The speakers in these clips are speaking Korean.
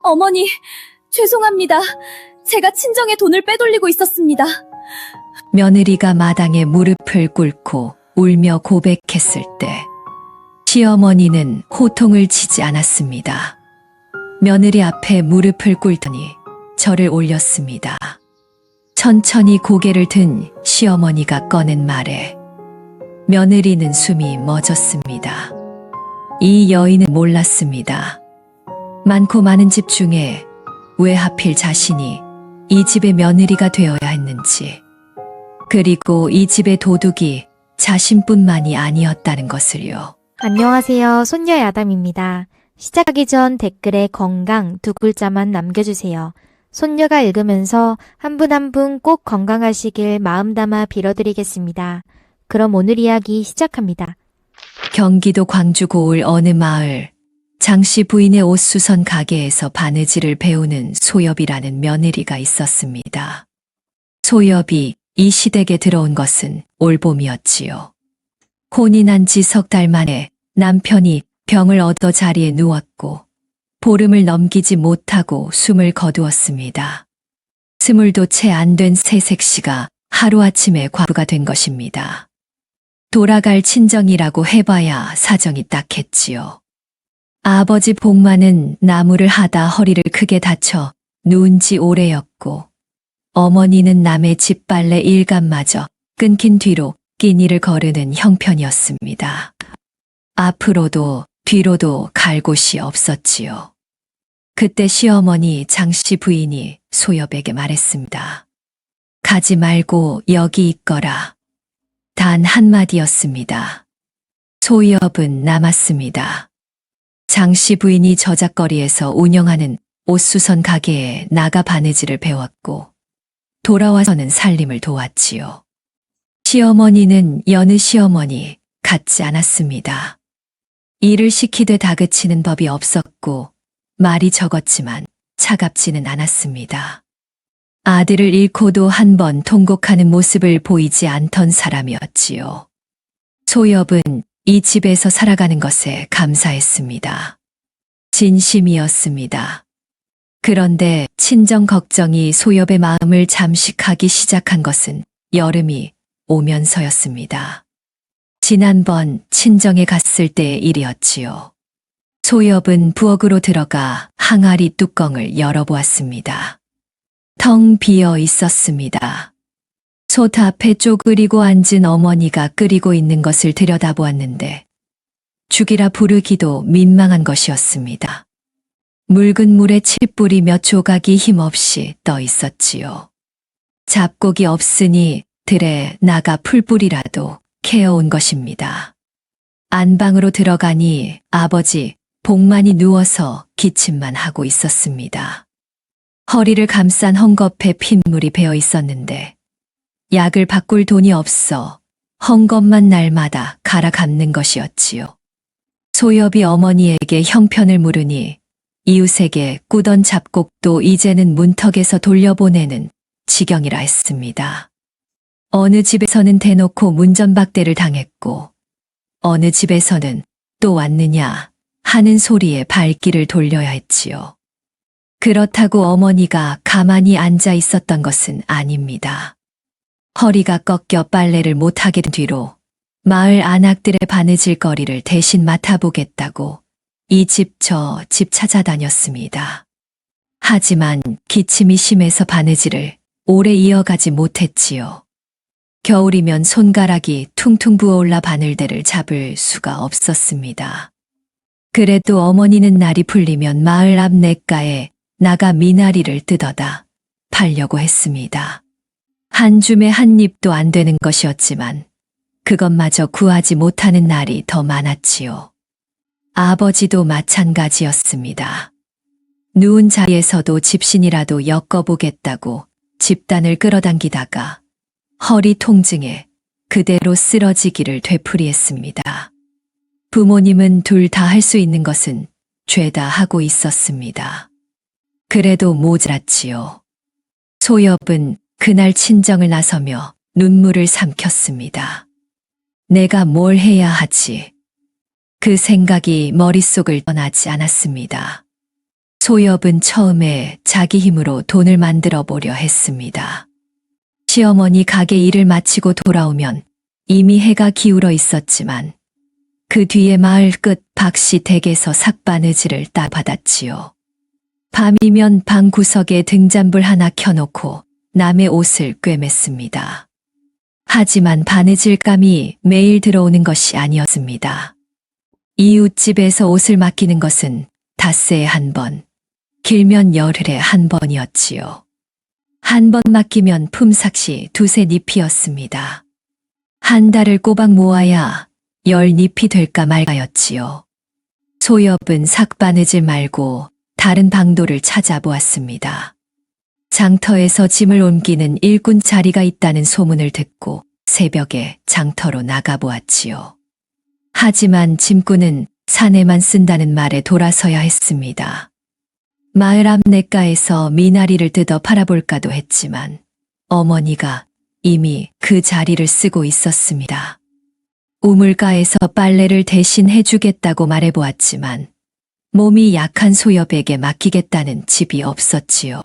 어머니, 죄송합니다. 제가 친정에 돈을 빼돌리고 있었습니다. 며느리가 마당에 무릎을 꿇고 울며 고백했을 때 시어머니는 호통을 치지 않았습니다. 며느리 앞에 무릎을 꿇더니 절을 올렸습니다. 천천히 고개를 든 시어머니가 꺼낸 말에 며느리는 숨이 멎었습니다. 이 여인은 몰랐습니다. 많고 많은 집 중에 왜 하필 자신이 이 집의 며느리가 되어야 했는지, 그리고 이 집의 도둑이 자신뿐만이 아니었다는 것을요. 안녕하세요. 손녀 야담입니다. 시작하기 전 댓글에 건강 두 글자만 남겨주세요. 손녀가 읽으면서 한 분 한 분 꼭 건강하시길 마음 담아 빌어드리겠습니다. 그럼 오늘 이야기 시작합니다. 경기도 광주 고을 어느 마을, 장씨 부인의 옷수선 가게에서 바느질을 배우는 소엽이라는 며느리가 있었습니다. 소엽이 이 시댁에 들어온 것은 올봄이었지요. 혼인한 지 석 달 만에 남편이 병을 얻어 자리에 누웠고 보름을 넘기지 못하고 숨을 거두었습니다. 스물도 채 안 된 새색시가 하루아침에 과부가 된 것입니다. 돌아갈 친정이라고 해봐야 사정이 딱했지요. 아버지 복만은 나무를 하다 허리를 크게 다쳐 누운 지 오래였고, 어머니는 남의 집 빨래 일감마저 끊긴 뒤로 끼니를 거르는 형편이었습니다. 앞으로도 뒤로도 갈 곳이 없었지요. 그때 시어머니 장씨 부인이 소엽에게 말했습니다. 가지 말고 여기 있거라. 단 한마디였습니다. 소엽은 남았습니다. 장씨 부인이 저작거리에서 운영하는 옷수선 가게에 나가 바느질을 배웠고 돌아와서는 살림을 도왔지요. 시어머니는 여느 시어머니 같지 않았습니다. 일을 시키되 다그치는 법이 없었고 말이 적었지만 차갑지는 않았습니다. 아들을 잃고도 한 번 통곡하는 모습을 보이지 않던 사람이었지요. 소엽은 이 집에서 살아가는 것에 감사했습니다. 진심이었습니다. 그런데 친정 걱정이 소엽의 마음을 잠식하기 시작한 것은 여름이 오면서였습니다. 지난번 친정에 갔을 때의 일이었지요. 소엽은 부엌으로 들어가 항아리 뚜껑을 열어보았습니다. 텅 비어 있었습니다. 솥 앞에 쪼그리고 앉은 어머니가 끓이고 있는 것을 들여다보았는데 죽이라 부르기도 민망한 것이었습니다. 묽은 물에 칫불이 몇 조각이 힘없이 떠 있었지요. 잡곡이 없으니 들에 나가 풀뿌리라도 캐어온 것입니다. 안방으로 들어가니 아버지 복만이 누워서 기침만 하고 있었습니다. 허리를 감싼 헝겊에 핏물이 배어 있었는데 약을 바꿀 돈이 없어 헝겊만 날마다 갈아 감는 것이었지요. 소엽이 어머니에게 형편을 물으니 이웃에게 꾸던 잡곡도 이제는 문턱에서 돌려보내는 지경이라 했습니다. 어느 집에서는 대놓고 문전박대를 당했고 어느 집에서는 또 왔느냐 하는 소리에 발길을 돌려야 했지요. 그렇다고 어머니가 가만히 앉아 있었던 것은 아닙니다. 허리가 꺾여 빨래를 못하게 된 뒤로 마을 안악들의 바느질거리를 대신 맡아보겠다고 이 집 저 집 찾아다녔습니다. 하지만 기침이 심해서 바느질을 오래 이어가지 못했지요. 겨울이면 손가락이 퉁퉁 부어올라 바늘대를 잡을 수가 없었습니다. 그래도 어머니는 날이 풀리면 마을 앞 냇가에 나가 미나리를 뜯어다 팔려고 했습니다. 한 줌에 한 입도 안 되는 것이었지만 그것마저 구하지 못하는 날이 더 많았지요. 아버지도 마찬가지였습니다. 누운 자리에서도 집신이라도 엮어보겠다고 집단을 끌어당기다가 허리 통증에 그대로 쓰러지기를 되풀이했습니다. 부모님은 둘 다 할 수 있는 것은 죄다 하고 있었습니다. 그래도 모자랐지요. 소엽은 그날 친정을 나서며 눈물을 삼켰습니다. 내가 뭘 해야 하지? 그 생각이 머릿속을 떠나지 않았습니다. 소엽은 처음에 자기 힘으로 돈을 만들어 보려 했습니다. 시어머니 가게 일을 마치고 돌아오면 이미 해가 기울어 있었지만 그 뒤에 마을 끝 박씨 댁에서 삭바느질을 따받았지요. 밤이면 방 구석에 등잔불 하나 켜놓고 남의 옷을 꿰맸습니다. 하지만 바느질감이 매일 들어오는 것이 아니었습니다. 이웃집에서 옷을 맡기는 것은 닷새에 한 번, 길면 열흘에 한 번이었지요. 한 번 맡기면 품삯이 2~3잎이었습니다. 한 달을 꼬박 모아야 10잎이 될까 말까였지요. 소엽은 삭바느질 말고 다른 방도를 찾아보았습니다. 장터에서 짐을 옮기는 일꾼 자리가 있다는 소문을 듣고 새벽에 장터로 나가보았지요. 하지만 짐꾼은 사내만 쓴다는 말에 돌아서야 했습니다. 마을 앞 냇가에서 미나리를 뜯어 팔아볼까도 했지만 어머니가 이미 그 자리를 쓰고 있었습니다. 우물가에서 빨래를 대신 해주겠다고 말해보았지만 몸이 약한 소엽에게 맡기겠다는 집이 없었지요.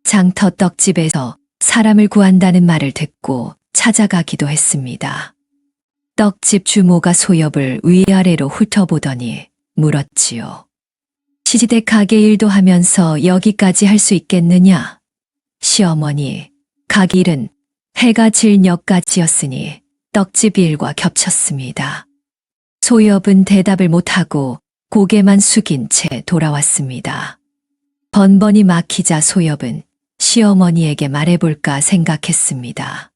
장터 떡집에서 사람을 구한다는 말을 듣고 찾아가기도 했습니다. 떡집 주모가 소엽을 위아래로 훑어보더니 물었지요. 시지대 가게 일도 하면서 여기까지 할 수 있겠느냐? 시어머니, 가게 일은 해가 질 역까지였으니 떡집 일과 겹쳤습니다. 소엽은 대답을 못하고 고개만 숙인 채 돌아왔습니다. 번번이 막히자 소엽은 시어머니에게 말해볼까 생각했습니다.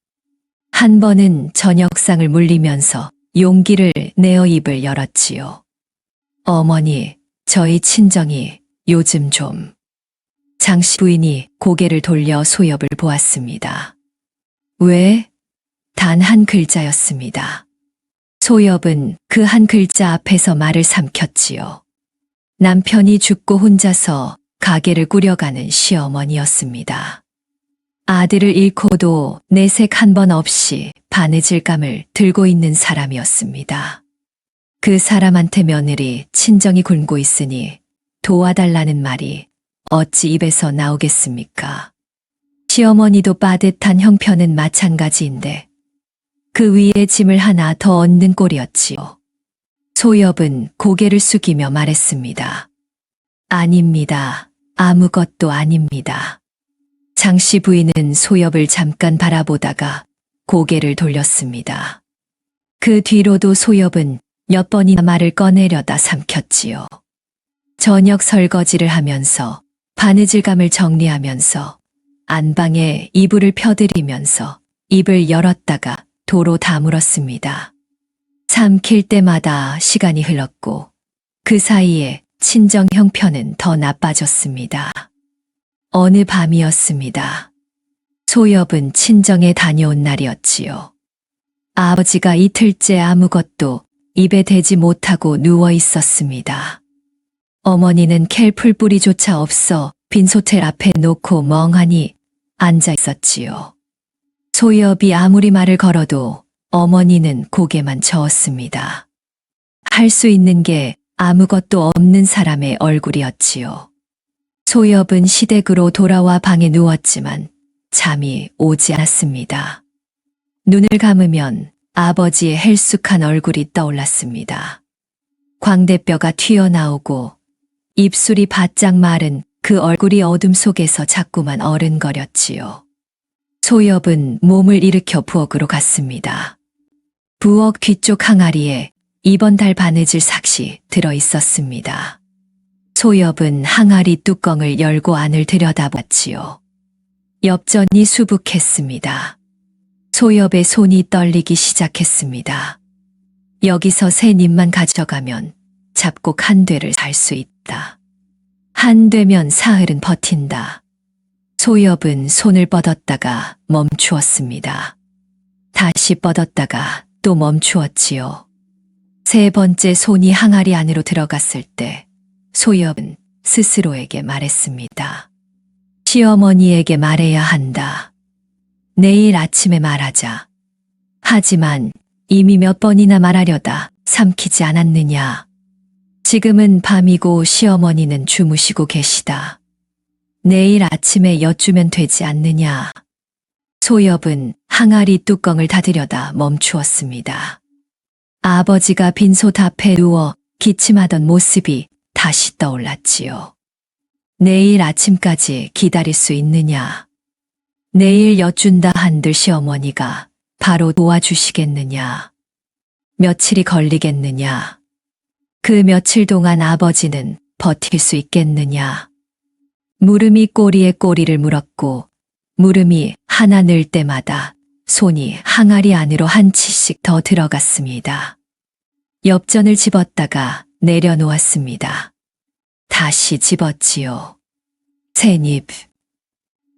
한 번은 저녁상을 물리면서 용기를 내어 입을 열었지요. 어머니, 저희 친정이 요즘 좀. 장씨 부인이 고개를 돌려 소엽을 보았습니다. 왜? 단 한 글자였습니다. 소엽은 그 한 글자 앞에서 말을 삼켰지요. 남편이 죽고 혼자서 가게를 꾸려가는 시어머니였습니다. 아들을 잃고도 내색 한 번 없이 바느질감을 들고 있는 사람이었습니다. 그 사람한테 며느리 친정이 굶고 있으니 도와달라는 말이 어찌 입에서 나오겠습니까? 시어머니도 빠듯한 형편은 마찬가지인데 그 위에 짐을 하나 더 얹는 꼴이었지요. 소엽은 고개를 숙이며 말했습니다. 아닙니다. 아무것도 아닙니다. 장씨 부인은 소엽을 잠깐 바라보다가 고개를 돌렸습니다. 그 뒤로도 소엽은 몇 번이나 말을 꺼내려다 삼켰지요. 저녁 설거지를 하면서 바느질감을 정리하면서 안방에 이불을 펴드리면서 입을 열었다가 도로 다물었습니다. 삼킬 때마다 시간이 흘렀고 그 사이에 친정 형편은 더 나빠졌습니다. 어느 밤이었습니다. 소엽은 친정에 다녀온 날이었지요. 아버지가 이틀째 아무것도 입에 대지 못하고 누워 있었습니다. 어머니는 캘 풀뿌리조차 없어 빈소텔 앞에 놓고 멍하니 앉아 있었지요. 소엽이 아무리 말을 걸어도 어머니는 고개만 저었습니다. 할 수 있는 게 아무것도 없는 사람의 얼굴이었지요. 소엽은 시댁으로 돌아와 방에 누웠지만 잠이 오지 않았습니다. 눈을 감으면 아버지의 헬쑥한 얼굴이 떠올랐습니다. 광대뼈가 튀어나오고 입술이 바짝 마른 그 얼굴이 어둠 속에서 자꾸만 어른거렸지요. 소엽은 몸을 일으켜 부엌으로 갔습니다. 부엌 뒤쪽 항아리에 이번 달 바느질 삭시 들어 있었습니다. 소엽은 항아리 뚜껑을 열고 안을 들여다봤지요. 엽전이 수북했습니다. 소엽의 손이 떨리기 시작했습니다. 여기서 새 잎만 가져가면 잡곡 한 되를 살 수 있다. 한 되면 사흘은 버틴다. 소엽은 손을 뻗었다가 멈추었습니다. 다시 뻗었다가 또 멈추었지요. 세 번째 손이 항아리 안으로 들어갔을 때 소엽은 스스로에게 말했습니다. 시어머니에게 말해야 한다. 내일 아침에 말하자. 하지만 이미 몇 번이나 말하려다 삼키지 않았느냐. 지금은 밤이고 시어머니는 주무시고 계시다. 내일 아침에 여쭈면 되지 않느냐. 소엽은 항아리 뚜껑을 닫으려다 멈추었습니다. 아버지가 빈솥 앞에 누워 기침하던 모습이 다시 떠올랐지요. 내일 아침까지 기다릴 수 있느냐. 내일 여쭌다 한들 시어머니가 바로 도와주시겠느냐. 며칠이 걸리겠느냐. 그 며칠 동안 아버지는 버틸 수 있겠느냐. 물음이 꼬리에 꼬리를 물었고 물음이 하나 늘 때마다 손이 항아리 안으로 한 치씩 더 들어갔습니다. 엽전을 집었다가 내려놓았습니다. 다시 집었지요. 새잎.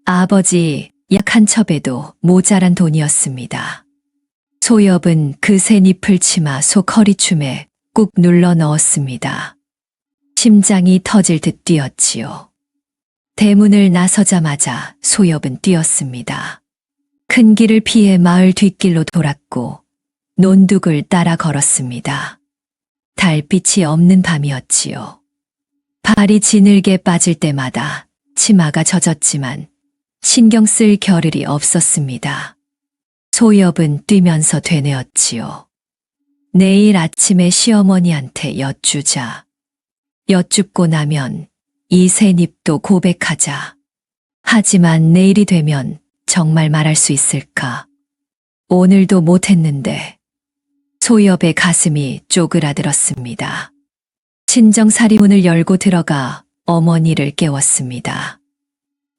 아버지 약 한 첩에도 모자란 돈이었습니다. 소엽은 그 새잎을 치마 속 허리춤에 꾹 눌러 넣었습니다. 심장이 터질 듯 뛰었지요. 대문을 나서자마자 소엽은 뛰었습니다. 큰 길을 피해 마을 뒷길로 돌았고 논둑을 따라 걸었습니다. 달빛이 없는 밤이었지요. 발이 지늘게 빠질 때마다 치마가 젖었지만 신경 쓸 겨를이 없었습니다. 소엽은 뛰면서 되뇌었지요. 내일 아침에 시어머니한테 여쭈자. 여쭙고 나면 이 새잎도 고백하자. 하지만 내일이 되면 정말 말할 수 있을까? 오늘도 못했는데. 소엽의 가슴이 쪼그라들었습니다. 친정살이 문을 열고 들어가 어머니를 깨웠습니다.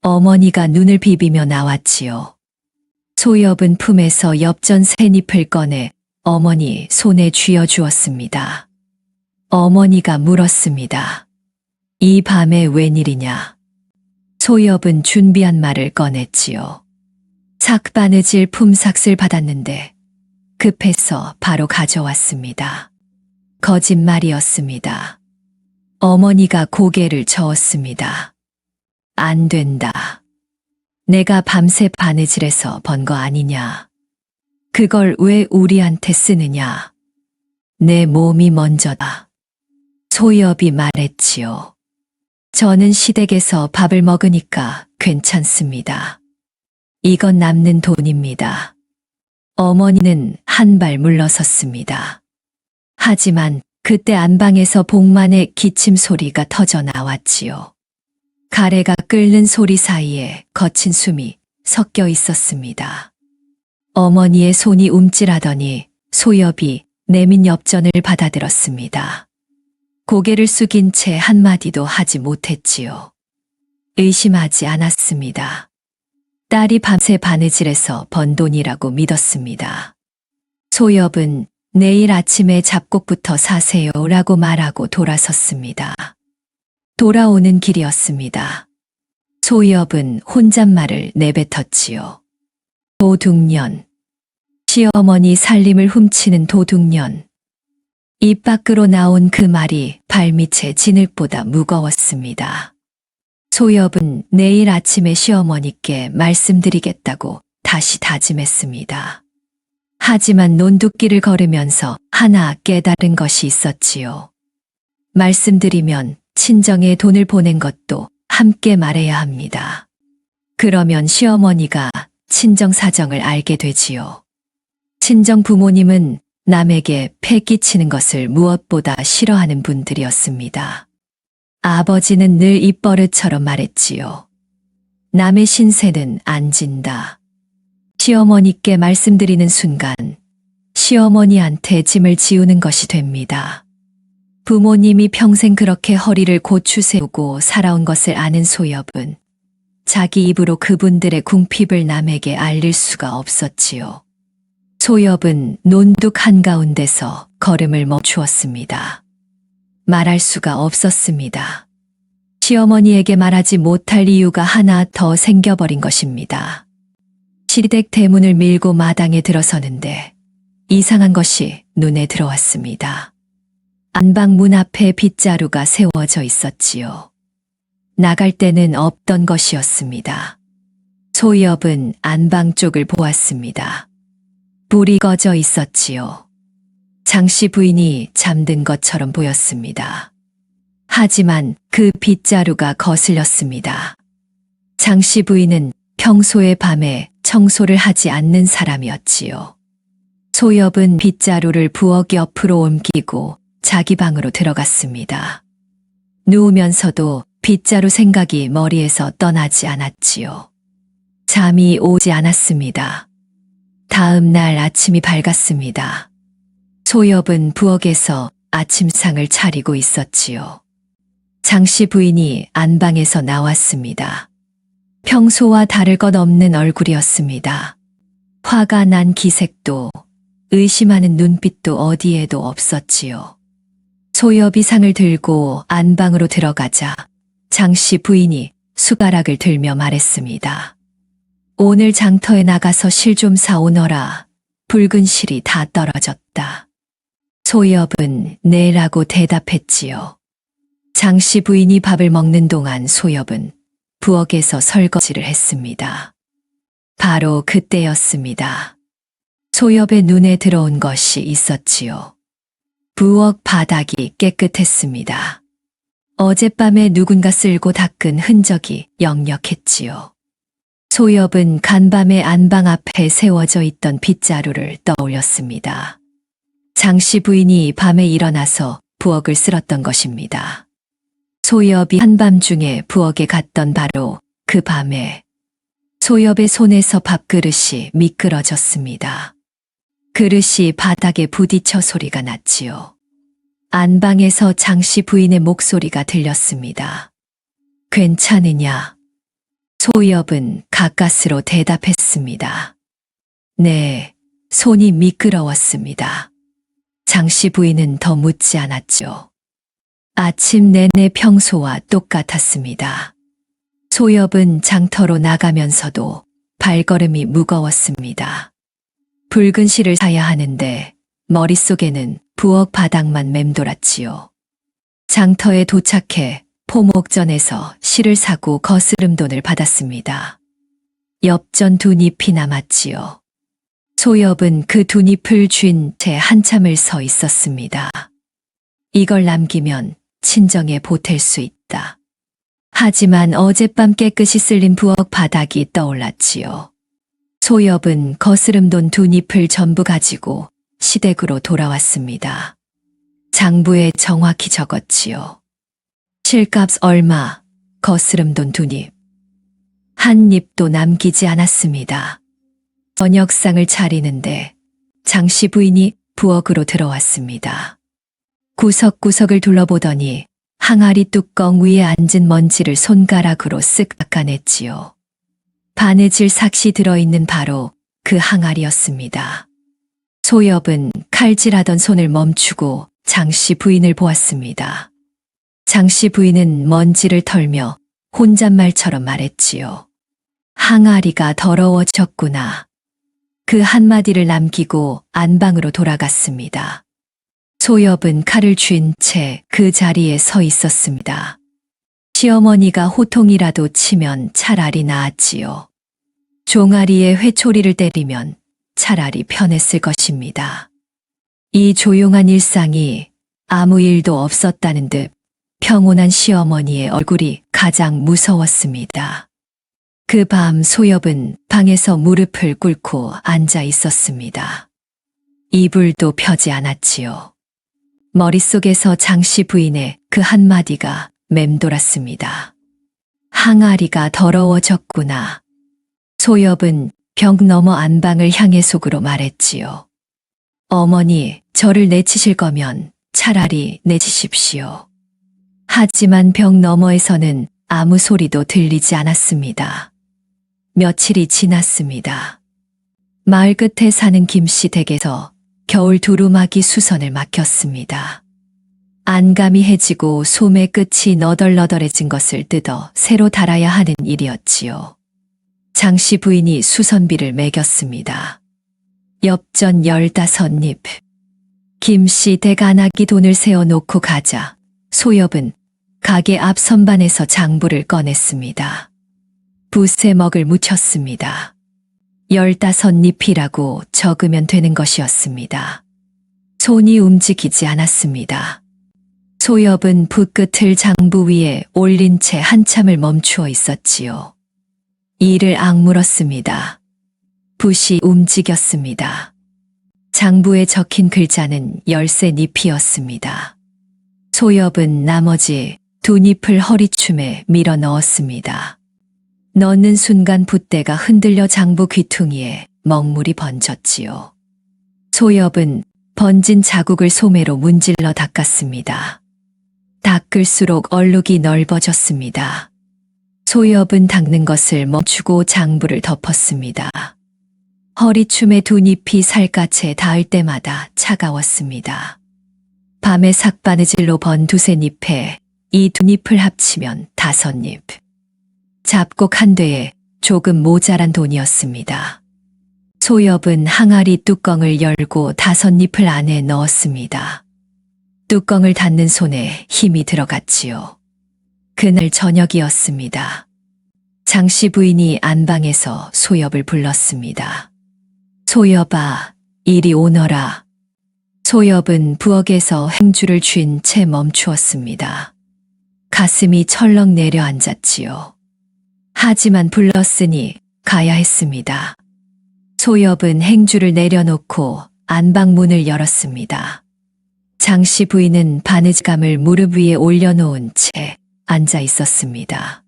어머니가 눈을 비비며 나왔지요. 소엽은 품에서 엽전 새잎을 꺼내 어머니 손에 쥐어주었습니다. 어머니가 물었습니다. 이 밤에 웬일이냐? 소엽은 준비한 말을 꺼냈지요. 삭바느질 품삯을 받았는데 급해서 바로 가져왔습니다. 거짓말이었습니다. 어머니가 고개를 저었습니다. 안 된다. 내가 밤새 바느질해서 번 거 아니냐. 그걸 왜 우리한테 쓰느냐. 내 몸이 먼저다. 소엽이 말했지요. 저는 시댁에서 밥을 먹으니까 괜찮습니다. 이건 남는 돈입니다. 어머니는 한 발 물러섰습니다. 하지만 그때 안방에서 복만의 기침 소리가 터져 나왔지요. 가래가 끓는 소리 사이에 거친 숨이 섞여 있었습니다. 어머니의 손이 움찔하더니 소엽이 내민 엽전을 받아들었습니다. 고개를 숙인 채 한마디도 하지 못했지요. 의심하지 않았습니다. 딸이 밤새 바느질해서 번 돈이라고 믿었습니다. 소엽은 내일 아침에 잡곡부터 사세요라고 말하고 돌아섰습니다. 돌아오는 길이었습니다. 소엽은 혼잣말을 내뱉었지요. 도둑년. 시어머니 살림을 훔치는 도둑년. 입 밖으로 나온 그 말이 발밑의 진흙보다 무거웠습니다. 소엽은 내일 아침에 시어머니께 말씀드리겠다고 다시 다짐했습니다. 하지만 논둑길을 걸으면서 하나 깨달은 것이 있었지요. 말씀드리면 친정에 돈을 보낸 것도 함께 말해야 합니다. 그러면 시어머니가 친정 사정을 알게 되지요. 친정 부모님은 남에게 패 끼치는 것을 무엇보다 싫어하는 분들이었습니다. 아버지는 늘 입버릇처럼 말했지요. 남의 신세는 안 진다. 시어머니께 말씀드리는 순간 시어머니한테 짐을 지우는 것이 됩니다. 부모님이 평생 그렇게 허리를 고추 세우고 살아온 것을 아는 소엽은 자기 입으로 그분들의 궁핍을 남에게 알릴 수가 없었지요. 소엽은 논둑 한가운데서 걸음을 멈추었습니다. 말할 수가 없었습니다. 시어머니에게 말하지 못할 이유가 하나 더 생겨버린 것입니다. 시댁 대문을 밀고 마당에 들어서는데 이상한 것이 눈에 들어왔습니다. 안방 문 앞에 빗자루가 세워져 있었지요. 나갈 때는 없던 것이었습니다. 소엽은 안방 쪽을 보았습니다. 불이 꺼져 있었지요. 장씨 부인이 잠든 것처럼 보였습니다. 하지만 그 빗자루가 거슬렸습니다. 장씨 부인은 평소에 밤에 청소를 하지 않는 사람이었지요. 소엽은 빗자루를 부엌 옆으로 옮기고 자기 방으로 들어갔습니다. 누우면서도 빗자루 생각이 머리에서 떠나지 않았지요. 잠이 오지 않았습니다. 다음 날 아침이 밝았습니다. 소엽은 부엌에서 아침상을 차리고 있었지요. 장씨 부인이 안방에서 나왔습니다. 평소와 다를 것 없는 얼굴이었습니다. 화가 난 기색도 의심하는 눈빛도 어디에도 없었지요. 소엽이 상을 들고 안방으로 들어가자 장씨 부인이 숟가락을 들며 말했습니다. 오늘 장터에 나가서 실 좀 사오너라. 붉은 실이 다 떨어졌다. 소엽은 네라고 대답했지요. 장씨 부인이 밥을 먹는 동안 소엽은 부엌에서 설거지를 했습니다. 바로 그때였습니다. 소엽의 눈에 들어온 것이 있었지요. 부엌 바닥이 깨끗했습니다. 어젯밤에 누군가 쓸고 닦은 흔적이 역력했지요. 소엽은 간밤에 안방 앞에 세워져 있던 빗자루를 떠올렸습니다. 장씨 부인이 밤에 일어나서 부엌을 쓸었던 것입니다. 소엽이 한밤중에 부엌에 갔던 바로 그 밤에 소엽의 손에서 밥그릇이 미끄러졌습니다. 그릇이 바닥에 부딪혀 소리가 났지요. 안방에서 장씨 부인의 목소리가 들렸습니다. 괜찮으냐? 소엽은 가까스로 대답했습니다. 네, 손이 미끄러웠습니다. 장씨 부인은 더 묻지 않았죠. 아침 내내 평소와 똑같았습니다. 소엽은 장터로 나가면서도 발걸음이 무거웠습니다. 붉은 실을 사야 하는데 머릿속에는 부엌 바닥만 맴돌았지요. 장터에 도착해 포목전에서 실을 사고 거스름돈을 받았습니다. 엽전 2잎이 남았지요. 소엽은 그 2잎을 쥔 채 한참을 서 있었습니다. 이걸 남기면 친정에 보탤 수 있다. 하지만 어젯밤 깨끗이 쓸린 부엌 바닥이 떠올랐지요. 소엽은 거스름돈 2잎을 전부 가지고 시댁으로 돌아왔습니다. 장부에 정확히 적었지요. 실값 얼마, 거스름돈 2잎. 한 잎도 남기지 않았습니다. 저녁상을 차리는데 장씨 부인이 부엌으로 들어왔습니다. 구석구석을 둘러보더니 항아리 뚜껑 위에 앉은 먼지를 손가락으로 쓱 닦아냈지요. 바느질 삭시 들어있는 바로 그 항아리였습니다. 소엽은 칼질하던 손을 멈추고 장씨 부인을 보았습니다. 장씨 부인은 먼지를 털며 혼잣말처럼 말했지요. 항아리가 더러워졌구나. 그 한마디를 남기고 안방으로 돌아갔습니다. 소엽은 칼을 쥔 채 그 자리에 서 있었습니다. 시어머니가 호통이라도 치면 차라리 나았지요. 종아리에 회초리를 때리면 차라리 편했을 것입니다. 이 조용한 일상이 아무 일도 없었다는 듯 평온한 시어머니의 얼굴이 가장 무서웠습니다. 그 밤 소엽은 방에서 무릎을 꿇고 앉아 있었습니다. 이불도 펴지 않았지요. 머릿속에서 장씨 부인의 그 한마디가 맴돌았습니다. 항아리가 더러워졌구나. 소엽은 벽 너머 안방을 향해 속으로 말했지요. 어머니, 저를 내치실 거면 차라리 내치십시오. 하지만 벽 너머에서는 아무 소리도 들리지 않았습니다. 며칠이 지났습니다. 마을 끝에 사는 김씨 댁에서 겨울 두루마기 수선을 맡겼습니다. 안감이 해지고 소매 끝이 너덜너덜해진 것을 뜯어 새로 달아야 하는 일이었지요. 장씨 부인이 수선비를 매겼습니다. 엽전 15잎. 김씨 댁 안악이 돈을 세워놓고 가자 소엽은 가게 앞 선반에서 장부를 꺼냈습니다. 붓에 먹을 묻혔습니다. 15잎이라고 적으면 되는 것이었습니다. 손이 움직이지 않았습니다. 소엽은 붓끝을 장부 위에 올린 채 한참을 멈추어 있었지요. 이를 악물었습니다. 붓이 움직였습니다. 장부에 적힌 글자는 열쇠 잎이었습니다. 소엽은 나머지 두 잎을 허리춤에 밀어 넣었습니다. 넣는 순간 붓대가 흔들려 장부 귀퉁이에 먹물이 번졌지요. 소엽은 번진 자국을 소매로 문질러 닦았습니다. 닦을수록 얼룩이 넓어졌습니다. 소엽은 닦는 것을 멈추고 장부를 덮었습니다. 허리춤에 두 잎이 살갗에 닿을 때마다 차가웠습니다. 밤의 삭바느질로 번 두세 잎에 이 두 잎을 합치면 5잎. 잡곡 한 대에 조금 모자란 돈이었습니다. 소엽은 항아리 뚜껑을 열고 5잎을 안에 넣었습니다. 뚜껑을 닫는 손에 힘이 들어갔지요. 그날 저녁이었습니다. 장씨 부인이 안방에서 소엽을 불렀습니다. 소엽아, 이리 오너라. 소엽은 부엌에서 행주를 쥔 채 멈추었습니다. 가슴이 철렁 내려앉았지요. 하지만 불렀으니 가야 했습니다. 소엽은 행주를 내려놓고 안방 문을 열었습니다. 장씨 부인은 바느질감을 무릎 위에 올려놓은 채 앉아 있었습니다.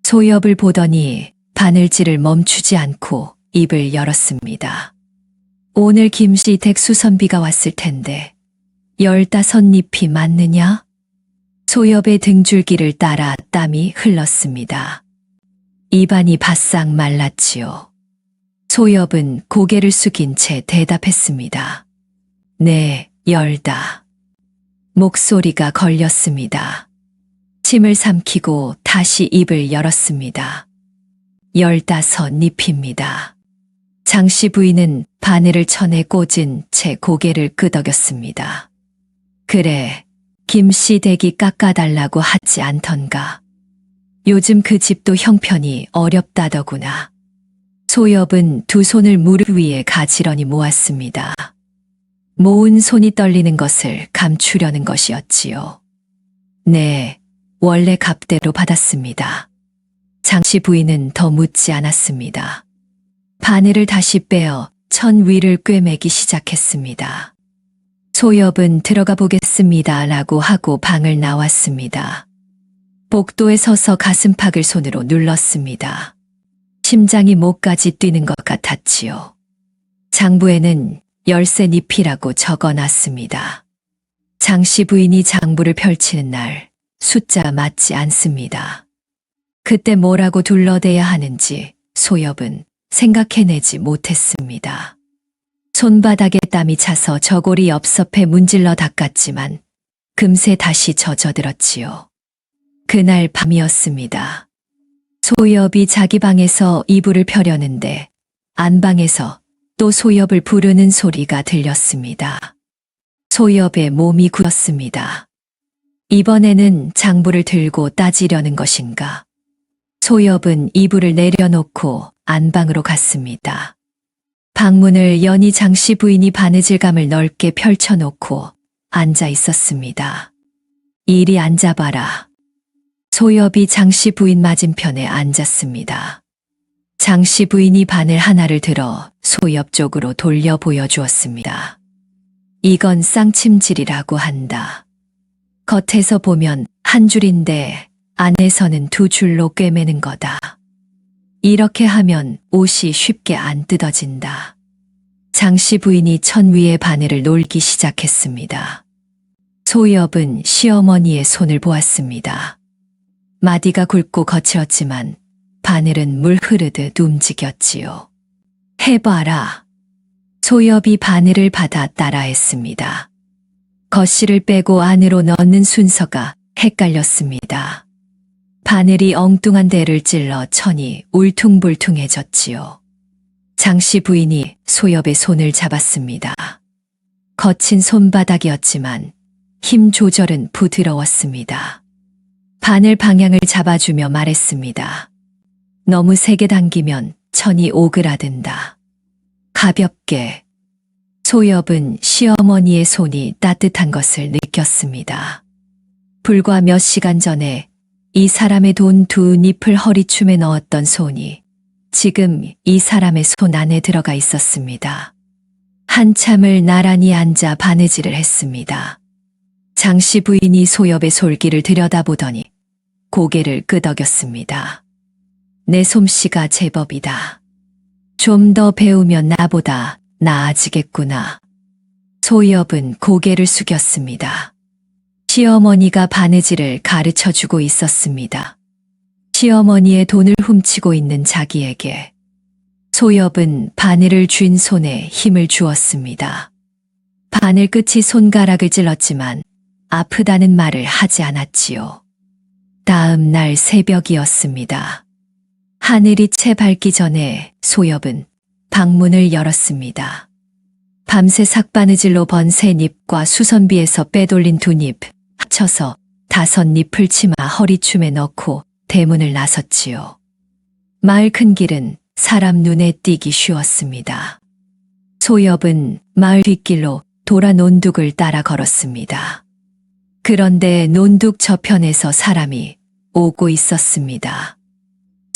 소엽을 보더니 바늘질을 멈추지 않고 입을 열었습니다. 오늘 김씨 댁 수선비가 왔을 텐데 15잎이 맞느냐? 소엽의 등줄기를 따라 땀이 흘렀습니다. 입안이 바싹 말랐지요. 소엽은 고개를 숙인 채 대답했습니다. 네, 10. 목소리가 걸렸습니다. 침을 삼키고 다시 입을 열었습니다. 15잎입니다. 장씨 부인은 바늘을 천에 꽂은 채 고개를 끄덕였습니다. 그래, 김씨 댁이 깎아달라고 하지 않던가. 요즘 그 집도 형편이 어렵다더구나. 소엽은 두 손을 무릎 위에 가지런히 모았습니다. 모은 손이 떨리는 것을 감추려는 것이었지요. 네, 원래 값대로 받았습니다. 장씨 부인은 더 묻지 않았습니다. 바늘을 다시 빼어 천 위를 꿰매기 시작했습니다. 소엽은 들어가 보겠습니다 라고 하고 방을 나왔습니다. 복도에 서서 가슴팍을 손으로 눌렀습니다. 심장이 목까지 뛰는 것 같았지요. 장부에는 열쇠 잎이라고 적어놨습니다. 장씨 부인이 장부를 펼치는 날 숫자 맞지 않습니다. 그때 뭐라고 둘러대야 하는지 소엽은 생각해내지 못했습니다. 손바닥에 땀이 차서 저고리 엽섭에 문질러 닦았지만 금세 다시 젖어들었지요. 그날 밤이었습니다. 소엽이 자기 방에서 이불을 펴려는데 안방에서 또 소엽을 부르는 소리가 들렸습니다. 소엽의 몸이 굳었습니다. 이번에는 장부를 들고 따지려는 것인가. 소엽은 이불을 내려놓고 안방으로 갔습니다. 방문을 여니 장씨 부인이 바느질감을 넓게 펼쳐놓고 앉아 있었습니다. 이리 앉아봐라. 소엽이 장씨 부인 맞은편에 앉았습니다. 장씨 부인이 바늘 하나를 들어 소엽 쪽으로 돌려 보여주었습니다. 이건 쌍침질이라고 한다. 겉에서 보면 한 줄인데 안에서는 두 줄로 꿰매는 거다. 이렇게 하면 옷이 쉽게 안 뜯어진다. 장씨 부인이 천 위에 바늘을 놀기 시작했습니다. 소엽은 시어머니의 손을 보았습니다. 마디가 굵고 거칠었지만 바늘은 물 흐르듯 움직였지요. 해봐라. 소엽이 바늘을 받아 따라했습니다. 겉실을 빼고 안으로 넣는 순서가 헷갈렸습니다. 바늘이 엉뚱한 데를 찔러 천이 울퉁불퉁해졌지요. 장씨 부인이 소엽의 손을 잡았습니다. 거친 손바닥이었지만 힘 조절은 부드러웠습니다. 바늘 방향을 잡아주며 말했습니다. 너무 세게 당기면 천이 오그라든다. 가볍게. 소엽은 시어머니의 손이 따뜻한 것을 느꼈습니다. 불과 몇 시간 전에 이 사람의 돈 2잎을 허리춤에 넣었던 손이 지금 이 사람의 손 안에 들어가 있었습니다. 한참을 나란히 앉아 바느질을 했습니다. 장씨 부인이 소엽의 솔기를 들여다보더니 고개를 끄덕였습니다. 내 솜씨가 제법이다. 좀 더 배우면 나보다 나아지겠구나. 소엽은 고개를 숙였습니다. 시어머니가 바느질을 가르쳐주고 있었습니다. 시어머니의 돈을 훔치고 있는 자기에게 소엽은 바늘을 쥔 손에 힘을 주었습니다. 바늘 끝이 손가락을 찔렀지만 아프다는 말을 하지 않았지요. 다음 날 새벽이었습니다. 하늘이 채 밝기 전에 소엽은 방문을 열었습니다. 밤새 삭바느질로 번 3잎과 수선비에서 빼돌린 2잎 합쳐서 5잎을 치마 허리춤에 넣고 대문을 나섰지요. 마을 큰 길은 사람 눈에 띄기 쉬웠습니다. 소엽은 마을 뒷길로 돌아 논둑을 따라 걸었습니다. 그런데 논둑 저편에서 사람이 오고 있었습니다.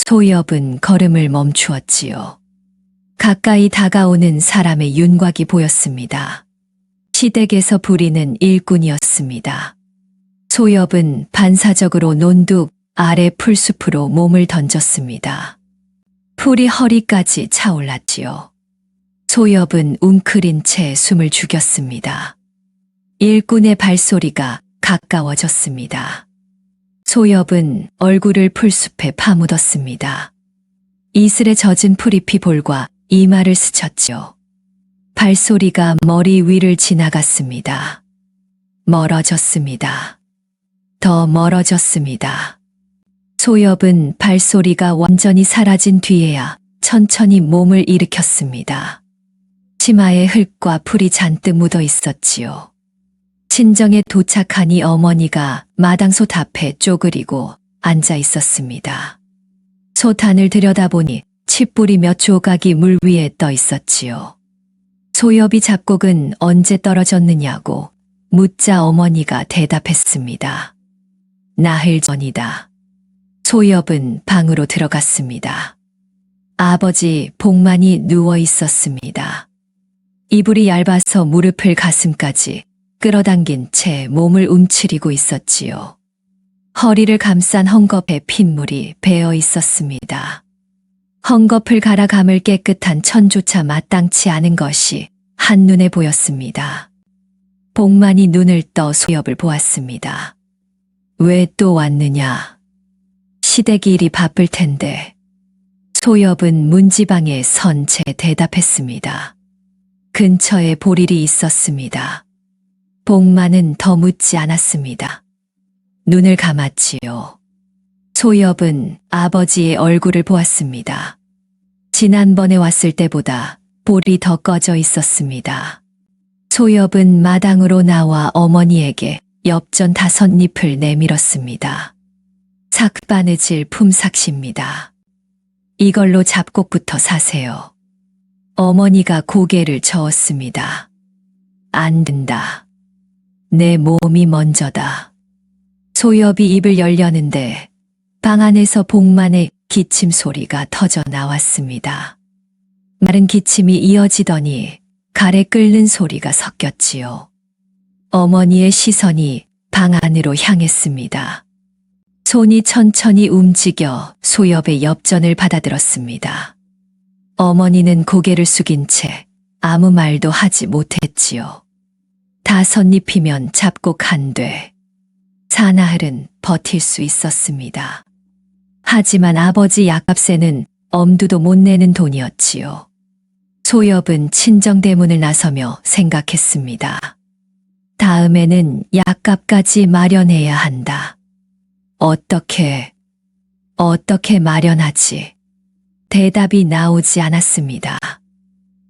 소엽은 걸음을 멈추었지요. 가까이 다가오는 사람의 윤곽이 보였습니다. 시댁에서 부리는 일꾼이었습니다. 소엽은 반사적으로 논둑 아래 풀숲으로 몸을 던졌습니다. 풀이 허리까지 차올랐지요. 소엽은 웅크린 채 숨을 죽였습니다. 일꾼의 발소리가 가까워졌습니다. 소엽은 얼굴을 풀숲에 파묻었습니다. 이슬에 젖은 풀잎이 볼과 이마를 스쳤지요. 발소리가 머리 위를 지나갔습니다. 멀어졌습니다. 더 멀어졌습니다. 소엽은 발소리가 완전히 사라진 뒤에야 천천히 몸을 일으켰습니다. 치마에 흙과 풀이 잔뜩 묻어 있었지요. 친정에 도착하니 어머니가 마당솥 앞에 쪼그리고 앉아 있었습니다. 솥 안을 들여다보니 칡뿌리 몇 조각이 물 위에 떠 있었지요. 소엽이 잡곡은 언제 떨어졌느냐고 묻자 어머니가 대답했습니다. 나흘 전이다. 소엽은 방으로 들어갔습니다. 아버지 복만이 누워 있었습니다. 이불이 얇아서 무릎을 가슴까지 끌어당긴 채 몸을 움츠리고 있었지요. 허리를 감싼 헝겊에 핏물이 배어 있었습니다. 헝겊을 갈아 감을 깨끗한 천조차 마땅치 않은 것이 한눈에 보였습니다. 복만이 눈을 떠 소엽을 보았습니다. 왜 또 왔느냐? 시댁이 일이 바쁠 텐데. 소엽은 문지방에 선 채 대답했습니다. 근처에 볼 일이 있었습니다. 복만은 더 묻지 않았습니다. 눈을 감았지요. 소엽은 아버지의 얼굴을 보았습니다. 지난번에 왔을 때보다 볼이 더 꺼져 있었습니다. 소엽은 마당으로 나와 어머니에게 엽전 5잎을 내밀었습니다. 삭바느질 품삯입니다. 이걸로 잡곡부터 사세요. 어머니가 고개를 저었습니다. 안 된다. 내 몸이 먼저다. 소엽이 입을 열려는데 방 안에서 복만의 기침 소리가 터져 나왔습니다. 마른 기침이 이어지더니 가래 끓는 소리가 섞였지요. 어머니의 시선이 방 안으로 향했습니다. 손이 천천히 움직여 소엽의 엽전을 받아들었습니다. 어머니는 고개를 숙인 채 아무 말도 하지 못했지요. 5잎이면 잡곡 1돼. 사나흘은 버틸 수 있었습니다. 하지만 아버지 약값에는 엄두도 못 내는 돈이었지요. 소엽은 친정대문을 나서며 생각했습니다. 다음에는 약값까지 마련해야 한다. 어떻게 마련하지? 대답이 나오지 않았습니다.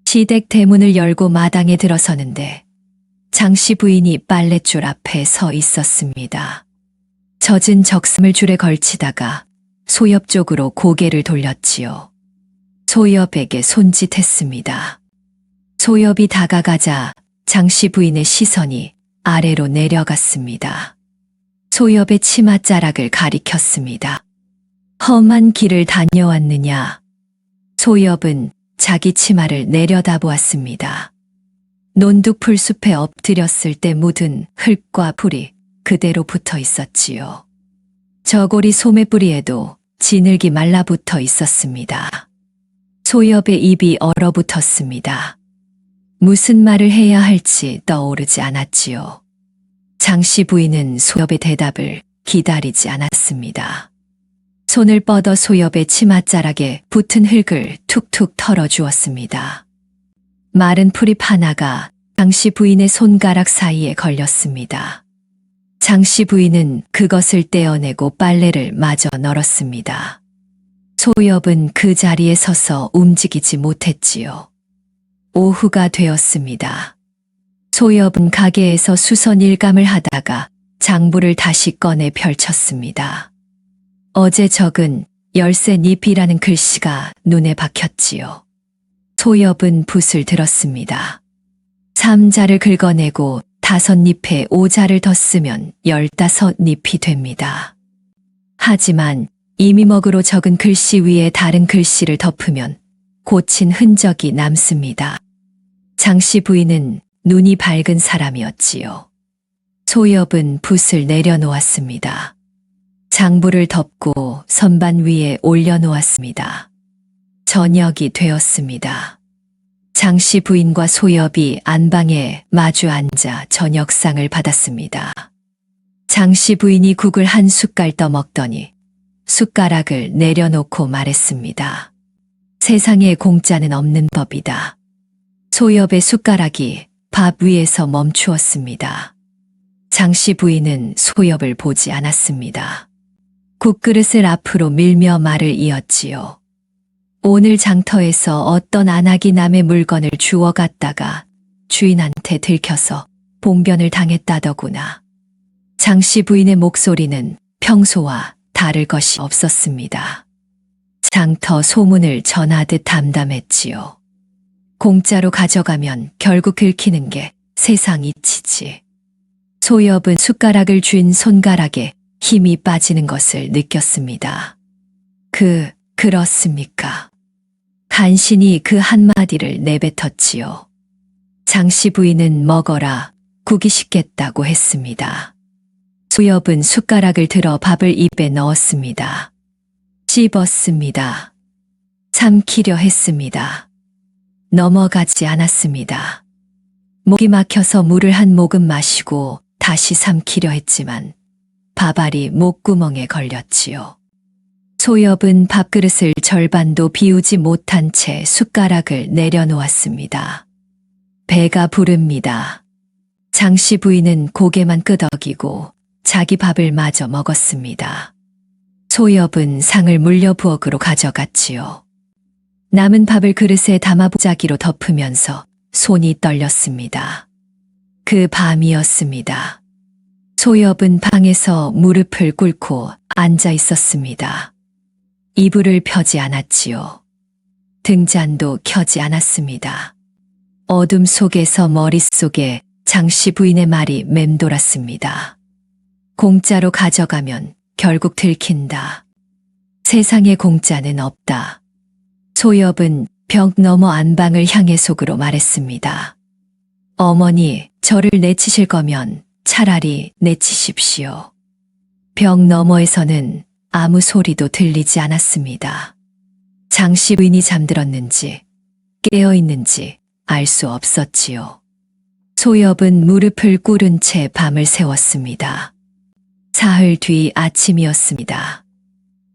시댁 대문을 열고 마당에 들어서는데 장씨 부인이 빨랫줄 앞에 서 있었습니다. 젖은 적심을 줄에 걸치다가 소엽 쪽으로 고개를 돌렸지요. 소엽에게 손짓했습니다. 소엽이 다가가자 장씨 부인의 시선이 아래로 내려갔습니다. 소엽의 치맛자락을 가리켰습니다. 험한 길을 다녀왔느냐? 소엽은 자기 치마를 내려다보았습니다. 논둑풀 숲에 엎드렸을 때 묻은 흙과 풀이 그대로 붙어 있었지요. 저고리 소매뿌리에도 진흙이 말라붙어 있었습니다. 소엽의 입이 얼어붙었습니다. 무슨 말을 해야 할지 떠오르지 않았지요. 장씨 부인은 소엽의 대답을 기다리지 않았습니다. 손을 뻗어 소엽의 치맛자락에 붙은 흙을 툭툭 털어주었습니다. 마른 풀잎 하나가 장씨 부인의 손가락 사이에 걸렸습니다. 장씨 부인은 그것을 떼어내고 빨래를 마저 널었습니다. 소엽은 그 자리에 서서 움직이지 못했지요. 오후가 되었습니다. 소엽은 가게에서 수선 일감을 하다가 장부를 다시 꺼내 펼쳤습니다. 어제 적은 열쇠잎이라는 글씨가 눈에 박혔지요. 소엽은 붓을 들었습니다. 3자를 긁어내고 5잎에 5자를 더 쓰면 15잎이 됩니다. 하지만 이미먹으로 적은 글씨 위에 다른 글씨를 덮으면 고친 흔적이 남습니다. 장씨 부인은 눈이 밝은 사람이었지요. 소엽은 붓을 내려놓았습니다. 장부를 덮고 선반 위에 올려놓았습니다. 저녁이 되었습니다. 장씨 부인과 소엽이 안방에 마주 앉아 저녁상을 받았습니다. 장씨 부인이 국을 한 숟갈 떠먹더니 숟가락을 내려놓고 말했습니다. 세상에 공짜는 없는 법이다. 소엽의 숟가락이 밥 위에서 멈추었습니다. 장씨 부인은 소엽을 보지 않았습니다. 국그릇을 앞으로 밀며 말을 이었지요. 오늘 장터에서 어떤 안하기 남의 물건을 주워 갔다가 주인한테 들켜서 봉변을 당했다더구나. 장씨 부인의 목소리는 평소와 다를 것이 없었습니다. 장터 소문을 전하듯 담담했지요. 공짜로 가져가면 결국 긁히는 게 세상 이치지. 소엽은 숟가락을 쥔 손가락에 힘이 빠지는 것을 느꼈습니다. 그렇습니까? 간신히 그 한마디를 내뱉었지요. 장씨 부인은 먹어라, 국이 식겠다고 했습니다. 소엽은 숟가락을 들어 밥을 입에 넣었습니다. 씹었습니다. 삼키려 했습니다. 넘어가지 않았습니다. 목이 막혀서 물을 한 모금 마시고 다시 삼키려 했지만 밥알이 목구멍에 걸렸지요. 소엽은 밥그릇을 절반도 비우지 못한 채 숟가락을 내려놓았습니다. 배가 부릅니다. 장씨 부인은 고개만 끄덕이고 자기 밥을 마저 먹었습니다. 소엽은 상을 물려 부엌으로 가져갔지요. 남은 밥을 그릇에 담아 보자기로 덮으면서 손이 떨렸습니다. 그 밤이었습니다. 소엽은 방에서 무릎을 꿇고 앉아 있었습니다. 이불을 펴지 않았지요. 등잔도 켜지 않았습니다. 어둠 속에서 머릿속에 장씨 부인의 말이 맴돌았습니다. 공짜로 가져가면 결국 들킨다. 세상에 공짜는 없다. 소엽은 벽 너머 안방을 향해 속으로 말했습니다. 어머니, 저를 내치실 거면 차라리 내치십시오. 벽 너머에서는 아무 소리도 들리지 않았습니다. 장씨 부인이 잠들었는지 깨어있는지 알 수 없었지요. 소엽은 무릎을 꿇은 채 밤을 새웠습니다. 사흘 뒤 아침이었습니다.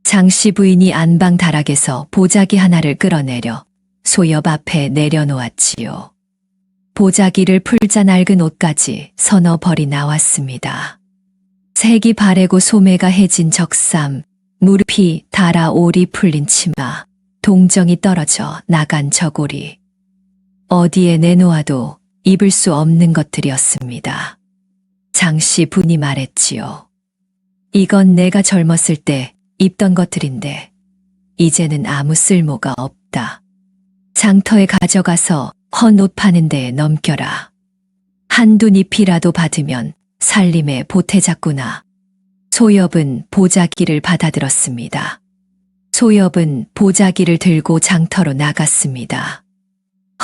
장씨 부인이 안방 다락에서 보자기 하나를 끌어내려 소엽 앞에 내려놓았지요. 보자기를 풀자 낡은 옷까지 서너 벌이 나왔습니다. 색이 바래고 소매가 해진 적삼, 무릎이 닳아 올이 풀린 치마, 동정이 떨어져 나간 저고리. 어디에 내놓아도 입을 수 없는 것들이었습니다. 장씨 부인이 말했지요. 이건 내가 젊었을 때 입던 것들인데 이제는 아무 쓸모가 없다. 장터에 가져가서 헌 옷 파는 데에 넘겨라. 한두 잎이라도 받으면 살림에 보태자꾸나. 소엽은 보자기를 받아들었습니다. 소엽은 보자기를 들고 장터로 나갔습니다.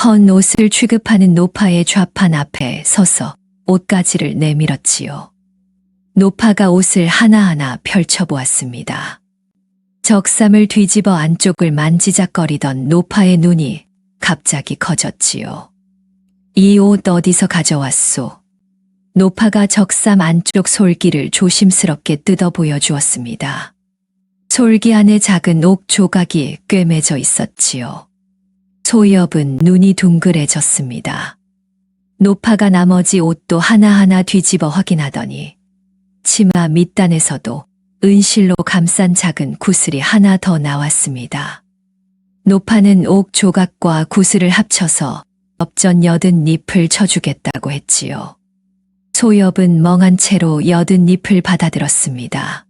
헌 옷을 취급하는 노파의 좌판 앞에 서서 옷가지를 내밀었지요. 노파가 옷을 하나하나 펼쳐보았습니다. 적삼을 뒤집어 안쪽을 만지작거리던 노파의 눈이 갑자기 커졌지요. 이 옷 어디서 가져왔소? 노파가 적삼 안쪽 솔기를 조심스럽게 뜯어 보여주었습니다. 솔기 안에 작은 옥 조각이 꿰매져 있었지요. 소엽은 눈이 둥그레졌습니다. 노파가 나머지 옷도 하나하나 뒤집어 확인하더니 치마 밑단에서도 은실로 감싼 작은 구슬이 하나 더 나왔습니다. 노파는 옥 조각과 구슬을 합쳐서 엽전 80잎을 쳐주겠다고 했지요. 소엽은 멍한 채로 80잎을 받아들었습니다.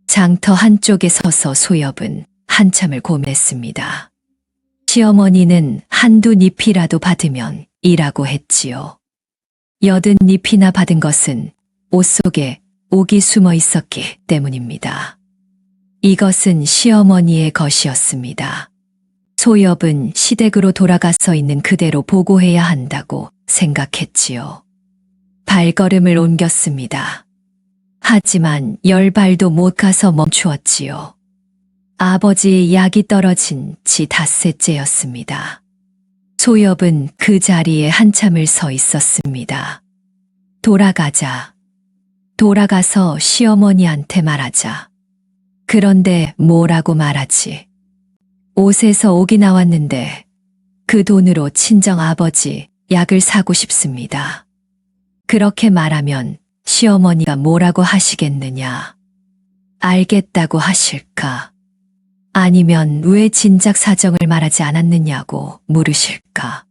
장터 한쪽에 서서 소엽은 한참을 고민했습니다. 시어머니는 한두 잎이라도 받으면 이라고 했지요. 80잎이나 받은 것은 옷 속에 옥이 숨어 있었기 때문입니다. 이것은 시어머니의 것이었습니다. 소엽은 시댁으로 돌아가서 있는 그대로 보고해야 한다고 생각했지요. 발걸음을 옮겼습니다. 하지만 10발도 못 가서 멈추었지요. 아버지의 약이 떨어진 지 닷새째였습니다. 소엽은 그 자리에 한참을 서 있었습니다. 돌아가자. 돌아가서 시어머니한테 말하자. 그런데 뭐라고 말하지? 옷에서 옥이 나왔는데 그 돈으로 친정 아버지 약을 사고 싶습니다. 그렇게 말하면 시어머니가 뭐라고 하시겠느냐? 알겠다고 하실까? 아니면 왜 진작 사정을 말하지 않았느냐고 물으실까?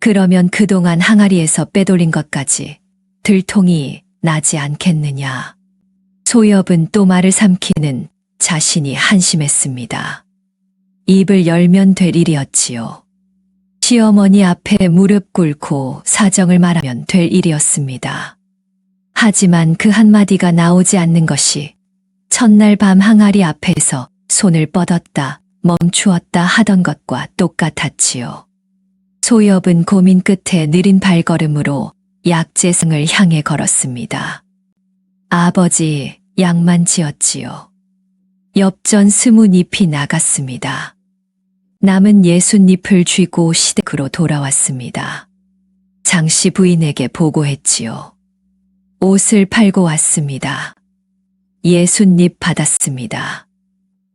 그러면 그동안 항아리에서 빼돌린 것까지 들통이 나지 않겠느냐? 소엽은 또 말을 삼키는 자신이 한심했습니다. 입을 열면 될 일이었지요. 시어머니 앞에 무릎 꿇고 사정을 말하면 될 일이었습니다. 하지만 그 한마디가 나오지 않는 것이 첫날 밤 항아리 앞에서 손을 뻗었다 멈추었다 하던 것과 똑같았지요. 소엽은 고민 끝에 느린 발걸음으로 약재상을 향해 걸었습니다. 아버지, 약만 지었지요. 엽전 20잎이 나갔습니다. 남은 60잎을 쥐고 시댁으로 돌아왔습니다. 장씨 부인에게 보고했지요. 옷을 팔고 왔습니다. 60잎 받았습니다.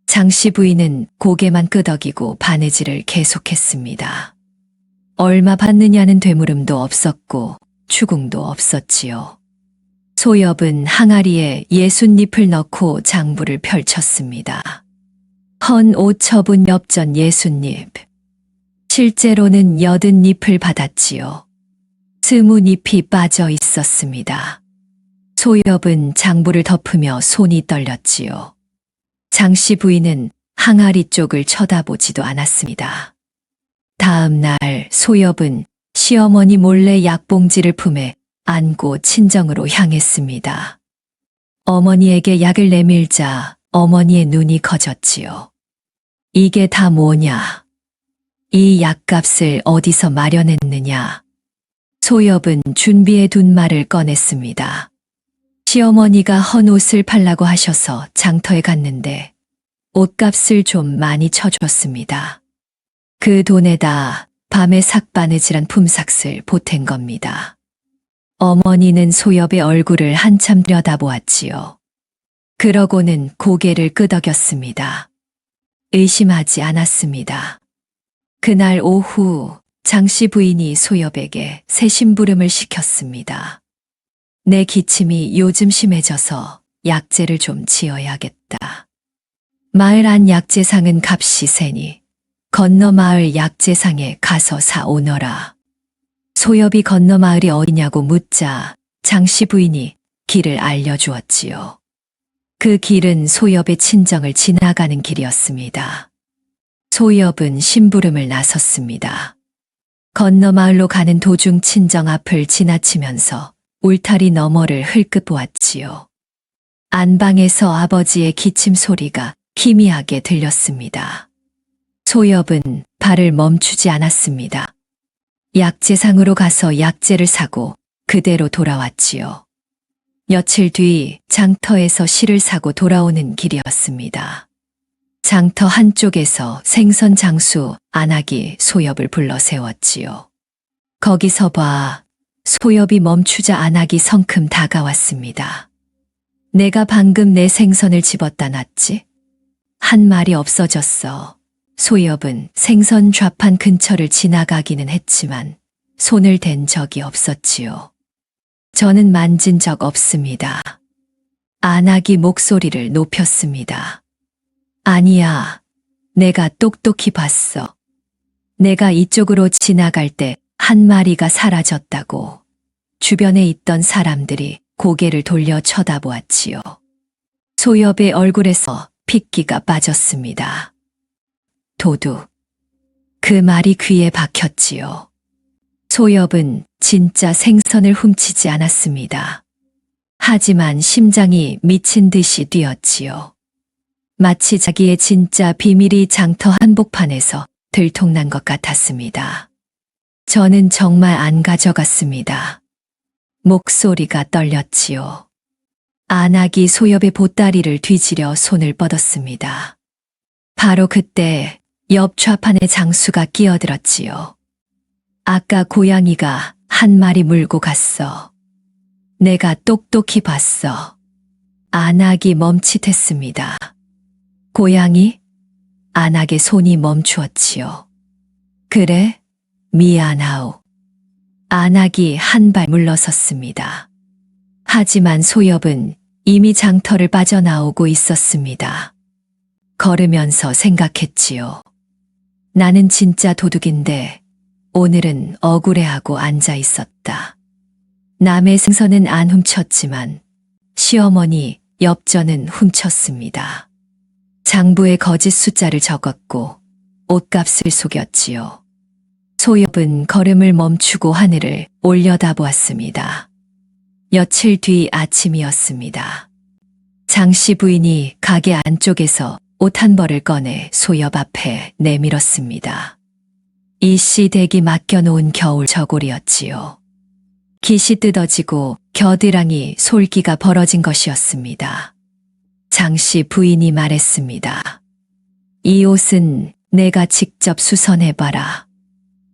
장씨 부인은 고개만 끄덕이고 바느질을 계속했습니다. 얼마 받느냐는 되물음도 없었고 추궁도 없었지요. 소엽은 항아리에 60잎을 넣고 장부를 펼쳤습니다. 헌 5첩은 엽전 60잎. 실제로는 80잎을 받았지요. 20잎이 빠져 있었습니다. 소엽은 장부를 덮으며 손이 떨렸지요. 장씨 부인은 항아리 쪽을 쳐다보지도 않았습니다. 다음 날 소엽은 시어머니 몰래 약봉지를 품에 안고 친정으로 향했습니다. 어머니에게 약을 내밀자 어머니의 눈이 커졌지요. 이게 다 뭐냐? 이 약값을 어디서 마련했느냐? 소엽은 준비해 둔 말을 꺼냈습니다. 시어머니가 헌 옷을 팔라고 하셔서 장터에 갔는데 옷값을 좀 많이 쳐줬습니다. 그 돈에다 밤에 삭바느질한 품삯을 보탠 겁니다. 어머니는 소엽의 얼굴을 한참 들여다보았지요. 그러고는 고개를 끄덕였습니다. 의심하지 않았습니다. 그날 오후 장씨 부인이 소엽에게 새 심부름을 시켰습니다. 내 기침이 요즘 심해져서 약재를 좀 지어야겠다. 마을 안 약재상은 값이 세니 건너 마을 약재상에 가서 사오너라. 소엽이 건너 마을이 어디냐고 묻자 장씨 부인이 길을 알려주었지요. 그 길은 소엽의 친정을 지나가는 길이었습니다. 소엽은 심부름을 나섰습니다. 건너 마을로 가는 도중 친정 앞을 지나치면서 울타리 너머를 흘끗 보았지요. 안방에서 아버지의 기침 소리가 희미하게 들렸습니다. 소엽은 발을 멈추지 않았습니다. 약재상으로 가서 약재를 사고 그대로 돌아왔지요. 며칠 뒤 장터에서 실을 사고 돌아오는 길이었습니다. 장터 한쪽에서 생선 장수 안악이 소엽을 불러 세웠지요. 거기서 봐. 소엽이 멈추자 안악이 성큼 다가왔습니다. 내가 방금 내 생선을 집었다 놨지? 한 마리 없어졌어. 소엽은 생선 좌판 근처를 지나가기는 했지만 손을 댄 적이 없었지요. 저는 만진 적 없습니다. 안악이 목소리를 높였습니다. 아니야, 내가 똑똑히 봤어. 내가 이쪽으로 지나갈 때 한 마리가 사라졌다고. 주변에 있던 사람들이 고개를 돌려 쳐다보았지요. 소엽의 얼굴에서 핏기가 빠졌습니다. 도둑. 그 말이 귀에 박혔지요. 소엽은 진짜 생선을 훔치지 않았습니다. 하지만 심장이 미친 듯이 뛰었지요. 마치 자기의 진짜 비밀이 장터 한복판에서 들통난 것 같았습니다. 저는 정말 안 가져갔습니다. 목소리가 떨렸지요. 안악이 소엽의 보따리를 뒤지려 손을 뻗었습니다. 바로 그때 옆 좌판에 장수가 끼어들었지요. 아까 고양이가 한 마리 물고 갔어. 내가 똑똑히 봤어. 안악이 멈칫했습니다. 고양이? 안악의 손이 멈추었지요. 그래? 미안하오. 안악이 한 발 물러섰습니다. 하지만 소엽은 이미 장터를 빠져나오고 있었습니다. 걸으면서 생각했지요. 나는 진짜 도둑인데 오늘은 억울해하고 앉아 있었다. 남의 생선은 안 훔쳤지만 시어머니 엽전은 훔쳤습니다. 장부에 거짓 숫자를 적었고 옷값을 속였지요. 소엽은 걸음을 멈추고 하늘을 올려다보았습니다. 며칠 뒤 아침이었습니다. 장씨 부인이 가게 안쪽에서 옷 한 벌을 꺼내 소엽 앞에 내밀었습니다. 이씨 댁이 맡겨놓은 겨울 저고리였지요. 깃이 뜯어지고 겨드랑이 솔기가 벌어진 것이었습니다. 장씨 부인이 말했습니다. 이 옷은 내가 직접 수선해봐라.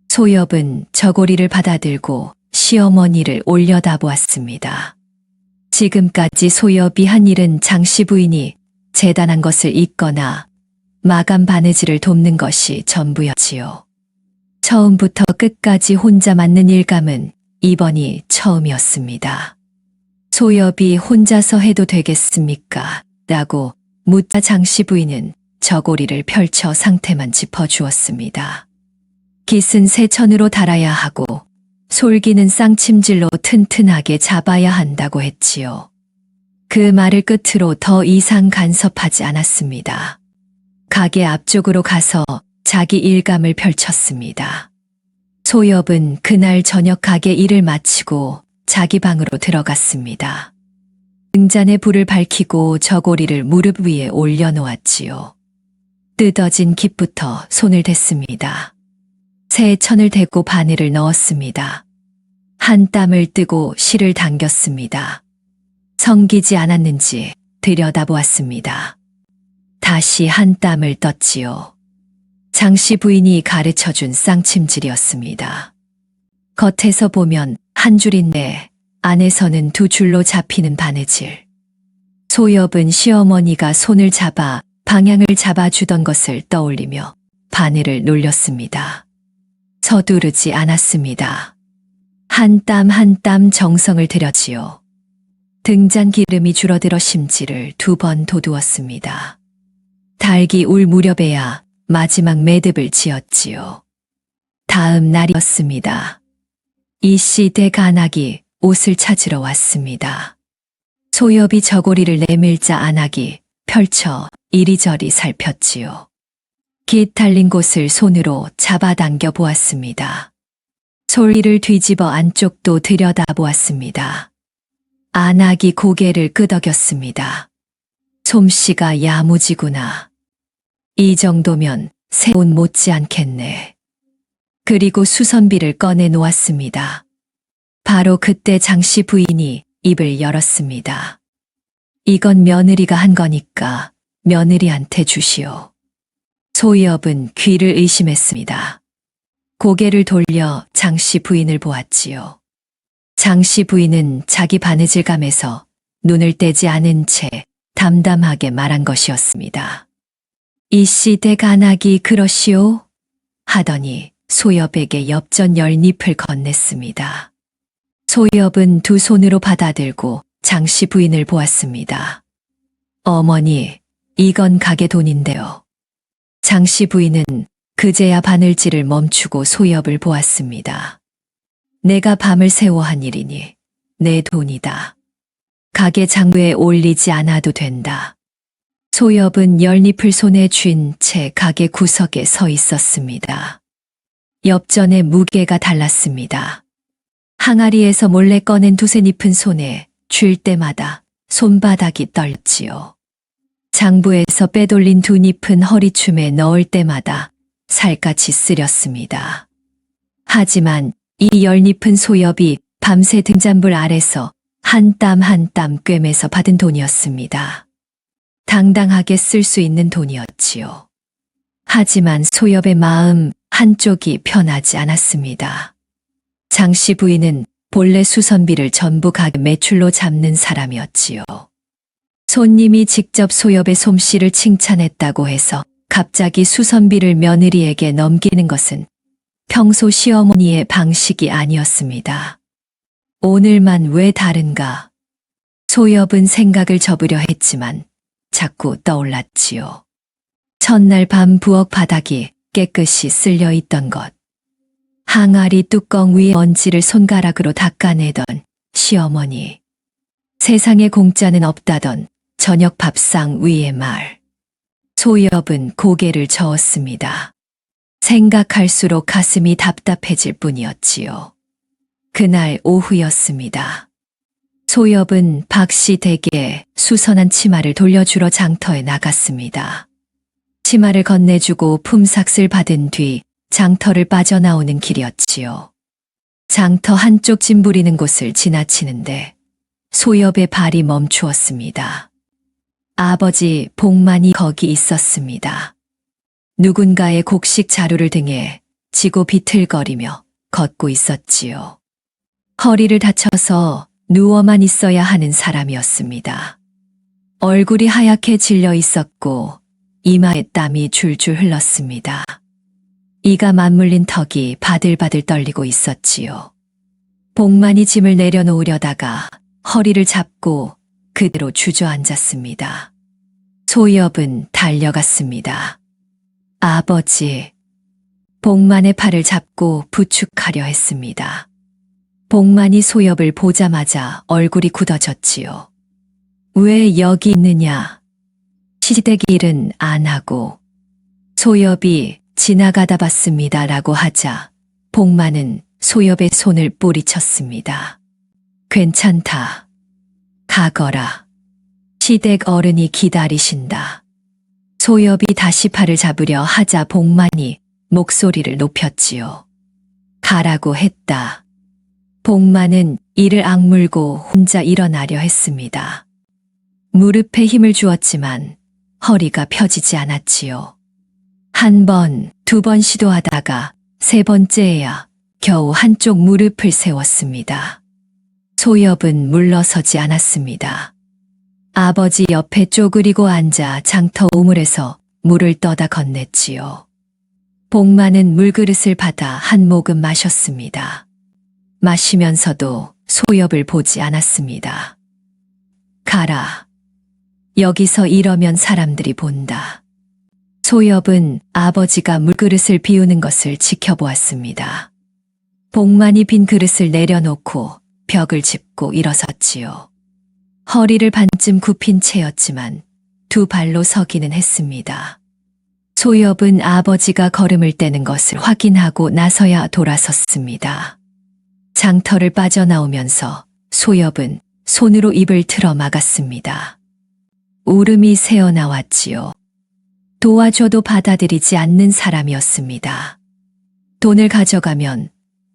소엽은 저고리를 받아들고 시어머니를 올려다보았습니다. 지금까지 소엽이 한 일은 장씨 부인이 재단한 것을 잇거나 마감 바느질을 돕는 것이 전부였지요. 처음부터 끝까지 혼자 맡는 일감은 이번이 처음이었습니다. 소엽이 혼자서 해도 되겠습니까? 라고 묻자 장씨 부인은 저고리를 펼쳐 상태만 짚어주었습니다. 깃은 새 천으로 달아야 하고 솔기는 쌍침질로 튼튼하게 잡아야 한다고 했지요. 그 말을 끝으로 더 이상 간섭하지 않았습니다. 가게 앞쪽으로 가서 자기 일감을 펼쳤습니다. 소엽은 그날 저녁 가게 일을 마치고 자기 방으로 들어갔습니다. 등잔에 불을 밝히고 저고리를 무릎 위에 올려놓았지요. 뜯어진 깃부터 손을 댔습니다. 새 천을 대고 바늘을 넣었습니다. 한 땀을 뜨고 실을 당겼습니다. 성기지 않았는지 들여다보았습니다. 다시 한 땀을 떴지요. 장씨 부인이 가르쳐준 쌍침질이었습니다. 겉에서 보면 한 줄인데 안에서는 두 줄로 잡히는 바느질. 소엽은 시어머니가 손을 잡아 방향을 잡아주던 것을 떠올리며 바늘을 놀렸습니다. 서두르지 않았습니다. 한 땀 한 땀 정성을 들였지요. 등잔 기름이 줄어들어 심지를 2번 돋우었습니다. 달기 울 무렵에야 마지막 매듭을 지었지요. 다음 날이었습니다. 이씨 댁 안악이 옷을 찾으러 왔습니다. 소엽이 저고리를 내밀자 안악이 펼쳐 이리저리 살폈지요. 깃 달린 곳을 손으로 잡아당겨 보았습니다. 솔기를 뒤집어 안쪽도 들여다보았습니다. 안악이 고개를 끄덕였습니다. 솜씨가 야무지구나. 이 정도면 새 옷 못지 않겠네. 그리고 수선비를 꺼내 놓았습니다. 바로 그때 장씨 부인이 입을 열었습니다. 이건 며느리가 한 거니까 며느리한테 주시오. 소희업은 귀를 의심했습니다. 고개를 돌려 장씨 부인을 보았지요. 장씨 부인은 자기 바느질감에서 눈을 떼지 않은 채 담담하게 말한 것이었습니다. 이씨 댁 안하기 그러시오? 하더니 소엽에게 엽전 10잎을 건넸습니다. 소엽은 두 손으로 받아들고 장씨 부인을 보았습니다. 어머니, 이건 가게 돈인데요. 장씨 부인은 그제야 바늘질을 멈추고 소엽을 보았습니다. 내가 밤을 새워 한 일이니 내 돈이다. 가게 장부에 올리지 않아도 된다. 소엽은 10잎을 손에 쥔 채 가게 구석에 서 있었습니다. 엽전의 무게가 달랐습니다. 항아리에서 몰래 꺼낸 두세 잎은 손에 쥘 때마다 손바닥이 떨지요. 장부에서 빼돌린 두 잎은 허리춤에 넣을 때마다 살갗이 쓰렸습니다. 하지만 이 10잎은 소엽이 밤새 등잔불 아래서 한 땀 한 땀 꿰매서 받은 돈이었습니다. 당당하게 쓸 수 있는 돈이었지요. 하지만 소엽의 마음 한쪽이 편하지 않았습니다. 장씨 부인은 본래 수선비를 전부 가게 매출로 잡는 사람이었지요. 손님이 직접 소엽의 솜씨를 칭찬했다고 해서 갑자기 수선비를 며느리에게 넘기는 것은 평소 시어머니의 방식이 아니었습니다. 오늘만 왜 다른가? 소엽은 생각을 접으려 했지만 자꾸 떠올랐지요. 첫날 밤 부엌 바닥이 깨끗이 쓸려 있던 것. 항아리 뚜껑 위에 먼지를 손가락으로 닦아내던 시어머니. 세상에 공짜는 없다던 저녁 밥상 위의 말. 소엽은 고개를 저었습니다. 생각할수록 가슴이 답답해질 뿐이었지요. 그날 오후였습니다. 소엽은 박씨 댁에 수선한 치마를 돌려주러 장터에 나갔습니다. 치마를 건네주고 품삯을 받은 뒤 장터를 빠져나오는 길이었지요. 장터 한쪽 짐 부리는 곳을 지나치는데 소엽의 발이 멈추었습니다. 아버지 복만이 거기 있었습니다. 누군가의 곡식 자루를 등에 지고 비틀거리며 걷고 있었지요. 허리를 다쳐서 누워만 있어야 하는 사람이었습니다. 얼굴이 하얗게 질려 있었고 이마에 땀이 줄줄 흘렀습니다. 이가 맞물린 턱이 바들바들 떨리고 있었지요. 복만이 짐을 내려놓으려다가 허리를 잡고 그대로 주저앉았습니다. 소엽은 달려갔습니다. 아버지. 복만의 팔을 잡고 부축하려 했습니다. 복만이 소엽을 보자마자 얼굴이 굳어졌지요. 왜 여기 있느냐? 시댁 일은 안 하고. 소엽이 지나가다 봤습니다라고 하자 복만은 소엽의 손을 뿌리쳤습니다. 괜찮다. 가거라. 시댁 어른이 기다리신다. 소엽이 다시 팔을 잡으려 하자 복만이 목소리를 높였지요. 가라고 했다. 복만은 이를 악물고 혼자 일어나려 했습니다. 무릎에 힘을 주었지만 허리가 펴지지 않았지요. 한 번, 두 번 시도하다가 세 번째에야 겨우 한쪽 무릎을 세웠습니다. 소엽은 물러서지 않았습니다. 아버지 옆에 쪼그리고 앉아 장터 우물에서 물을 떠다 건넸지요. 복만은 물그릇을 받아 한 모금 마셨습니다. 마시면서도 소엽을 보지 않았습니다. 가라. 여기서 이러면 사람들이 본다. 소엽은 아버지가 물그릇을 비우는 것을 지켜보았습니다. 복만이 빈 그릇을 내려놓고 벽을 짚고 일어섰지요. 허리를 반쯤 굽힌 채였지만 두 발로 서기는 했습니다. 소엽은 아버지가 걸음을 떼는 것을 확인하고 나서야 돌아섰습니다. 장터를 빠져나오면서 소엽은 손으로 입을 틀어 막았습니다. 울음이 새어나왔지요. 도와줘도 받아들이지 않는 사람이었습니다. 돈을 가져가면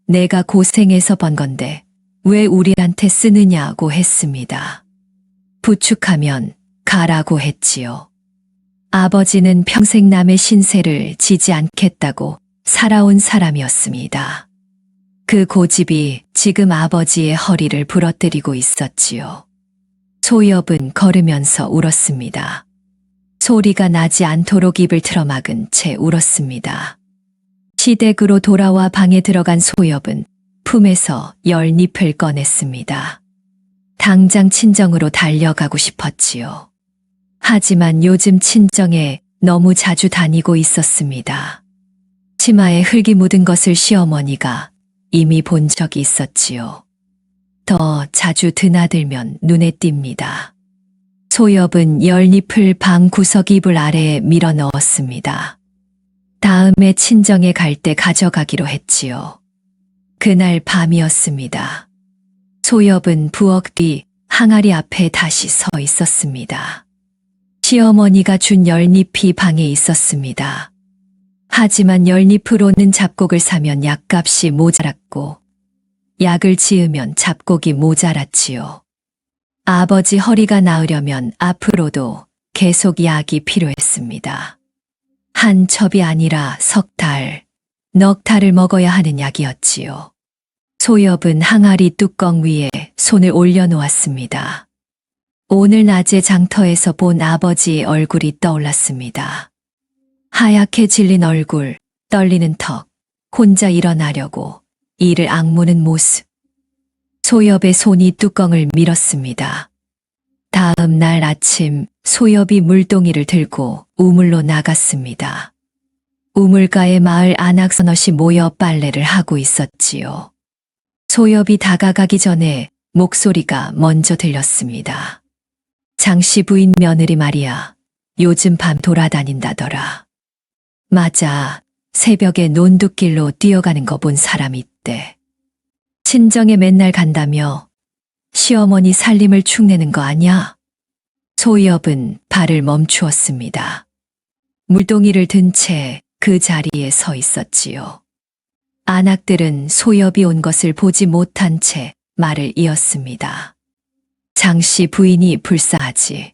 내가 고생해서 번 건데 왜 우리한테 쓰느냐고 했습니다. 부축하면 가라고 했지요. 아버지는 평생 남의 신세를 지지 않겠다고 살아온 사람이었습니다. 그 고집이 지금 아버지의 허리를 부러뜨리고 있었지요. 소엽은 걸으면서 울었습니다. 소리가 나지 않도록 입을 틀어막은 채 울었습니다. 시댁으로 돌아와 방에 들어간 소엽은 품에서 열잎을 꺼냈습니다. 당장 친정으로 달려가고 싶었지요. 하지만 요즘 친정에 너무 자주 다니고 있었습니다. 치마에 흙이 묻은 것을 시어머니가 이미 본 적이 있었지요. 더 자주 드나들면 눈에 띕니다. 소엽은 열잎을 방 구석 이불 아래에 밀어 넣었습니다. 다음에 친정에 갈 때 가져가기로 했지요. 그날 밤이었습니다. 소엽은 부엌 뒤 항아리 앞에 다시 서 있었습니다. 시어머니가 준 열잎이 방에 있었습니다. 하지만 열잎으로는 잡곡을 사면 약값이 모자랐고 약을 지으면 잡곡이 모자랐지요. 아버지 허리가 나으려면 앞으로도 계속 약이 필요했습니다. 한 첩이 아니라 석 달, 넉 달을 먹어야 하는 약이었지요. 소엽은 항아리 뚜껑 위에 손을 올려놓았습니다. 오늘 낮에 장터에서 본 아버지의 얼굴이 떠올랐습니다. 하얗게 질린 얼굴, 떨리는 턱, 혼자 일어나려고 이를 악무는 모습. 소엽의 손이 뚜껑을 밀었습니다. 다음 날 아침 소엽이 물동이를 들고 우물로 나갔습니다. 우물가에 마을 안악서넛이 모여 빨래를 하고 있었지요. 소엽이 다가가기 전에 목소리가 먼저 들렸습니다. 장씨 부인 며느리 말이야. 요즘 밤 돌아다닌다더라. 맞아. 새벽에 논두길로 뛰어가는 거 본 사람 있대. 친정에 맨날 간다며 시어머니 살림을 축내는 거 아냐? 소엽은 발을 멈추었습니다. 물동이를 든 채 그 자리에 서 있었지요. 안악들은 소엽이 온 것을 보지 못한 채 말을 이었습니다. 장씨 부인이 불쌍하지.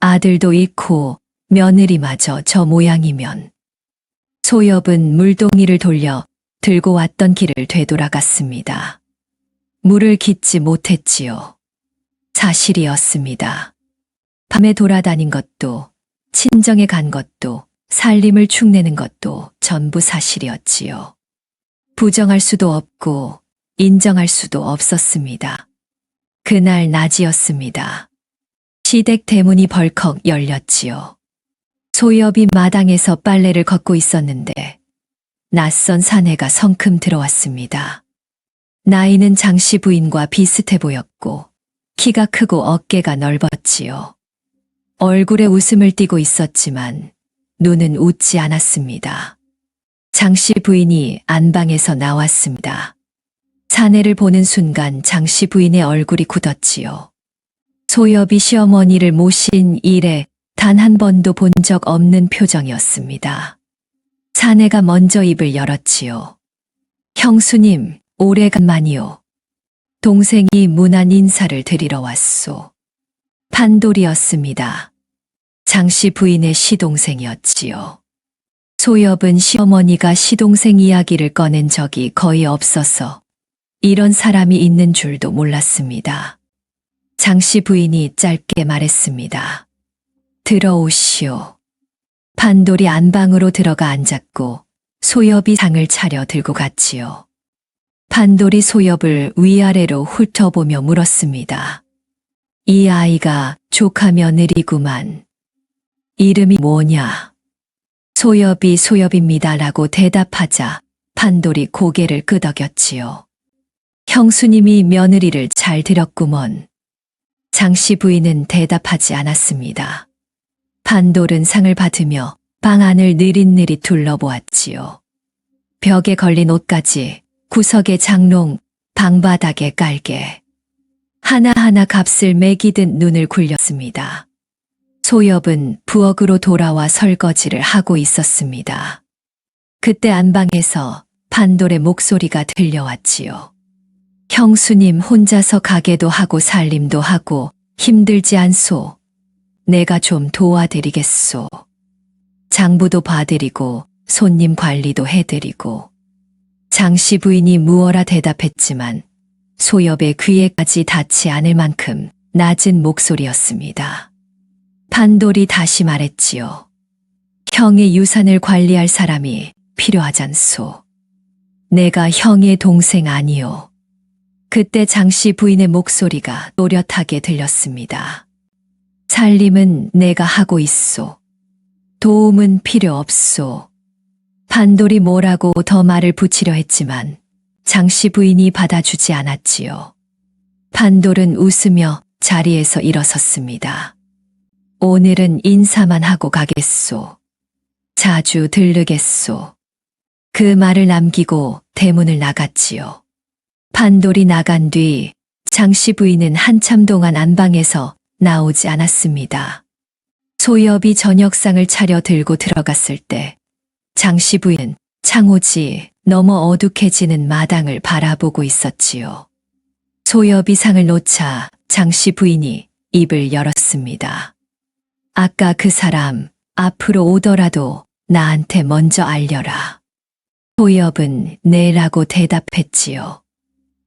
아들도 잃고 며느리마저 저 모양이면. 소엽은 물동이를 돌려 들고 왔던 길을 되돌아갔습니다. 물을 깃지 못했지요. 사실이었습니다. 밤에 돌아다닌 것도, 친정에 간 것도, 살림을 축내는 것도 전부 사실이었지요. 부정할 수도 없고 인정할 수도 없었습니다. 그날 낮이었습니다. 시댁 대문이 벌컥 열렸지요. 소엽이 마당에서 빨래를 걷고 있었는데 낯선 사내가 성큼 들어왔습니다. 나이는 장씨 부인과 비슷해 보였고 키가 크고 어깨가 넓었지요. 얼굴에 웃음을 띠고 있었지만 눈은 웃지 않았습니다. 장씨 부인이 안방에서 나왔습니다. 사내를 보는 순간 장씨 부인의 얼굴이 굳었지요. 소엽이 시어머니를 모신 이래 단 한 번도 본 적 없는 표정이었습니다. 사내가 먼저 입을 열었지요. 형수님, 오래간만이요. 동생이 문안 인사를 드리러 왔소. 판돌이었습니다. 장씨 부인의 시동생이었지요. 소엽은 시어머니가 시동생 이야기를 꺼낸 적이 거의 없어서 이런 사람이 있는 줄도 몰랐습니다. 장씨 부인이 짧게 말했습니다. 들어오시오. 판돌이 안방으로 들어가 앉았고 소엽이 상을 차려 들고 갔지요. 판돌이 소엽을 위아래로 훑어보며 물었습니다. 이 아이가 조카 며느리구만. 이름이 뭐냐? 소엽이 소엽입니다라고 대답하자 판돌이 고개를 끄덕였지요. 형수님이 며느리를 잘 들였구먼. 장씨 부인은 대답하지 않았습니다. 판돌은 상을 받으며 방 안을 느릿느릿 둘러보았지요. 벽에 걸린 옷까지, 구석에 장롱, 방바닥에 깔개. 하나하나 값을 매기듯 눈을 굴렸습니다. 소엽은 부엌으로 돌아와 설거지를 하고 있었습니다. 그때 안방에서 판돌의 목소리가 들려왔지요. 형수님 혼자서 가게도 하고 살림도 하고 힘들지 않소. 내가 좀 도와드리겠소. 장부도 봐드리고 손님 관리도 해드리고. 장씨 부인이 무어라 대답했지만 소엽의 귀에까지 닿지 않을 만큼 낮은 목소리였습니다. 판돌이 다시 말했지요. 형의 유산을 관리할 사람이 필요하잖소. 내가 형의 동생 아니오. 그때 장씨 부인의 목소리가 또렷하게 들렸습니다. 살림은 내가 하고 있소. 도움은 필요 없소. 판돌이 뭐라고 더 말을 붙이려 했지만 장씨 부인이 받아주지 않았지요. 판돌은 웃으며 자리에서 일어섰습니다. 오늘은 인사만 하고 가겠소. 자주 들르겠소. 그 말을 남기고 대문을 나갔지요. 판돌이 나간 뒤 장씨 부인은 한참 동안 안방에서 나오지 않았습니다. 소엽이 저녁상을 차려 들고 들어갔을 때 장씨 부인은 창호지 너머 어둑해지는 마당을 바라보고 있었지요. 소엽이 상을 놓자 장씨 부인이 입을 열었습니다. 아까 그 사람 앞으로 오더라도 나한테 먼저 알려라. 소엽은 네라고 대답했지요.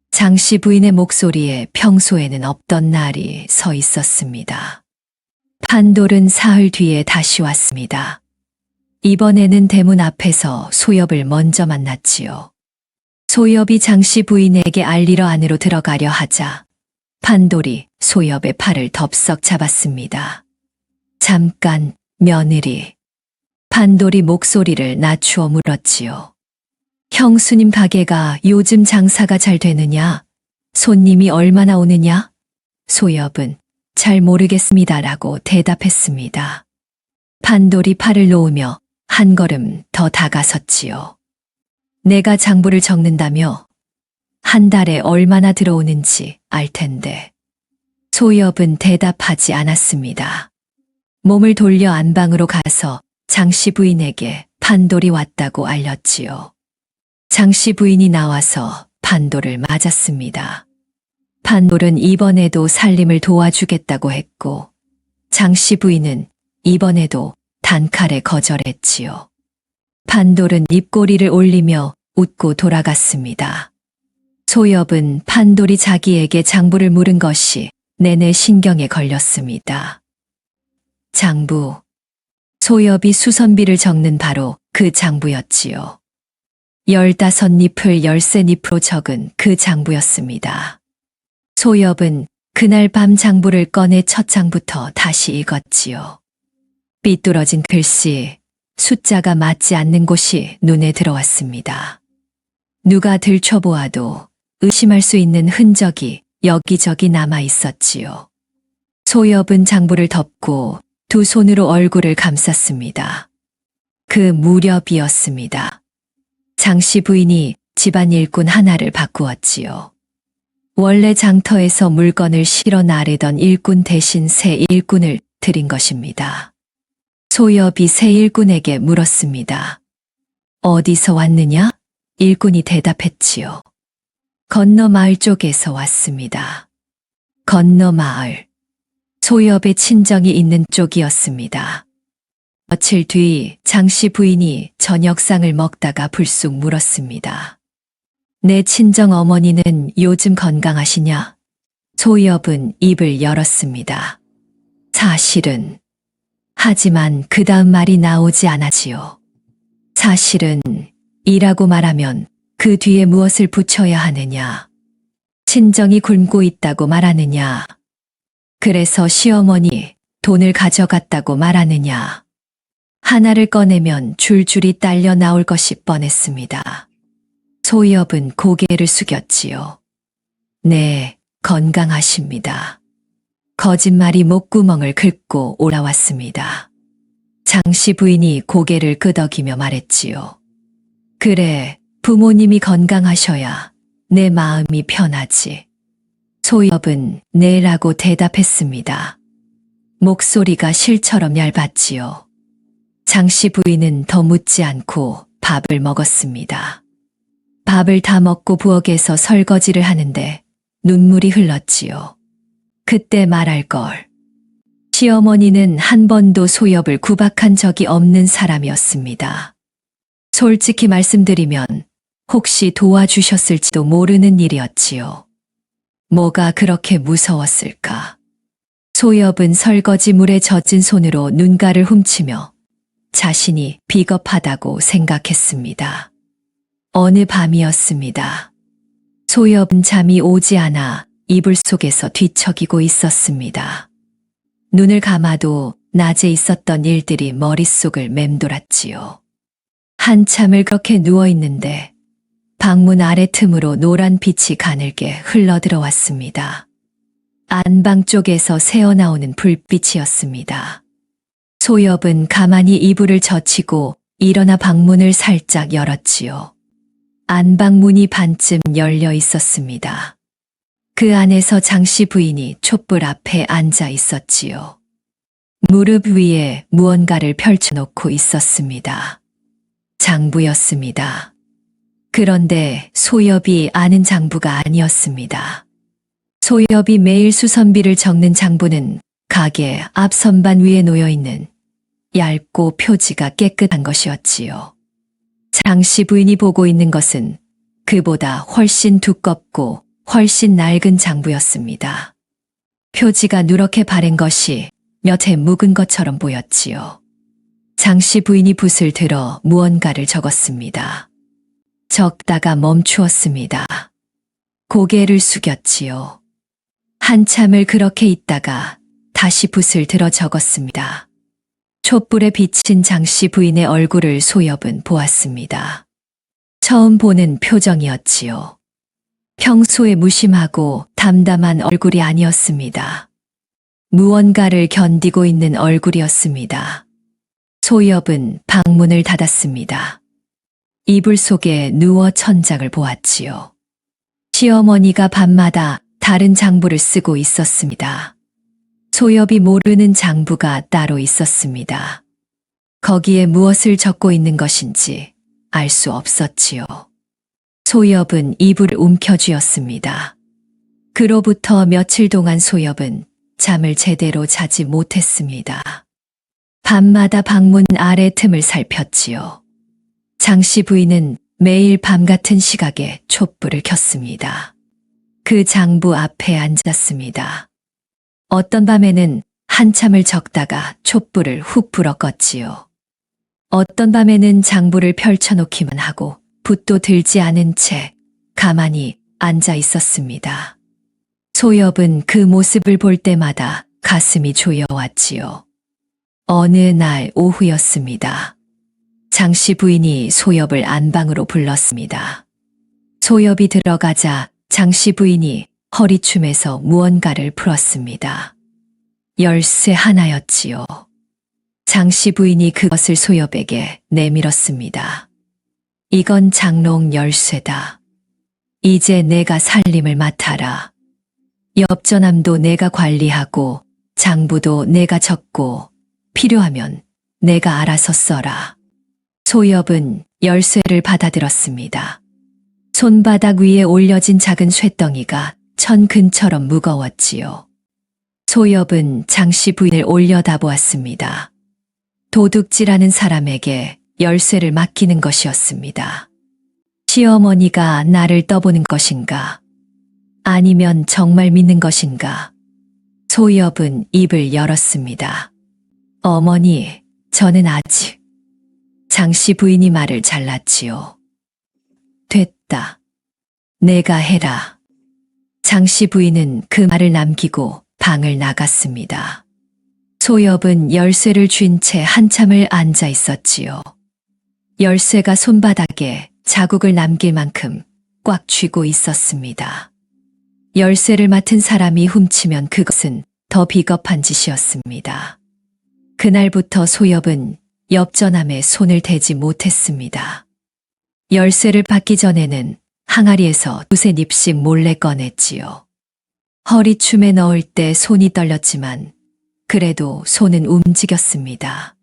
장씨 부인의 목소리에 평소에는 없던 날이 서 있었습니다. 판돌은 사흘 뒤에 다시 왔습니다. 이번에는 대문 앞에서 소엽을 먼저 만났지요. 소엽이 장씨 부인에게 알리러 안으로 들어가려 하자 판돌이 소엽의 팔을 덥석 잡았습니다. 잠깐, 며느리. 판돌이 목소리를 낮추어 물었지요. 형수님 가게가 요즘 장사가 잘 되느냐? 손님이 얼마나 오느냐? 소엽은 잘 모르겠습니다라고 대답했습니다. 판돌이 팔을 놓으며 한 걸음 더 다가섰지요. 내가 장부를 적는다며 한 달에 얼마나 들어오는지 알 텐데. 소엽은 대답하지 않았습니다. 몸을 돌려 안방으로 가서 장씨 부인에게 판돌이 왔다고 알렸지요. 장씨 부인이 나와서 판돌을 맞았습니다. 판돌은 이번에도 살림을 도와주겠다고 했고 장씨 부인은 이번에도 단칼에 거절했지요. 판돌은 입꼬리를 올리며 웃고 돌아갔습니다. 소엽은 판돌이 자기에게 장부를 물은 것이 내내 신경에 걸렸습니다. 장부. 소엽이 수선비를 적는 바로 그 장부였지요. 15잎을 13잎으로 적은 그 장부였습니다. 소엽은 그날 밤 장부를 꺼내 첫 장부터 다시 읽었지요. 삐뚤어진 글씨, 숫자가 맞지 않는 곳이 눈에 들어왔습니다. 누가 들춰보아도 의심할 수 있는 흔적이 여기저기 남아 있었지요. 소엽은 장부를 덮고 두 손으로 얼굴을 감쌌습니다. 그 무렵이었습니다. 장씨 부인이 집안 일꾼 하나를 바꾸었지요. 원래 장터에서 물건을 실어 나르던 일꾼 대신 새 일꾼을 들인 것입니다. 소엽이 새 일꾼에게 물었습니다. 어디서 왔느냐? 일꾼이 대답했지요. 건너 마을 쪽에서 왔습니다. 건너 마을. 소엽의 친정이 있는 쪽이었습니다. 며칠 뒤 장씨 부인이 저녁상을 먹다가 불쑥 물었습니다. 내 친정 어머니는 요즘 건강하시냐? 소엽은 입을 열었습니다. 사실은. 하지만 그 다음 말이 나오지 않았지요. 사실은 이라고 말하면 그 뒤에 무엇을 붙여야 하느냐? 친정이 굶고 있다고 말하느냐? 그래서 시어머니 돈을 가져갔다고 말하느냐? 하나를 꺼내면 줄줄이 딸려 나올 것이 뻔했습니다. 소엽은 고개를 숙였지요. 네, 건강하십니다. 거짓말이 목구멍을 긁고 올라왔습니다. 장씨 부인이 고개를 끄덕이며 말했지요. 그래, 부모님이 건강하셔야 내 마음이 편하지. 소엽은 네라고 대답했습니다. 목소리가 실처럼 얇았지요. 장씨 부인은 더 묻지 않고 밥을 먹었습니다. 밥을 다 먹고 부엌에서 설거지를 하는데 눈물이 흘렀지요. 그때 말할 걸. 시어머니는 한 번도 소엽을 구박한 적이 없는 사람이었습니다. 솔직히 말씀드리면 혹시 도와주셨을지도 모르는 일이었지요. 뭐가 그렇게 무서웠을까? 소엽은 설거지 물에 젖은 손으로 눈가를 훔치며 자신이 비겁하다고 생각했습니다. 어느 밤이었습니다. 소엽은 잠이 오지 않아 이불 속에서 뒤척이고 있었습니다. 눈을 감아도 낮에 있었던 일들이 머릿속을 맴돌았지요. 한참을 그렇게 누워 있는데 방문 아래 틈으로 노란 빛이 가늘게 흘러들어왔습니다. 안방 쪽에서 새어나오는 불빛이었습니다. 소엽은 가만히 이불을 젖히고 일어나 방문을 살짝 열었지요. 안방 문이 반쯤 열려 있었습니다. 그 안에서 장씨 부인이 촛불 앞에 앉아 있었지요. 무릎 위에 무언가를 펼쳐놓고 있었습니다. 장부였습니다. 그런데 소엽이 아는 장부가 아니었습니다. 소엽이 매일 수선비를 적는 장부는 가게 앞 선반 위에 놓여있는 얇고 표지가 깨끗한 것이었지요. 장씨 부인이 보고 있는 것은 그보다 훨씬 두껍고 훨씬 낡은 장부였습니다. 표지가 누렇게 바랜 것이 몇 해 묵은 것처럼 보였지요. 장씨 부인이 붓을 들어 무언가를 적었습니다. 적다가 멈추었습니다. 고개를 숙였지요. 한참을 그렇게 있다가 다시 붓을 들어 적었습니다. 촛불에 비친 장씨 부인의 얼굴을 소엽은 보았습니다. 처음 보는 표정이었지요. 평소에 무심하고 담담한 얼굴이 아니었습니다. 무언가를 견디고 있는 얼굴이었습니다. 소엽은 방문을 닫았습니다. 이불 속에 누워 천장을 보았지요. 시어머니가 밤마다 다른 장부를 쓰고 있었습니다. 소엽이 모르는 장부가 따로 있었습니다. 거기에 무엇을 적고 있는 것인지 알 수 없었지요. 소엽은 이불을 움켜쥐었습니다. 그로부터 며칠 동안 소엽은 잠을 제대로 자지 못했습니다. 밤마다 방문 아래 틈을 살폈지요. 장씨 부인은 매일 밤 같은 시각에 촛불을 켰습니다. 그 장부 앞에 앉았습니다. 어떤 밤에는 한참을 적다가 촛불을 훅 불어 껐지요. 어떤 밤에는 장부를 펼쳐놓기만 하고 붓도 들지 않은 채 가만히 앉아 있었습니다. 소엽은 그 모습을 볼 때마다 가슴이 조여왔지요. 어느 날 오후였습니다. 장씨 부인이 소엽을 안방으로 불렀습니다. 소엽이 들어가자 장씨 부인이 허리춤에서 무언가를 풀었습니다. 열쇠 하나였지요. 장씨 부인이 그것을 소엽에게 내밀었습니다. 이건 장롱 열쇠다. 이제 내가 살림을 맡아라. 엽전함도 내가 관리하고 장부도 내가 적고 필요하면 내가 알아서 써라. 소엽은 열쇠를 받아들었습니다. 손바닥 위에 올려진 작은 쇳덩이가 천근처럼 무거웠지요. 소엽은 장씨 부인을 올려다보았습니다. 도둑질하는 사람에게 열쇠를 맡기는 것이었습니다. 시어머니가 나를 떠보는 것인가? 아니면 정말 믿는 것인가? 소엽은 입을 열었습니다. 어머니, 저는 아직... 장씨 부인이 말을 잘랐지요. 됐다. 내가 해라. 장씨 부인은 그 말을 남기고 방을 나갔습니다. 소엽은 열쇠를 쥔 채 한참을 앉아 있었지요. 열쇠가 손바닥에 자국을 남길 만큼 꽉 쥐고 있었습니다. 열쇠를 맡은 사람이 훔치면 그것은 더 비겁한 짓이었습니다. 그날부터 소엽은 엽전함에 손을 대지 못했습니다. 열쇠를 받기 전에는 항아리에서 두세 잎씩 몰래 꺼냈지요. 허리춤에 넣을 때 손이 떨렸지만 그래도 손은 움직였습니다.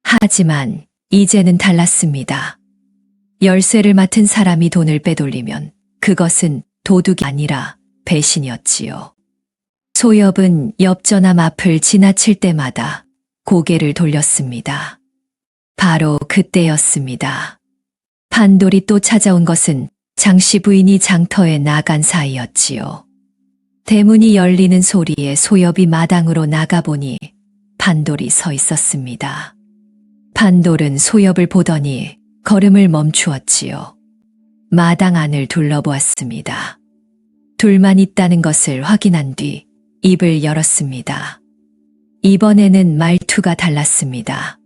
하지만 이제는 달랐습니다. 열쇠를 맡은 사람이 돈을 빼돌리면 그것은 도둑이 아니라 배신이었지요. 소엽은 엽전함 앞을 지나칠 때마다 고개를 돌렸습니다. 바로 그때였습니다. 판돌이 또 찾아온 것은 장씨 부인이 장터에 나간 사이였지요. 대문이 열리는 소리에 소엽이 마당으로 나가보니 판돌이 서 있었습니다. 판돌은 소엽을 보더니 걸음을 멈추었지요. 마당 안을 둘러보았습니다. 둘만 있다는 것을 확인한 뒤 입을 열었습니다. 이번에는 말투가 달랐습니다.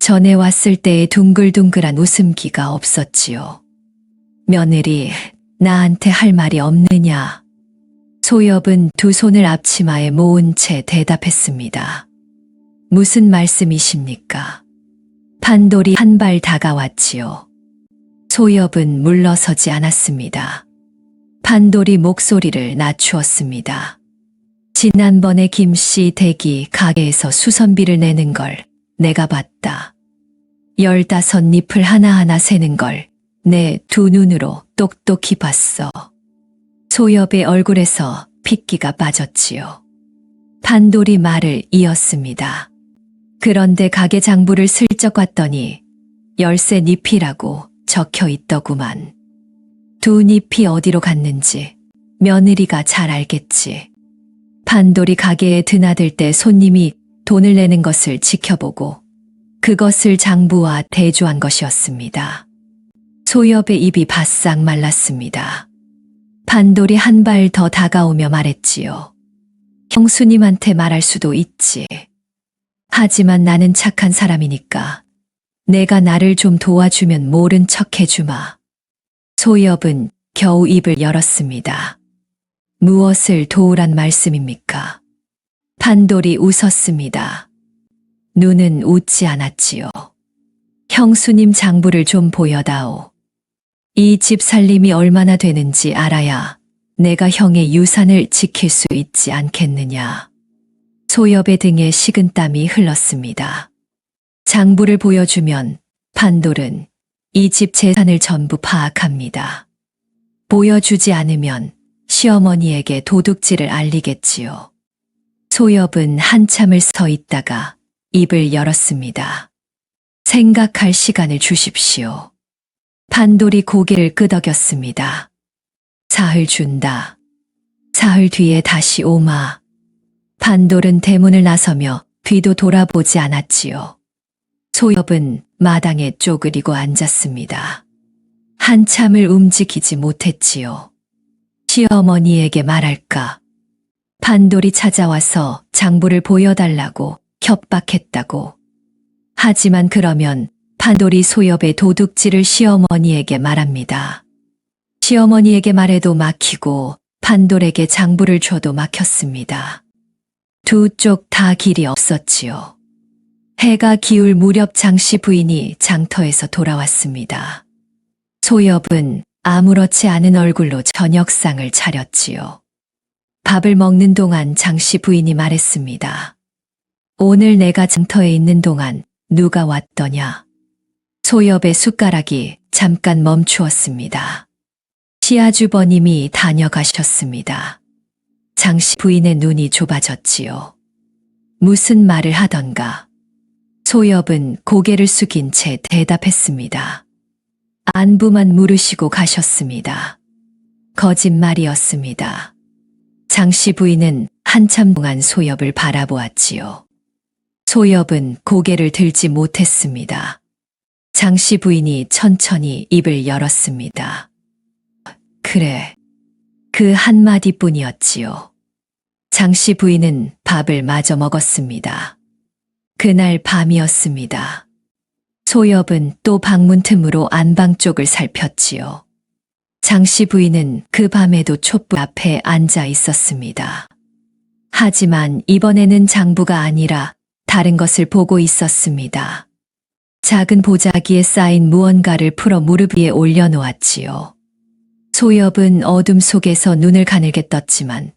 전에 왔을 때의 둥글둥글한 웃음기가 없었지요. 며느리, 나한테 할 말이 없느냐? 소엽은 두 손을 앞치마에 모은 채 대답했습니다. 무슨 말씀이십니까? 판돌이 한 발 다가왔지요. 소엽은 물러서지 않았습니다. 판돌이 목소리를 낮추었습니다. 지난번에 김씨 댁이 가게에서 수선비를 내는 걸 내가 봤다. 15잎을 하나하나 세는 걸 내 두 눈으로 똑똑히 봤어. 소엽의 얼굴에서 핏기가 빠졌지요. 판돌이 말을 이었습니다. 그런데 가게 장부를 슬쩍 봤더니 열쇠 잎이라고 적혀 있더구만. 두 잎이 어디로 갔는지 며느리가 잘 알겠지. 판돌이 가게에 드나들 때 손님이 돈을 내는 것을 지켜보고 그것을 장부와 대조한 것이었습니다. 소엽의 입이 바싹 말랐습니다. 판돌이 한 발 더 다가오며 말했지요. 형수님한테 말할 수도 있지. 하지만 나는 착한 사람이니까 내가 나를 좀 도와주면 모른 척 해주마. 소엽은 겨우 입을 열었습니다. 무엇을 도우란 말씀입니까? 판돌이 웃었습니다. 눈은 웃지 않았지요. 형수님 장부를 좀 보여다오. 이 집 살림이 얼마나 되는지 알아야 내가 형의 유산을 지킬 수 있지 않겠느냐. 소엽의 등에 식은땀이 흘렀습니다. 장부를 보여주면 판돌은 이 집 재산을 전부 파악합니다. 보여주지 않으면 시어머니에게 도둑질을 알리겠지요. 소엽은 한참을 서 있다가 입을 열었습니다. 생각할 시간을 주십시오. 판돌이 고개를 끄덕였습니다. 사흘 준다. 사흘 뒤에 다시 오마. 판돌은 대문을 나서며 뒤도 돌아보지 않았지요. 소엽은 마당에 쪼그리고 앉았습니다. 한참을 움직이지 못했지요. 시어머니에게 말할까? 판돌이 찾아와서 장부를 보여달라고 협박했다고. 하지만 그러면 판돌이 소엽의 도둑질을 시어머니에게 말합니다. 시어머니에게 말해도 막히고 판돌에게 장부를 줘도 막혔습니다. 두 쪽 다 길이 없었지요. 해가 기울 무렵 장씨 부인이 장터에서 돌아왔습니다. 소엽은 아무렇지 않은 얼굴로 저녁상을 차렸지요. 밥을 먹는 동안 장씨 부인이 말했습니다. 오늘 내가 장터에 있는 동안 누가 왔더냐? 소엽의 숟가락이 잠깐 멈추었습니다. 시아주버님이 다녀가셨습니다. 장씨 부인의 눈이 좁아졌지요. 무슨 말을 하던가. 소엽은 고개를 숙인 채 대답했습니다. 안부만 물으시고 가셨습니다. 거짓말이었습니다. 장씨 부인은 한참 동안 소엽을 바라보았지요. 소엽은 고개를 들지 못했습니다. 장씨 부인이 천천히 입을 열었습니다. 그래, 그 한마디뿐이었지요. 장씨 부인은 밥을 마저 먹었습니다. 그날 밤이었습니다. 소엽은 또 방문 틈으로 안방 쪽을 살폈지요. 장씨 부인은 그 밤에도 촛불 앞에 앉아 있었습니다. 하지만 이번에는 장부가 아니라 다른 것을 보고 있었습니다. 작은 보자기에 쌓인 무언가를 풀어 무릎 위에 올려놓았지요. 소엽은 어둠 속에서 눈을 가늘게 떴지만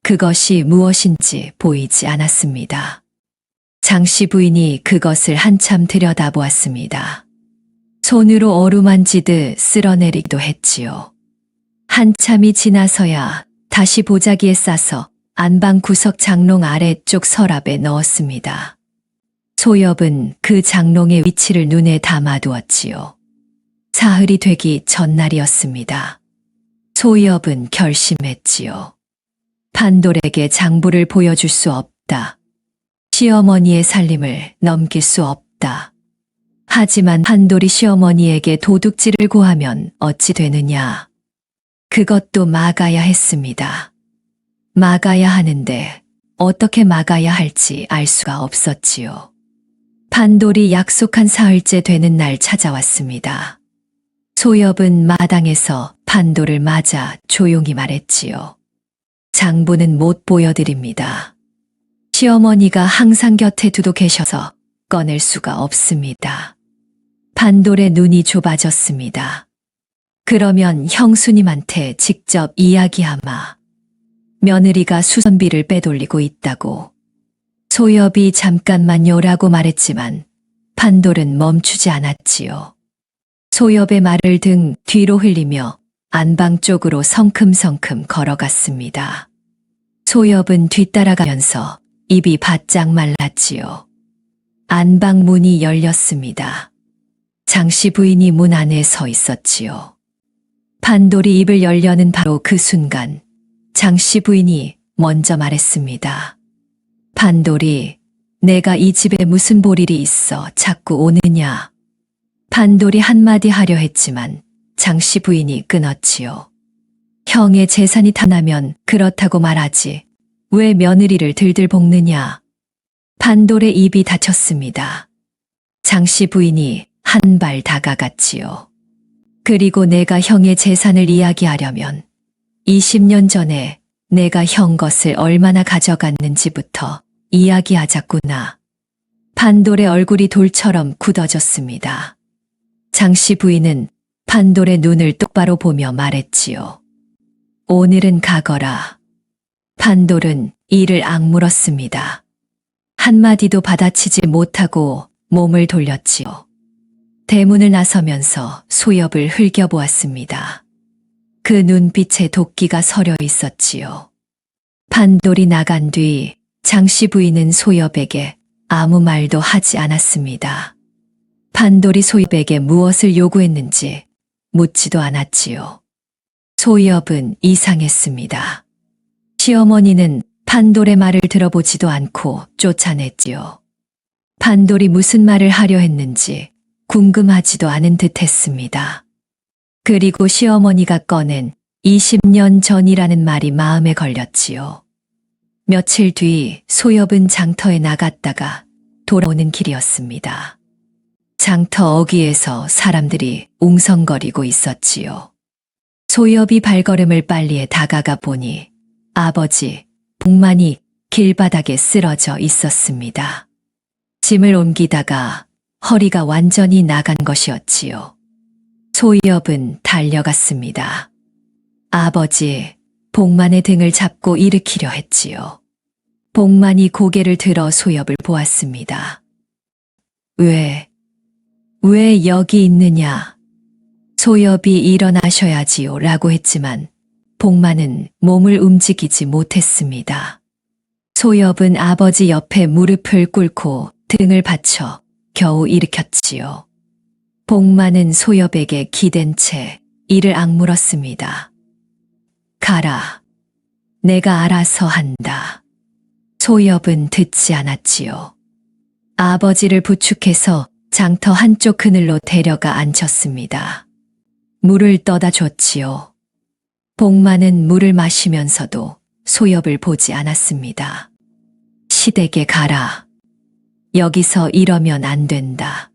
그것이 무엇인지 보이지 않았습니다. 장씨 부인이 그것을 한참 들여다보았습니다. 손으로 어루만지듯 쓸어내리기도 했지요. 한참이 지나서야 다시 보자기에 싸서 안방 구석 장롱 아래쪽 서랍에 넣었습니다. 소엽은 그 장롱의 위치를 눈에 담아두었지요. 사흘이 되기 전날이었습니다. 소엽은 결심했지요. 판돌에게 장부를 보여줄 수 없다. 시어머니의 살림을 넘길 수 없다. 하지만 판돌이 시어머니에게 도둑질을 고하면 어찌 되느냐. 그것도 막아야 했습니다. 막아야 하는데 어떻게 막아야 할지 알 수가 없었지요. 판돌이 약속한 사흘째 되는 날 찾아왔습니다. 소엽은 마당에서 판돌을 맞아 조용히 말했지요. 장부는 못 보여드립니다. 시어머니가 항상 곁에 두고 계셔서 꺼낼 수가 없습니다. 판돌의 눈이 좁아졌습니다. 그러면 형수님한테 직접 이야기하마. 며느리가 수선비를 빼돌리고 있다고. 소엽이 잠깐만요라고 말했지만 판돌은 멈추지 않았지요. 소엽의 말을 등 뒤로 흘리며 안방 쪽으로 성큼성큼 걸어갔습니다. 소엽은 뒤따라가면서 입이 바짝 말랐지요. 안방 문이 열렸습니다. 장씨 부인이 문 안에 서 있었지요. 판돌이 입을 열려는 바로 그 순간 장씨 부인이 먼저 말했습니다. 판돌이, 내가 이 집에 무슨 볼일이 있어 자꾸 오느냐. 판돌이 한마디 하려 했지만 장씨 부인이 끊었지요. 형의 재산이 타나면 그렇다고 말하지. 왜 며느리를 들들 볶느냐. 판돌의 입이 닫혔습니다. 장씨 부인이 한 발 다가갔지요. 그리고 내가 형의 재산을 이야기하려면 20년 전에 내가 형 것을 얼마나 가져갔는지부터 이야기하자꾸나. 판돌의 얼굴이 돌처럼 굳어졌습니다. 장씨 부인은 판돌의 눈을 똑바로 보며 말했지요. 오늘은 가거라. 판돌은 이를 악물었습니다. 한마디도 받아치지 못하고 몸을 돌렸지요. 대문을 나서면서 소엽을 흘겨보았습니다. 그 눈빛에 도끼가 서려 있었지요. 판돌이 나간 뒤 장씨 부인은 소엽에게 아무 말도 하지 않았습니다. 판돌이 소엽에게 무엇을 요구했는지 묻지도 않았지요. 소엽은 이상했습니다. 시어머니는 판돌의 말을 들어보지도 않고 쫓아냈지요. 판돌이 무슨 말을 하려 했는지 궁금하지도 않은 듯 했습니다. 그리고 시어머니가 꺼낸 20년 전이라는 말이 마음에 걸렸지요. 며칠 뒤 소엽은 장터에 나갔다가 돌아오는 길이었습니다. 장터 어귀에서 사람들이 웅성거리고 있었지요. 소엽이 발걸음을 빨리해 다가가 보니 아버지, 복만이 길바닥에 쓰러져 있었습니다. 짐을 옮기다가 허리가 완전히 나간 것이었지요. 소엽은 달려갔습니다. 아버지, 복만의 등을 잡고 일으키려 했지요. 복만이 고개를 들어 소엽을 보았습니다. 왜 여기 있느냐? 소엽이 일어나셔야지요 라고 했지만 복만은 몸을 움직이지 못했습니다. 소엽은 아버지 옆에 무릎을 꿇고 등을 받쳐 겨우 일으켰지요. 복만은 소엽에게 기댄 채 이를 악물었습니다. 가라. 내가 알아서 한다. 소엽은 듣지 않았지요. 아버지를 부축해서 장터 한쪽 그늘로 데려가 앉혔습니다. 물을 떠다 줬지요. 복만은 물을 마시면서도 소엽을 보지 않았습니다. 시댁에 가라. 여기서 이러면 안 된다.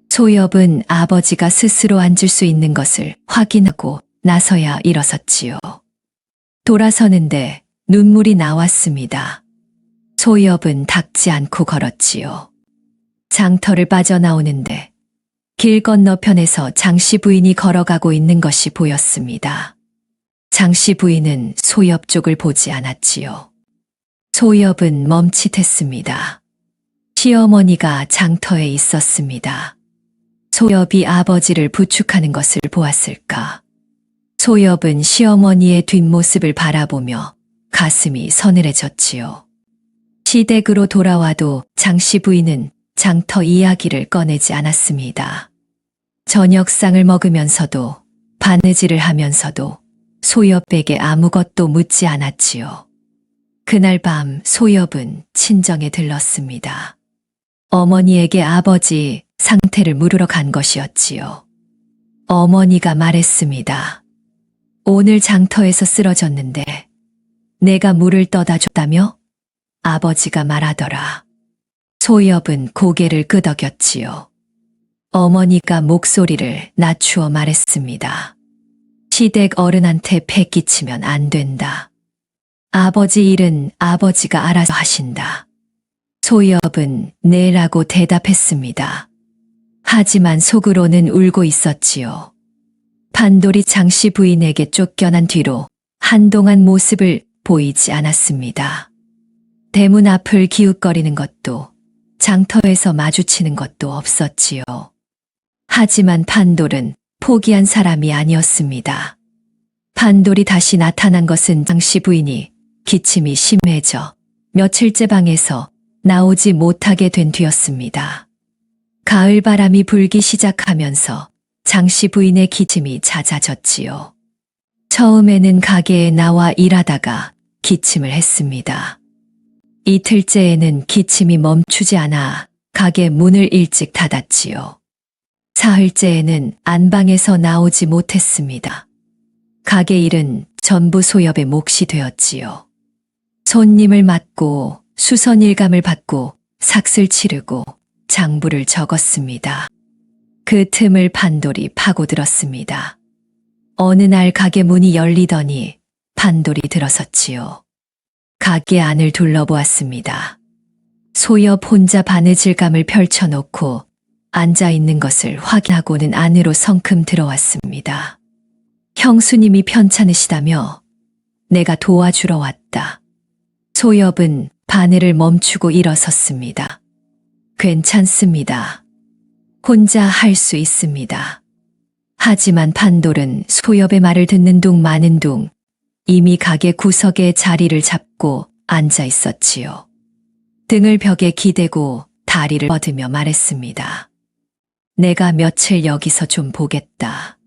소엽은 아버지가 스스로 앉을 수 있는 것을 확인하고 나서야 일어섰지요. 돌아서는데 눈물이 나왔습니다. 소엽은 닦지 않고 걸었지요. 장터를 빠져나오는데 길 건너편에서 장씨 부인이 걸어가고 있는 것이 보였습니다. 장씨 부인은 소엽 쪽을 보지 않았지요. 소엽은 멈칫했습니다. 시어머니가 장터에 있었습니다. 소엽이 아버지를 부축하는 것을 보았을까. 소엽은 시어머니의 뒷모습을 바라보며 가슴이 서늘해졌지요. 시댁으로 돌아와도 장씨 부인은 장터 이야기를 꺼내지 않았습니다. 저녁상을 먹으면서도 바느질을 하면서도 소엽에게 아무것도 묻지 않았지요. 그날 밤 소엽은 친정에 들렀습니다. 어머니에게 아버지 상태를 물으러 간 것이었지요. 어머니가 말했습니다. 오늘 장터에서 쓰러졌는데 내가 물을 떠다 줬다며? 아버지가 말하더라. 소엽은 고개를 끄덕였지요. 어머니가 목소리를 낮추어 말했습니다. 시댁 어른한테 패 끼치면 안 된다. 아버지 일은 아버지가 알아서 하신다. 소엽은 네라고 대답했습니다. 하지만 속으로는 울고 있었지요. 판돌이 장씨 부인에게 쫓겨난 뒤로 한동안 모습을 보이지 않았습니다. 대문 앞을 기웃거리는 것도 장터에서 마주치는 것도 없었지요. 하지만 판돌은 포기한 사람이 아니었습니다. 판돌이 다시 나타난 것은 장씨 부인이 기침이 심해져 며칠째 방에서 나오지 못하게 된 뒤였습니다. 가을 바람이 불기 시작하면서 장씨 부인의 기침이 잦아졌지요. 처음에는 가게에 나와 일하다가 기침을 했습니다. 이틀째에는 기침이 멈추지 않아 가게 문을 일찍 닫았지요. 사흘째에는 안방에서 나오지 못했습니다. 가게 일은 전부 소엽의 몫이 되었지요. 손님을 맡고 수선일감을 받고 삭슬 치르고 장부를 적었습니다. 그 틈을 판돌이 파고들었습니다. 어느 날 가게 문이 열리더니 판돌이 들어섰지요. 가게 안을 둘러보았습니다. 소엽 혼자 바느질감을 펼쳐놓고 앉아있는 것을 확인하고는 안으로 성큼 들어왔습니다. 형수님이 편찮으시다며 내가 도와주러 왔다. 소엽은 바늘을 멈추고 일어섰습니다. 괜찮습니다. 혼자 할 수 있습니다. 하지만 판돌은 소엽의 말을 듣는 둥 마는 둥 이미 가게 구석에 자리를 잡고 앉아 있었지요. 등을 벽에 기대고 다리를 뻗으며 말했습니다. 내가 며칠 여기서 좀 보겠다.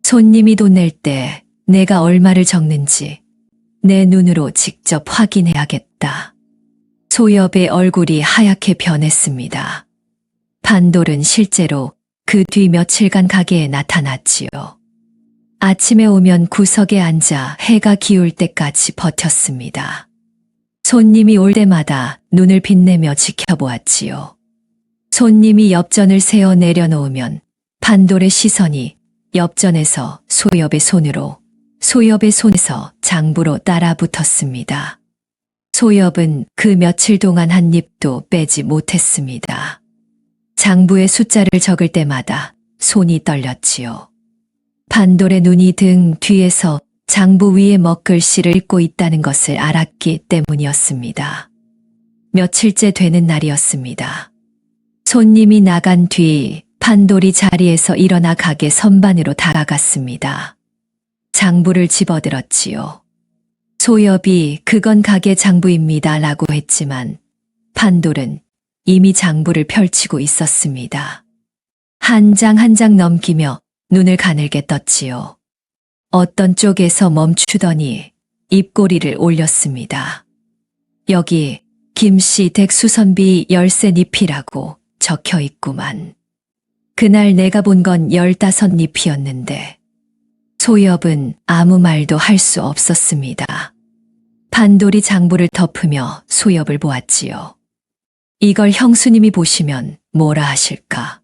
손님이 돈 낼 때 내가 얼마를 적는지 내 눈으로 직접 확인해야겠다. 소엽의 얼굴이 하얗게 변했습니다. 판돌은 실제로 그 뒤 며칠간 가게에 나타났지요. 아침에 오면 구석에 앉아 해가 기울 때까지 버텼습니다. 손님이 올 때마다 눈을 빛내며 지켜보았지요. 손님이 엽전을 세어 내려놓으면 판돌의 시선이 엽전에서 소엽의 손으로, 소엽의 손에서 장부로 따라 붙었습니다. 소엽은 그 며칠 동안 한 입도 빼지 못했습니다. 장부의 숫자를 적을 때마다 손이 떨렸지요. 판돌의 눈이 등 뒤에서 장부 위에 먹글씨를 읽고 있다는 것을 알았기 때문이었습니다. 며칠째 되는 날이었습니다. 손님이 나간 뒤 판돌이 자리에서 일어나 가게 선반으로 다가갔습니다. 장부를 집어들었지요. 소엽이 그건 가게 장부입니다 라고 했지만 판돌은 이미 장부를 펼치고 있었습니다. 한 장 한 장 넘기며 눈을 가늘게 떴지요. 어떤 쪽에서 멈추더니 입꼬리를 올렸습니다. 여기 김씨 댁 수선비 13잎이라고 적혀 있구만. 그날 내가 본 건 15잎이었는데 소엽은 아무 말도 할 수 없었습니다. 판돌이 장부를 덮으며 소엽을 보았지요. 이걸 형수님이 보시면 뭐라 하실까?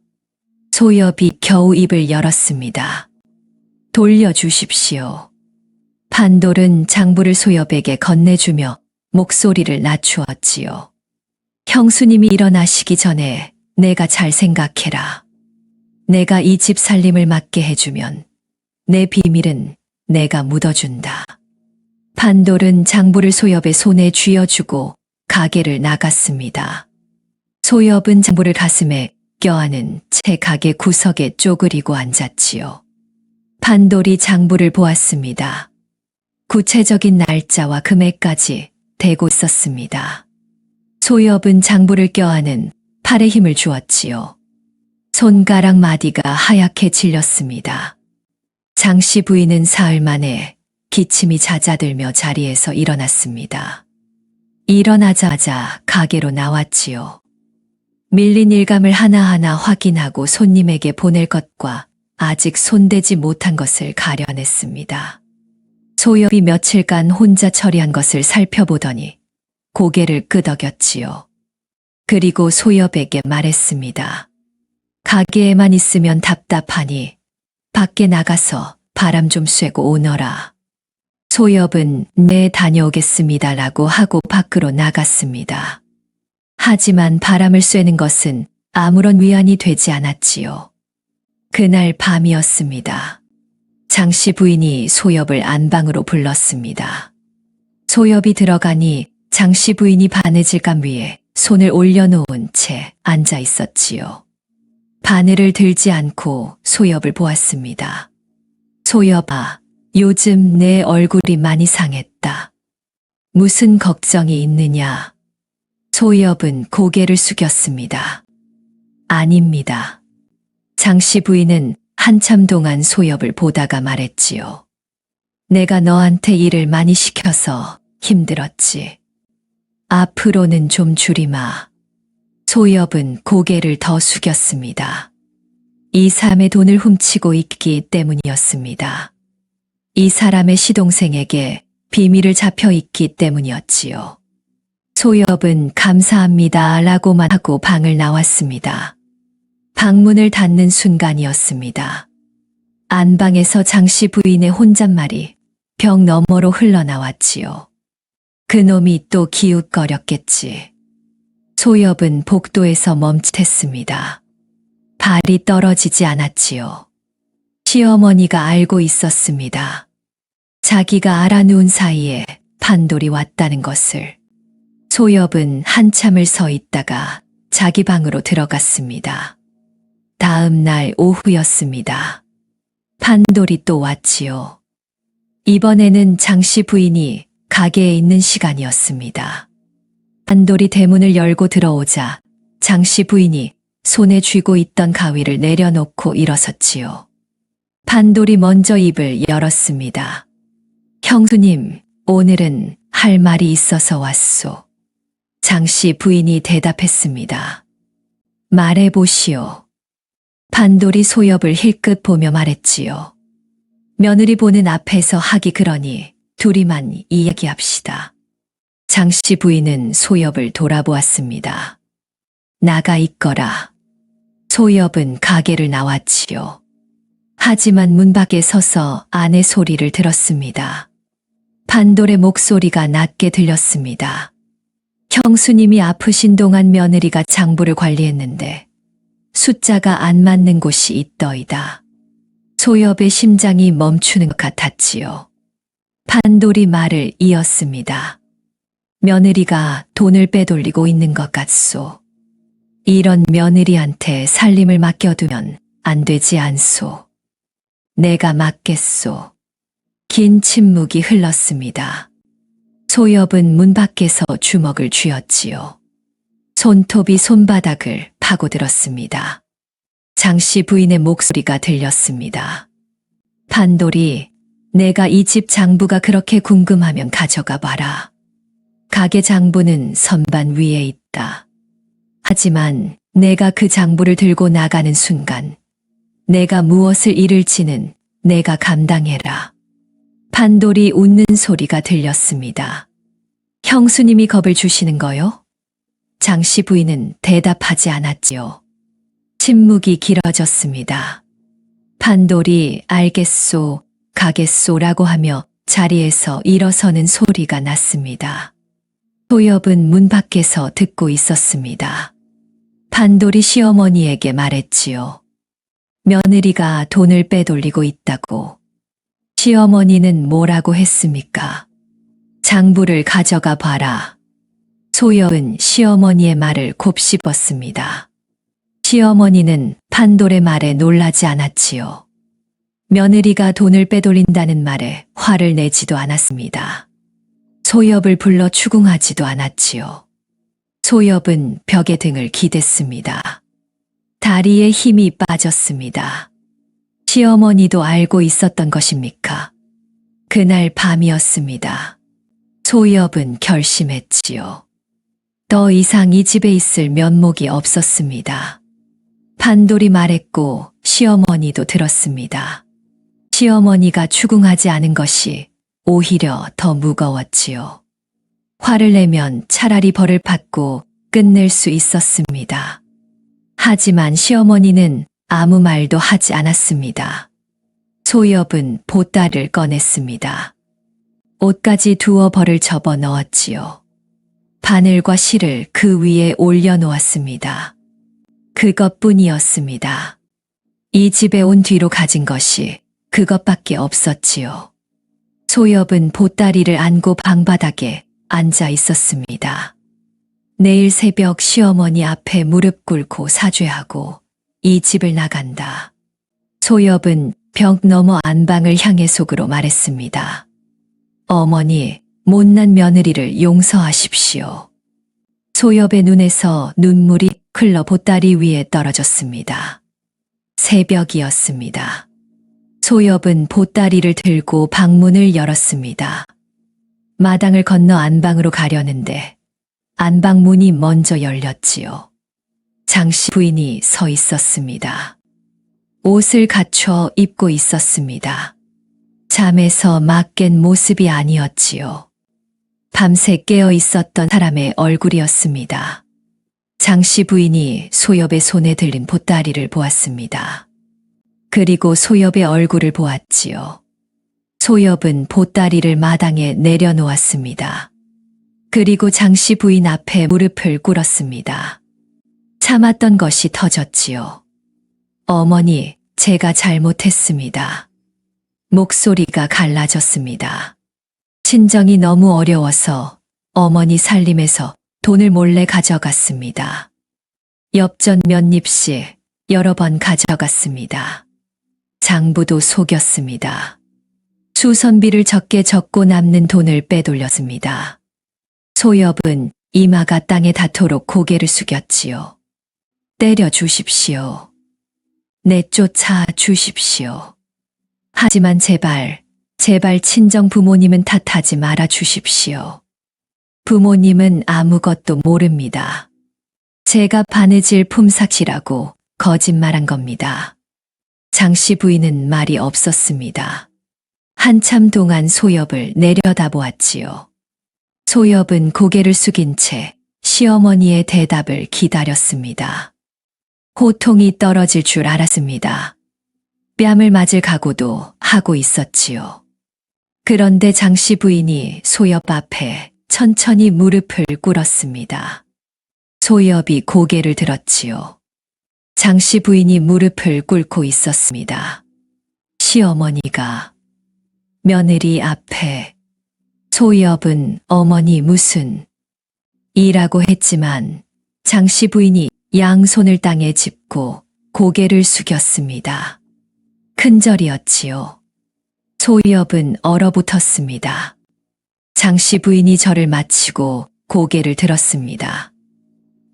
소엽이 겨우 입을 열었습니다. 돌려주십시오. 판돌은 장부를 소엽에게 건네주며 목소리를 낮추었지요. 형수님이 일어나시기 전에 내가 잘 생각해라. 내가 이 집 살림을 맡게 해주면 내 비밀은 내가 묻어준다. 판돌은 장부를 소엽의 손에 쥐어주고 가게를 나갔습니다. 소엽은 장부를 가슴에 껴안은 채 가게 구석에 쪼그리고 앉았지요. 판돌이 장부를 보았습니다. 구체적인 날짜와 금액까지 대고 있었습니다. 소엽은 장부를 껴안은 팔에 힘을 주었지요. 손가락 마디가 하얗게 질렸습니다. 장씨 부인은 사흘 만에 기침이 잦아들며 자리에서 일어났습니다. 일어나자마자 가게로 나왔지요. 밀린 일감을 하나하나 확인하고 손님에게 보낼 것과 아직 손대지 못한 것을 가려냈습니다. 소엽이 며칠간 혼자 처리한 것을 살펴보더니 고개를 끄덕였지요. 그리고 소엽에게 말했습니다. 가게에만 있으면 답답하니 밖에 나가서 바람 좀 쐬고 오너라. 소엽은 네 다녀오겠습니다라고 하고 밖으로 나갔습니다. 하지만 바람을 쐬는 것은 아무런 위안이 되지 않았지요. 그날 밤이었습니다. 장씨 부인이 소엽을 안방으로 불렀습니다. 소엽이 들어가니 장씨 부인이 바느질감 위에 손을 올려놓은 채 앉아 있었지요. 바늘을 들지 않고 소엽을 보았습니다. 소엽아, 요즘 내 얼굴이 많이 상했다. 무슨 걱정이 있느냐? 소엽은 고개를 숙였습니다. 아닙니다. 장씨 부인은 한참 동안 소엽을 보다가 말했지요. 내가 너한테 일을 많이 시켜서 힘들었지. 앞으로는 좀 줄이마. 소엽은 고개를 더 숙였습니다. 이 삶의 돈을 훔치고 있기 때문이었습니다. 이 사람의 시동생에게 비밀을 잡혀 있기 때문이었지요. 소엽은 감사합니다 라고만 하고 방을 나왔습니다. 방문을 닫는 순간이었습니다. 안방에서 장씨 부인의 혼잣말이 벽 너머로 흘러나왔지요. 그놈이 또 기웃거렸겠지. 소엽은 복도에서 멈칫했습니다. 발이 떨어지지 않았지요. 시어머니가 알고 있었습니다. 자기가 알아누운 사이에 판돌이 왔다는 것을. 소엽은 한참을 서 있다가 자기 방으로 들어갔습니다. 다음 날 오후였습니다. 판돌이 또 왔지요. 이번에는 장씨 부인이 가게에 있는 시간이었습니다. 판돌이 대문을 열고 들어오자 장씨 부인이 손에 쥐고 있던 가위를 내려놓고 일어섰지요. 판돌이 먼저 입을 열었습니다. 형수님, 오늘은 할 말이 있어서 왔소. 장씨 부인이 대답했습니다. 말해보시오. 판돌이 소엽을 힐끗 보며 말했지요. 며느리 보는 앞에서 하기 그러니 둘이만 이야기합시다. 장씨 부인은 소엽을 돌아보았습니다. 나가 있거라. 소엽은 가게를 나왔지요. 하지만 문 밖에 서서 아내 소리를 들었습니다. 판돌의 목소리가 낮게 들렸습니다. 형수님이 아프신 동안 며느리가 장부를 관리했는데 숫자가 안 맞는 곳이 있더이다. 소엽의 심장이 멈추는 것 같았지요. 판돌이 말을 이었습니다. 며느리가 돈을 빼돌리고 있는 것 같소. 이런 며느리한테 살림을 맡겨두면 안 되지 않소. 내가 맡겠소. 긴 침묵이 흘렀습니다. 소엽은 문 밖에서 주먹을 쥐었지요. 손톱이 손바닥을 파고들었습니다. 장씨 부인의 목소리가 들렸습니다. 판돌이, 내가 이 집 장부가 그렇게 궁금하면 가져가 봐라. 가게 장부는 선반 위에 있다. 하지만 내가 그 장부를 들고 나가는 순간 내가 무엇을 잃을지는 내가 감당해라. 판돌이 웃는 소리가 들렸습니다. 형수님이 겁을 주시는 거요? 장씨 부인은 대답하지 않았지요. 침묵이 길어졌습니다. 판돌이 알겠소, 가겠소라고 하며 자리에서 일어서는 소리가 났습니다. 소엽은 문 밖에서 듣고 있었습니다. 판돌이 시어머니에게 말했지요. 며느리가 돈을 빼돌리고 있다고. 시어머니는 뭐라고 했습니까? 장부를 가져가 봐라. 소엽은 시어머니의 말을 곱씹었습니다. 시어머니는 판돌의 말에 놀라지 않았지요. 며느리가 돈을 빼돌린다는 말에 화를 내지도 않았습니다. 소엽을 불러 추궁하지도 않았지요. 소엽은 벽에 등을 기댔습니다. 다리에 힘이 빠졌습니다. 시어머니도 알고 있었던 것입니까? 그날 밤이었습니다. 소엽은 결심했지요. 더 이상 이 집에 있을 면목이 없었습니다. 판돌이 말했고 시어머니도 들었습니다. 시어머니가 추궁하지 않은 것이 오히려 더 무거웠지요. 화를 내면 차라리 벌을 받고 끝낼 수 있었습니다. 하지만 시어머니는 아무 말도 하지 않았습니다. 소엽은 보따리를 꺼냈습니다. 옷까지 두어 벌을 접어 넣었지요. 바늘과 실을 그 위에 올려놓았습니다. 그것뿐이었습니다. 이 집에 온 뒤로 가진 것이 그것밖에 없었지요. 소엽은 보따리를 안고 방바닥에 앉아 있었습니다. 내일 새벽 시어머니 앞에 무릎 꿇고 사죄하고 이 집을 나간다. 소엽은 벽 너머 안방을 향해 속으로 말했습니다. 어머니, 못난 며느리를 용서하십시오. 소엽의 눈에서 눈물이 흘러 보따리 위에 떨어졌습니다. 새벽이었습니다. 소엽은 보따리를 들고 방문을 열었습니다. 마당을 건너 안방으로 가려는데 안방 문이 먼저 열렸지요. 장씨 부인이 서 있었습니다. 옷을 갖춰 입고 있었습니다. 잠에서 막 깬 모습이 아니었지요. 밤새 깨어 있었던 사람의 얼굴이었습니다. 장씨 부인이 소엽의 손에 들린 보따리를 보았습니다. 그리고 소엽의 얼굴을 보았지요. 소엽은 보따리를 마당에 내려놓았습니다. 그리고 장씨 부인 앞에 무릎을 꿇었습니다. 참았던 것이 터졌지요. 어머니, 제가 잘못했습니다. 목소리가 갈라졌습니다. 친정이 너무 어려워서 어머니 살림에서 돈을 몰래 가져갔습니다. 엽전 몇 입씩 여러 번 가져갔습니다. 장부도 속였습니다. 수선비를 적게 적고 남는 돈을 빼돌렸습니다. 소엽은 이마가 땅에 닿도록 고개를 숙였지요. 때려 주십시오. 내쫓아 주십시오. 하지만 제발 친정 부모님은 탓하지 말아 주십시오. 부모님은 아무것도 모릅니다. 제가 바느질 품삯이라고 거짓말한 겁니다. 장씨 부인은 말이 없었습니다. 한참 동안 소엽을 내려다보았지요. 소엽은 고개를 숙인 채 시어머니의 대답을 기다렸습니다. 호통이 떨어질 줄 알았습니다. 뺨을 맞을 각오도 하고 있었지요. 그런데 장씨 부인이 소엽 앞에 천천히 무릎을 꿇었습니다. 소엽이 고개를 들었지요. 장씨 부인이 무릎을 꿇고 있었습니다. 시어머니가 며느리 앞에 소엽은 어머니 무슨 이라고 했지만 장씨 부인이 양손을 땅에 짚고 고개를 숙였습니다. 큰절이었지요. 소엽은 얼어붙었습니다. 장씨 부인이 절을 마치고 고개를 들었습니다.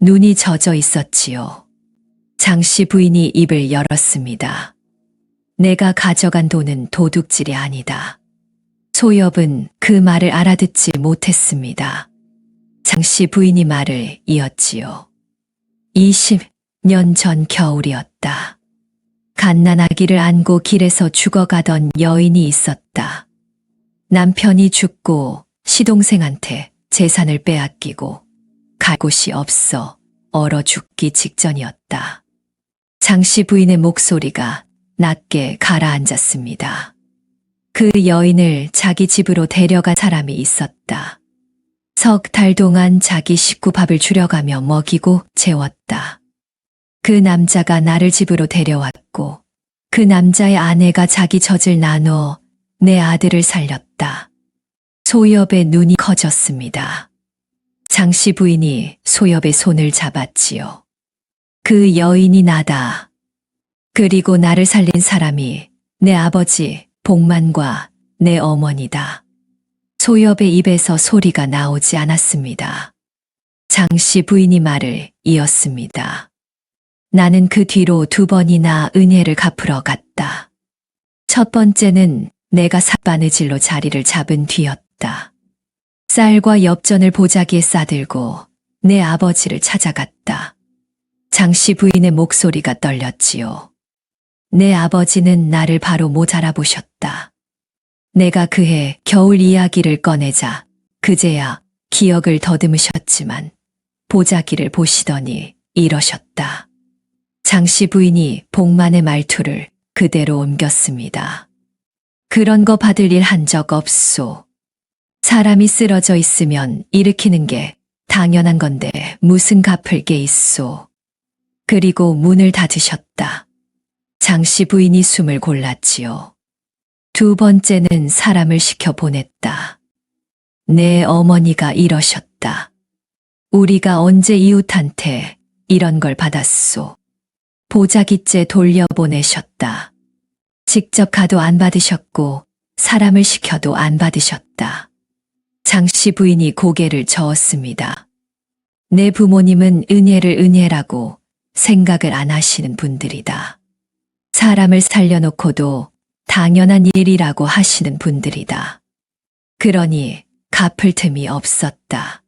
눈이 젖어 있었지요. 장씨 부인이 입을 열었습니다. 내가 가져간 돈은 도둑질이 아니다. 소엽은 그 말을 알아듣지 못했습니다. 장씨 부인이 말을 이었지요. 20년 전 겨울이었다. 갓난아기를 안고 길에서 죽어가던 여인이 있었다. 남편이 죽고 시동생한테 재산을 빼앗기고 갈 곳이 없어 얼어 죽기 직전이었다. 장씨 부인의 목소리가 낮게 가라앉았습니다. 그 여인을 자기 집으로 데려간 사람이 있었다. 석 달 동안 자기 식구 밥을 줄여가며 먹이고 재웠다. 그 남자가 나를 집으로 데려왔고 그 남자의 아내가 자기 젖을 나눠 내 아들을 살렸다. 소엽의 눈이 커졌습니다. 장씨 부인이 소엽의 손을 잡았지요. 그 여인이 나다. 그리고 나를 살린 사람이 내 아버지 복만과 내 어머니다. 소엽의 입에서 소리가 나오지 않았습니다. 장씨 부인이 말을 이었습니다. 나는 그 뒤로 2번이나 은혜를 갚으러 갔다. 첫 번째는 내가 삿바느질로 자리를 잡은 뒤였다. 쌀과 엽전을 보자기에 싸들고 내 아버지를 찾아갔다. 장씨 부인의 목소리가 떨렸지요. 내 아버지는 나를 바로 못 알아보셨다. 내가 그해 겨울 이야기를 꺼내자 그제야 기억을 더듬으셨지만 보자기를 보시더니 이러셨다. 장씨 부인이 복만의 말투를 그대로 옮겼습니다. 그런 거 받을 일 한 적 없소. 사람이 쓰러져 있으면 일으키는 게 당연한 건데 무슨 갚을 게 있소. 그리고 문을 닫으셨다. 장씨 부인이 숨을 골랐지요. 2번째는 사람을 시켜 보냈다. 내 어머니가 이러셨다. 우리가 언제 이웃한테 이런 걸 받았소. 보자기째 돌려보내셨다. 직접 가도 안 받으셨고 사람을 시켜도 안 받으셨다. 장씨 부인이 고개를 저었습니다. 내 부모님은 은혜를 은혜라고 생각을 안 하시는 분들이다. 사람을 살려놓고도 당연한 일이라고 하시는 분들이다. 그러니 갚을 틈이 없었다.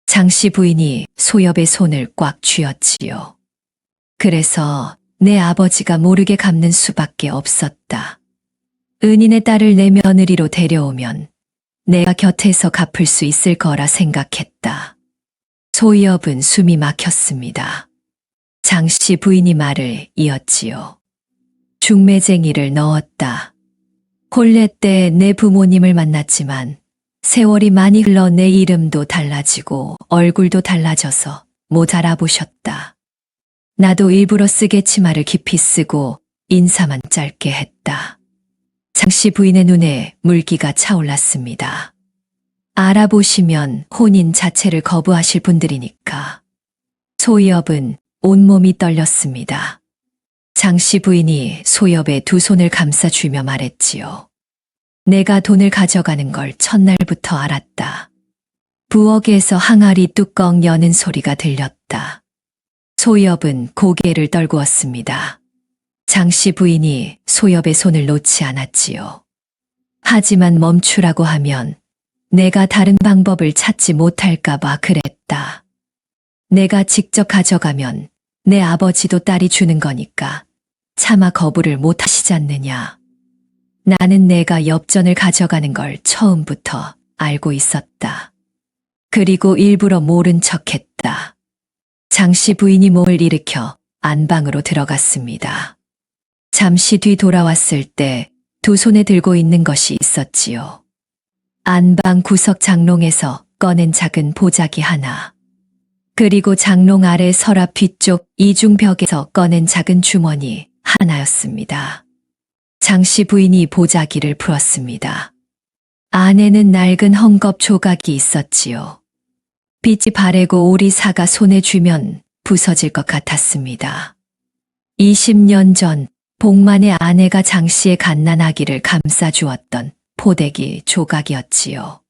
장씨 부인이 소엽의 손을 꽉 쥐었지요. 그래서 내 아버지가 모르게 갚는 수밖에 없었다. 은인의 딸을 내 며느리로 데려오면 내가 곁에서 갚을 수 있을 거라 생각했다. 소엽은 숨이 막혔습니다. 장씨 부인이 말을 이었지요. 중매쟁이를 넣었다. 혼례 때 내 부모님을 만났지만 세월이 많이 흘러 내 이름도 달라지고 얼굴도 달라져서 못 알아보셨다. 나도 일부러 쓰개 치마를 깊이 쓰고 인사만 짧게 했다. 장씨 부인의 눈에 물기가 차올랐습니다. 알아보시면 혼인 자체를 거부하실 분들이니까. 소엽은 온몸이 떨렸습니다. 장씨 부인이 소엽의 2 손을 감싸주며 말했지요. 내가 돈을 가져가는 걸 첫날부터 알았다. 부엌에서 항아리 뚜껑 여는 소리가 들렸다. 소엽은 고개를 떨구었습니다. 장씨 부인이 소엽의 손을 놓지 않았지요. 하지만 멈추라고 하면 내가 다른 방법을 찾지 못할까봐 그랬다. 내가 직접 가져가면 내 아버지도 딸이 주는 거니까 차마 거부를 못 하시지 않느냐. 나는 내가 엽전을 가져가는 걸 처음부터 알고 있었다. 그리고 일부러 모른 척했다. 장씨 부인이 몸을 일으켜 안방으로 들어갔습니다. 잠시 뒤 돌아왔을 때 2 손에 들고 있는 것이 있었지요. 안방 구석 장롱에서 꺼낸 작은 보자기 하나. 그리고 장롱 아래 서랍 뒤쪽 이중벽에서 꺼낸 작은 주머니 하나였습니다. 장씨 부인이 보자기를 풀었습니다. 안에는 낡은 헝겊 조각이 있었지요. 빛이 바래고 오리사가 손에 쥐면 부서질 것 같았습니다. 20년 전 복만의 아내가 장씨의 갓난아기를 감싸주었던 포대기 조각이었지요.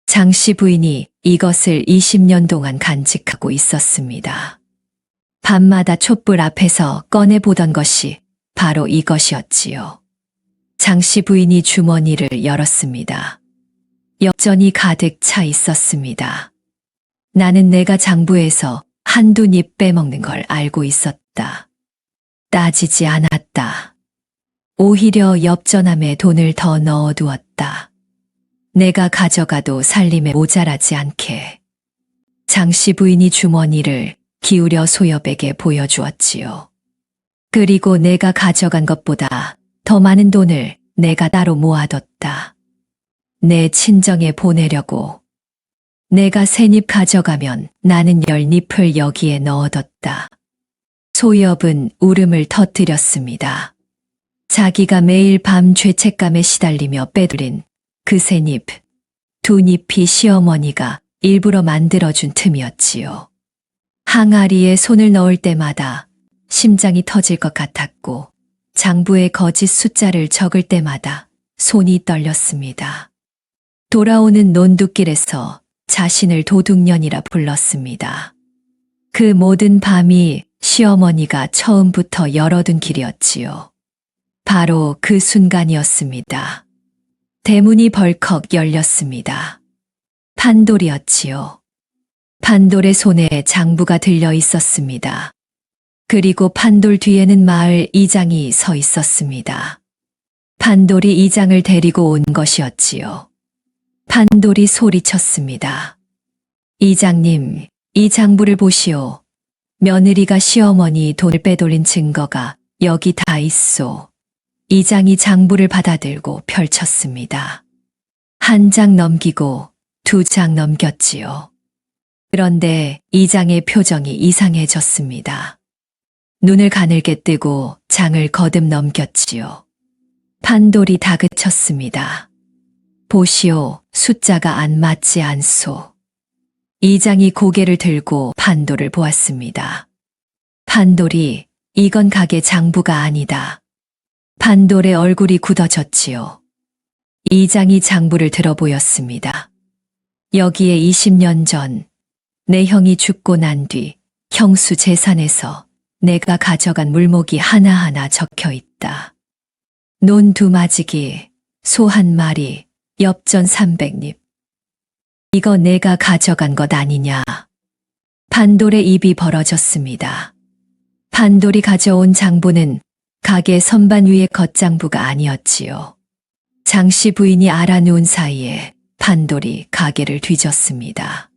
장씨 부인이 이것을 20년 동안 간직하고 있었습니다. 밤마다 촛불 앞에서 꺼내보던 것이 바로 이것이었지요. 장씨 부인이 주머니를 열었습니다. 엽전이 가득 차 있었습니다. 나는 내가 장부에서 한두 입 빼먹는 걸 알고 있었다. 따지지 않았다. 오히려 엽전함에 돈을 더 넣어두었다. 내가 가져가도 살림에 모자라지 않게. 장씨 부인이 주머니를 기울여 소엽에게 보여주었지요. 그리고 내가 가져간 것보다 더 많은 돈을 내가 따로 모아뒀다. 내 친정에 보내려고. 내가 3입 가져가면 나는 10입을 여기에 넣어뒀다. 소엽은 울음을 터뜨렸습니다. 자기가 매일 밤 죄책감에 시달리며 빼돌린 그 3입, 2입이 시어머니가 일부러 만들어준 틈이었지요. 항아리에 손을 넣을 때마다 심장이 터질 것 같았고 장부의 거짓 숫자를 적을 때마다 손이 떨렸습니다. 돌아오는 논두길에서 자신을 도둑년이라 불렀습니다. 그 모든 밤이 시어머니가 처음부터 열어둔 길이었지요. 바로 그 순간이었습니다. 대문이 벌컥 열렸습니다. 판돌이었지요. 판돌의 손에 장부가 들려 있었습니다. 그리고 판돌 뒤에는 마을 이장이 서 있었습니다. 판돌이 이장을 데리고 온 것이었지요. 판돌이 소리쳤습니다. 이장님, 이 장부를 보시오. 며느리가 시어머니 돈을 빼돌린 증거가 여기 다 있소. 이장이 장부를 받아들고 펼쳤습니다. 한 장 넘기고 두 장 넘겼지요. 그런데 이장의 표정이 이상해졌습니다. 눈을 가늘게 뜨고 장을 거듭 넘겼지요. 판돌이 다그쳤습니다. 보시오, 숫자가 안 맞지 않소. 이장이 고개를 들고 판돌을 보았습니다. 판돌이 이건 가게 장부가 아니다. 판돌의 얼굴이 굳어졌지요. 이장이 장부를 들어보였습니다. 여기에 20년 전 내 형이 죽고 난 뒤 형수 재산에서 내가 가져간 물목이 하나하나 적혀 있다. 논 2마지기, 소 1마리, 엽전 300립. 이거 내가 가져간 것 아니냐. 판돌의 입이 벌어졌습니다. 판돌이 가져온 장부는 가게 선반 위의 겉장부가 아니었지요. 장씨 부인이 알아누운 사이에 판돌이 가게를 뒤졌습니다.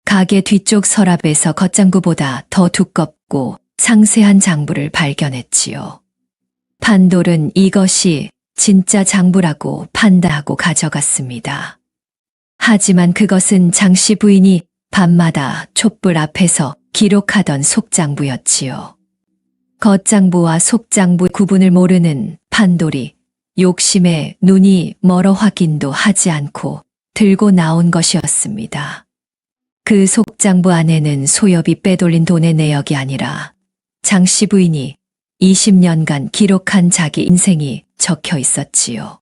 가게 뒤쪽 서랍에서 겉장부보다 더 두껍고 상세한 장부를 발견했지요. 판돌은 이것이 진짜 장부라고 판다하고 가져갔습니다. 하지만 그것은 장씨 부인이 밤마다 촛불 앞에서 기록하던 속장부였지요. 겉장부와 속장부 구분을 모르는 판돌이 욕심에 눈이 멀어 확인도 하지 않고 들고 나온 것이었습니다. 그 속장부 안에는 소엽이 빼돌린 돈의 내역이 아니라 장씨 부인이 20년간 기록한 자기 인생이 적혀 있었지요.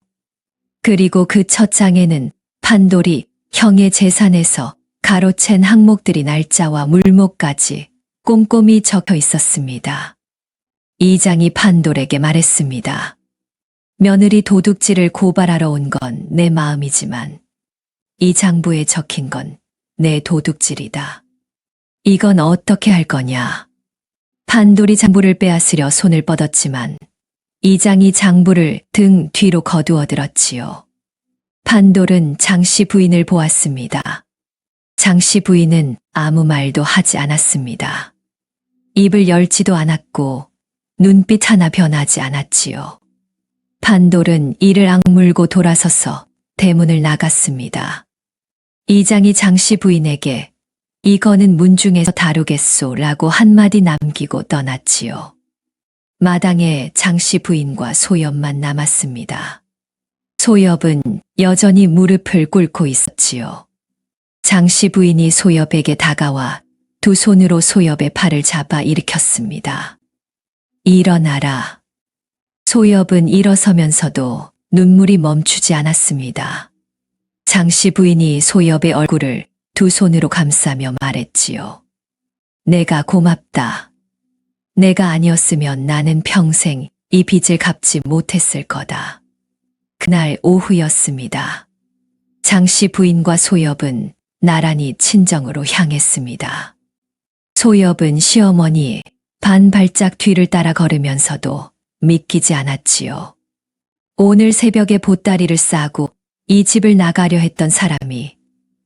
그리고 그 첫 장에는 판돌이 형의 재산에서 가로챈 항목들이 날짜와 물목까지 꼼꼼히 적혀 있었습니다. 이장이 판돌에게 말했습니다. 며느리 도둑질을 고발하러 온 건 내 마음이지만 이 장부에 적힌 건 내 도둑질이다. 이건 어떻게 할 거냐. 판돌이 장부를 빼앗으려 손을 뻗었지만 이장이 장부를 등 뒤로 거두어 들었지요. 판돌은 장씨 부인을 보았습니다. 장씨 부인은 아무 말도 하지 않았습니다. 입을 열지도 않았고 눈빛 하나 변하지 않았지요. 판돌은 이를 악물고 돌아서서 대문을 나갔습니다. 이장이 장씨 부인에게 이거는 문중에서 다루겠소 라고 한마디 남기고 떠났지요. 마당에 장씨 부인과 소엽만 남았습니다. 소엽은 여전히 무릎을 꿇고 있었지요. 장씨 부인이 소엽에게 다가와 두 손으로 소엽의 팔을 잡아 일으켰습니다. 일어나라. 소엽은 일어서면서도 눈물이 멈추지 않았습니다. 장씨 부인이 소엽의 얼굴을 두 손으로 감싸며 말했지요. 내가 고맙다. 내가 아니었으면 나는 평생 이 빚을 갚지 못했을 거다. 그날 오후였습니다. 장씨 부인과 소엽은 나란히 친정으로 향했습니다. 소엽은 시어머니 반 발짝 뒤를 따라 걸으면서도 믿기지 않았지요. 오늘 새벽에 보따리를 싸고 이 집을 나가려 했던 사람이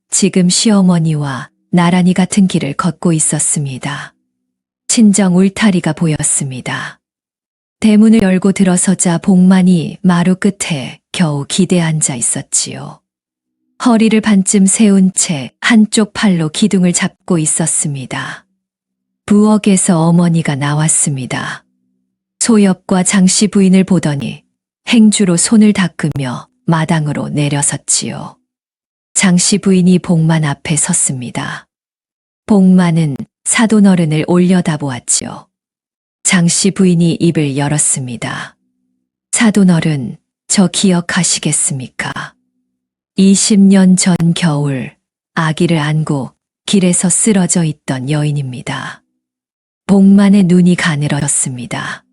지금 시어머니와 나란히 같은 길을 걷고 있었습니다. 친정 울타리가 보였습니다. 대문을 열고 들어서자 복만이 마루 끝에 겨우 기대 앉아 있었지요. 허리를 반쯤 세운 채 한쪽 팔로 기둥을 잡고 있었습니다. 부엌에서 어머니가 나왔습니다. 소엽과 장씨 부인을 보더니 행주로 손을 닦으며 마당으로 내려섰지요. 장씨 부인이 복만 앞에 섰습니다. 복만은 사돈어른을 올려다보았지요. 장씨 부인이 입을 열었습니다. 사돈어른, 저 기억하시겠습니까? 20년 전 겨울 아기를 안고 길에서 쓰러져 있던 여인입니다. 복만의 눈이 가늘어졌습니다.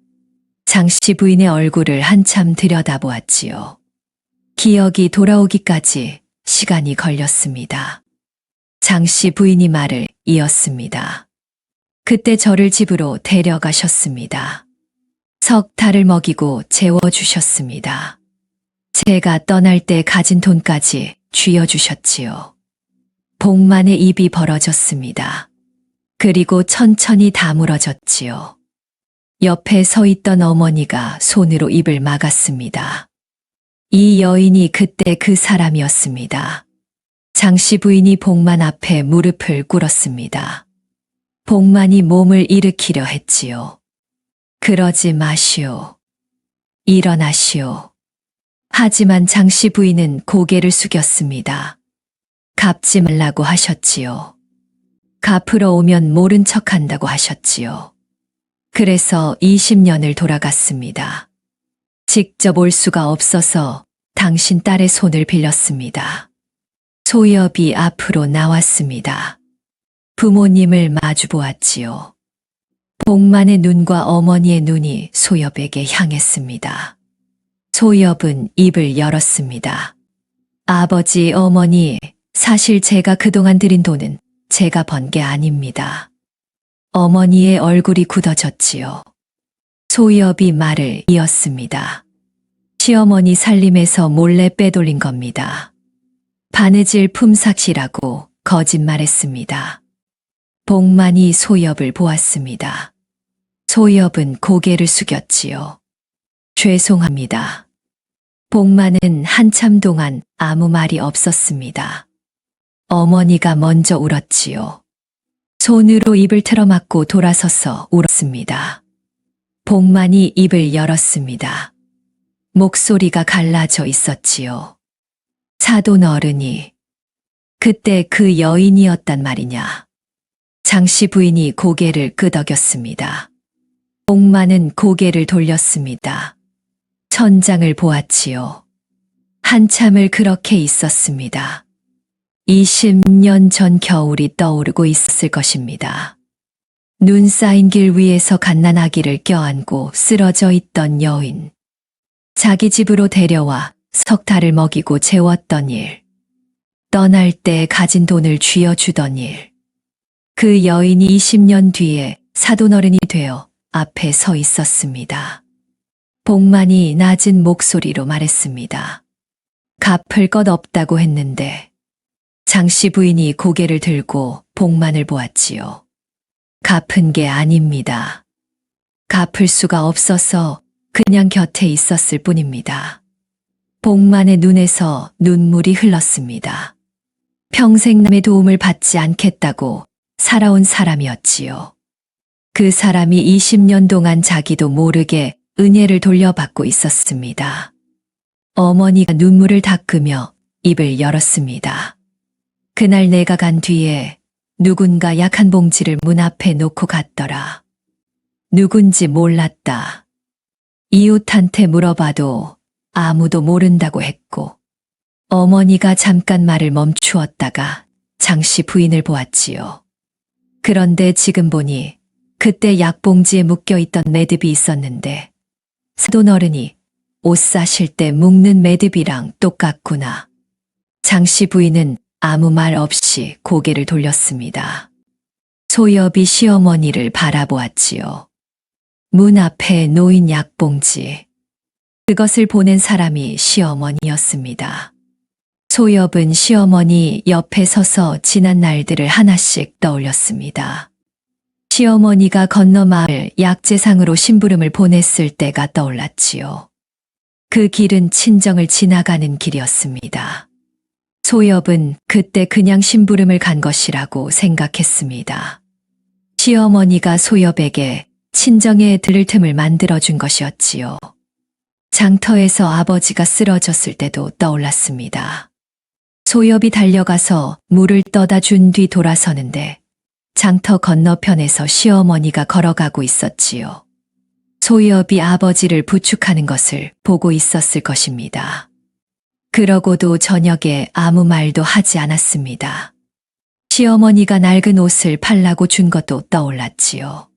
장씨 부인의 얼굴을 한참 들여다보았지요. 기억이 돌아오기까지 시간이 걸렸습니다. 장씨 부인이 말을 이었습니다. 그때 저를 집으로 데려가셨습니다. 석 달을 먹이고 재워주셨습니다. 제가 떠날 때 가진 돈까지 쥐어주셨지요. 복만의 입이 벌어졌습니다. 그리고 천천히 다물어졌지요. 옆에 서 있던 어머니가 손으로 입을 막았습니다. 이 여인이 그때 그 사람이었습니다. 장씨 부인이 복만 앞에 무릎을 꿇었습니다. 복만이 몸을 일으키려 했지요. 그러지 마시오. 일어나시오. 하지만 장씨 부인은 고개를 숙였습니다. 갚지 말라고 하셨지요. 갚으러 오면 모른 척한다고 하셨지요. 그래서 20년을 돌아갔습니다. 직접 올 수가 없어서 당신 딸의 손을 빌렸습니다. 소엽이 앞으로 나왔습니다. 부모님을 마주 보았지요. 복만의 눈과 어머니의 눈이 소엽에게 향했습니다. 소엽은 입을 열었습니다. 아버지, 어머니, 사실 제가 그동안 들인 돈은 제가 번 게 아닙니다. 어머니의 얼굴이 굳어졌지요. 소엽이 말을 이었습니다. 시어머니 살림에서 몰래 빼돌린 겁니다. 바느질 품삯이라고 거짓말했습니다. 복만이 소엽을 보았습니다. 소엽은 고개를 숙였지요. 죄송합니다. 복만은 한참 동안 아무 말이 없었습니다. 어머니가 먼저 울었지요. 손으로 입을 틀어막고 돌아서서 울었습니다. 복만이 입을 열었습니다. 목소리가 갈라져 있었지요. 사돈 어른이 그때 그 여인이었단 말이냐. 장씨 부인이 고개를 끄덕였습니다. 복만은 고개를 돌렸습니다. 천장을 보았지요. 한참을 그렇게 있었습니다. 20년 전 겨울이 떠오르고 있었을 것입니다. 눈 쌓인 길 위에서 갓난아기를 껴안고 쓰러져 있던 여인. 자기 집으로 데려와 석 달을 먹이고 재웠던 일. 떠날 때 가진 돈을 쥐어주던 일. 그 여인이 20년 뒤에 사돈어른이 되어 앞에 서 있었습니다. 복만이 낮은 목소리로 말했습니다. 갚을 것 없다고 했는데 장씨 부인이 고개를 들고 복만을 보았지요. 갚은 게 아닙니다. 갚을 수가 없어서 그냥 곁에 있었을 뿐입니다. 복만의 눈에서 눈물이 흘렀습니다. 평생 남의 도움을 받지 않겠다고 살아온 사람이었지요. 그 사람이 20년 동안 자기도 모르게 은혜를 돌려받고 있었습니다. 어머니가 눈물을 닦으며 입을 열었습니다. 그날 내가 간 뒤에 누군가 약한 봉지를 문 앞에 놓고 갔더라. 누군지 몰랐다. 이웃한테 물어봐도 아무도 모른다고 했고, 어머니가 잠깐 말을 멈추었다가 장씨 부인을 보았지요. 그런데 지금 보니 그때 약봉지에 묶여있던 매듭이 있었는데 사돈어른이 옷 사실 때 묶는 매듭이랑 똑같구나. 장씨 부인은 아무 말 없이 고개를 돌렸습니다. 소엽이 시어머니를 바라보았지요. 문 앞에 놓인 약봉지. 그것을 보낸 사람이 시어머니였습니다. 소엽은 시어머니 옆에 서서 지난 날들을 하나씩 떠올렸습니다. 시어머니가 건너 마을 약재상으로 심부름을 보냈을 때가 떠올랐지요. 그 길은 친정을 지나가는 길이었습니다. 소엽은 그때 그냥 심부름을 간 것이라고 생각했습니다. 시어머니가 소엽에게 친정에 들을 틈을 만들어준 것이었지요. 장터에서 아버지가 쓰러졌을 때도 떠올랐습니다. 소엽이 달려가서 물을 떠다 준 뒤 돌아서는데 장터 건너편에서 시어머니가 걸어가고 있었지요. 소엽이 아버지를 부축하는 것을 보고 있었을 것입니다. 그러고도 저녁에 아무 말도 하지 않았습니다. 시어머니가 낡은 옷을 팔라고 준 것도 떠올랐지요.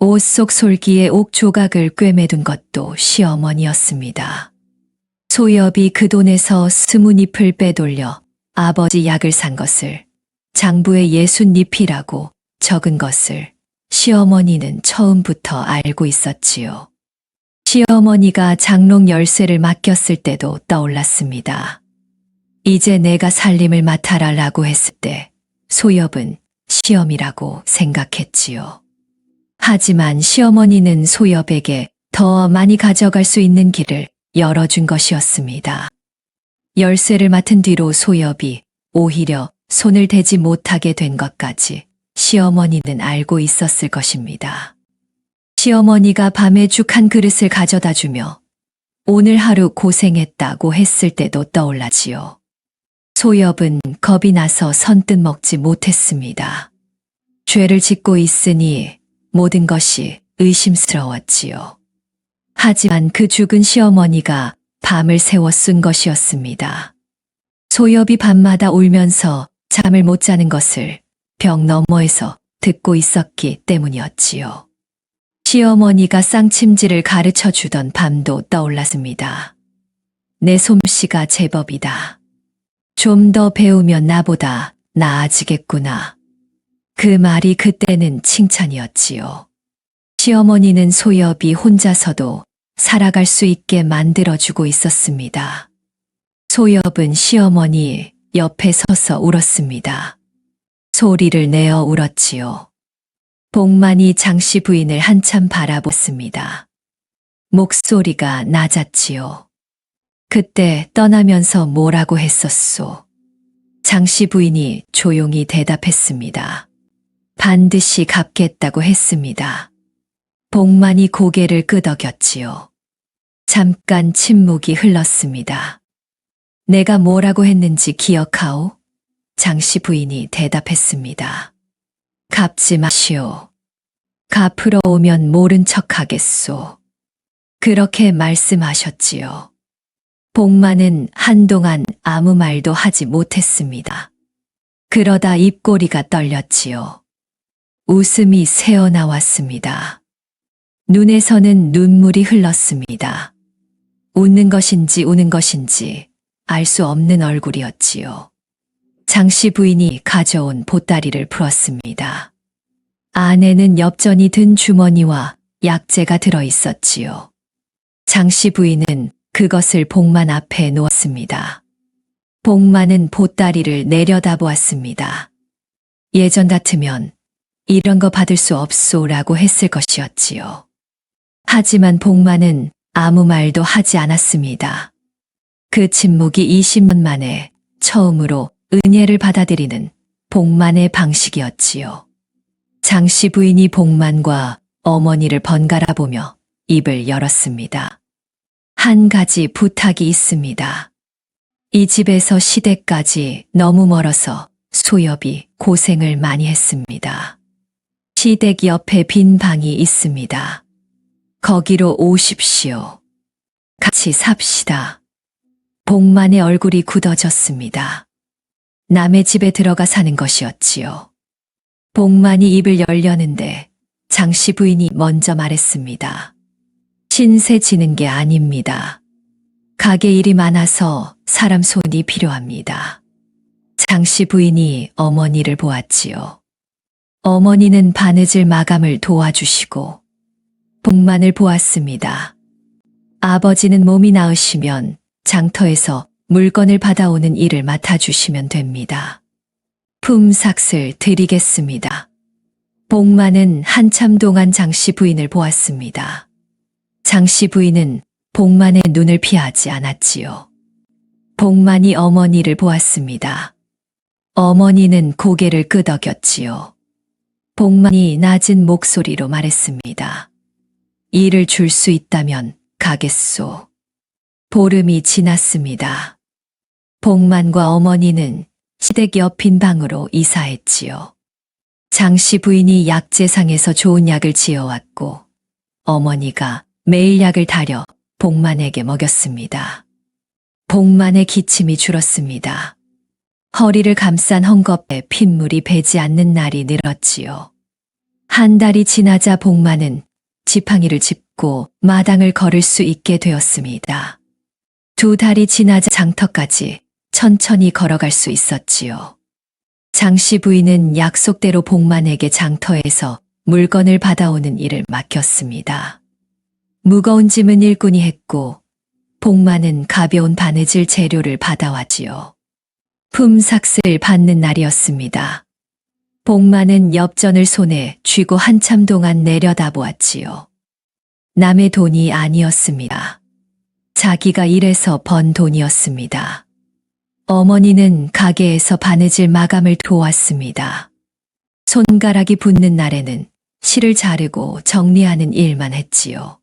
옷 속 솔기에 옥 조각을 꿰매둔 것도 시어머니였습니다. 소엽이 그 돈에서 20잎을 빼돌려 아버지 약을 산 것을 장부에 60잎이라고 적은 것을 시어머니는 처음부터 알고 있었지요. 시어머니가 장롱 열쇠를 맡겼을 때도 떠올랐습니다. 이제 내가 살림을 맡아라라고 했을 때 소엽은 시엄이라고 생각했지요. 하지만 시어머니는 소엽에게 더 많이 가져갈 수 있는 길을 열어준 것이었습니다. 열쇠를 맡은 뒤로 소엽이 오히려 손을 대지 못하게 된 것까지 시어머니는 알고 있었을 것입니다. 시어머니가 밤에 죽 한 그릇을 가져다 주며 오늘 하루 고생했다고 했을 때도 떠올라지요. 소엽은 겁이 나서 선뜻 먹지 못했습니다. 죄를 짓고 있으니 모든 것이 의심스러웠지요. 하지만 그 죽은 시어머니가 밤을 새워 쓴 것이었습니다. 소엽이 밤마다 울면서 잠을 못 자는 것을 벽 너머에서 듣고 있었기 때문이었지요. 시어머니가 쌍침지를 가르쳐 주던 밤도 떠올랐습니다. 내 솜씨가 제법이다. 좀 더 배우면 나보다 나아지겠구나. 그 말이 그때는 칭찬이었지요. 시어머니는 소엽이 혼자서도 살아갈 수 있게 만들어주고 있었습니다. 소엽은 시어머니 옆에 서서 울었습니다. 소리를 내어 울었지요. 복만이 장씨 부인을 한참 바라봤습니다. 목소리가 낮았지요. 그때 떠나면서 뭐라고 했었소? 장씨 부인이 조용히 대답했습니다. 반드시 갚겠다고 했습니다. 복만이 고개를 끄덕였지요. 잠깐 침묵이 흘렀습니다. 내가 뭐라고 했는지 기억하오? 장씨 부인이 대답했습니다. 갚지 마시오. 갚으러 오면 모른 척하겠소. 그렇게 말씀하셨지요. 복만은 한동안 아무 말도 하지 못했습니다. 그러다 입꼬리가 떨렸지요. 웃음이 새어나왔습니다. 눈에서는 눈물이 흘렀습니다. 웃는 것인지 우는 것인지 알 수 없는 얼굴이었지요. 장씨 부인이 가져온 보따리를 풀었습니다. 안에는 엽전이 든 주머니와 약재가 들어 있었지요. 장씨 부인은 그것을 복만 앞에 놓았습니다. 복만은 보따리를 내려다보았습니다. 예전 같으면 이런 거 받을 수 없소라고 했을 것이었지요. 하지만 복만은 아무 말도 하지 않았습니다. 그 침묵이 20년 만에 처음으로 은혜를 받아들이는 복만의 방식이었지요. 장씨 부인이 복만과 어머니를 번갈아 보며 입을 열었습니다. 한 가지 부탁이 있습니다. 이 집에서 시댁까지 너무 멀어서 소엽이 고생을 많이 했습니다. 시댁 옆에 빈 방이 있습니다. 거기로 오십시오. 같이 삽시다. 복만의 얼굴이 굳어졌습니다. 남의 집에 들어가 사는 것이었지요. 복만이 입을 열려는데 장씨 부인이 먼저 말했습니다. 신세 지는 게 아닙니다. 가게 일이 많아서 사람 손이 필요합니다. 장씨 부인이 어머니를 보았지요. 어머니는 바느질 마감을 도와주시고 복만을 보았습니다. 아버지는 몸이 나으시면 장터에서 물건을 받아오는 일을 맡아주시면 됩니다. 품삯을 드리겠습니다. 복만은 한참 동안 장씨 부인을 보았습니다. 장씨 부인은 복만의 눈을 피하지 않았지요. 복만이 어머니를 보았습니다. 어머니는 고개를 끄덕였지요. 복만이 낮은 목소리로 말했습니다. 일을 줄 수 있다면 가겠소. 보름이 지났습니다. 복만과 어머니는 시댁 옆인 방으로 이사했지요. 장씨 부인이 약재상에서 좋은 약을 지어왔고 어머니가 매일 약을 달여 복만에게 먹였습니다. 복만의 기침이 줄었습니다. 허리를 감싼 헝겊에 핏물이 배지 않는 날이 늘었지요. 한 달이 지나자 복만은 지팡이를 짚고 마당을 걸을 수 있게 되었습니다. 2달이 지나자 장터까지 천천히 걸어갈 수 있었지요. 장씨 부인은 약속대로 복만에게 장터에서 물건을 받아오는 일을 맡겼습니다. 무거운 짐은 일꾼이 했고 복만은 가벼운 바느질 재료를 받아왔지요. 품삯을 받는 날이었습니다. 복만은 엽전을 손에 쥐고 한참 동안 내려다보았지요. 남의 돈이 아니었습니다. 자기가 일해서 번 돈이었습니다. 어머니는 가게에서 바느질 마감을 도왔습니다. 손가락이 붓는 날에는 실을 자르고 정리하는 일만 했지요.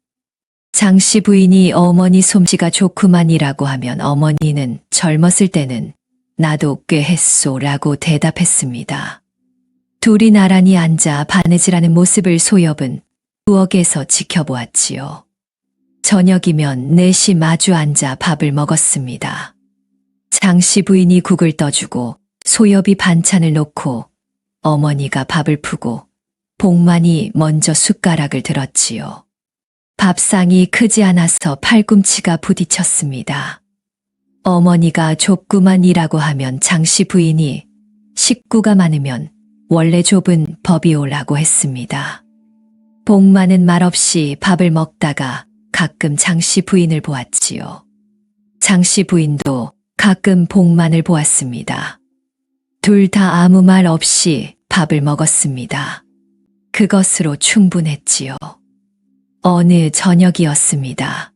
장씨 부인이 어머니 솜씨가 좋구만이라고 하면 어머니는 젊었을 때는 나도 꽤 했소라고 대답했습니다. 둘이 나란히 앉아 바느질하는 모습을 소엽은 부엌에서 지켜보았지요. 저녁이면 넷이 마주 앉아 밥을 먹었습니다. 장씨 부인이 국을 떠주고 소엽이 반찬을 놓고 어머니가 밥을 푸고 복만이 먼저 숟가락을 들었지요. 밥상이 크지 않아서 팔꿈치가 부딪혔습니다. 어머니가 좁구만이라고 하면 장씨 부인이 식구가 많으면 원래 좁은 법이오라고 했습니다. 복만은 말없이 밥을 먹다가 가끔 장씨 부인을 보았지요. 장씨 부인도 가끔 복만을 보았습니다. 둘 다 아무 말 없이 밥을 먹었습니다. 그것으로 충분했지요. 어느 저녁이었습니다.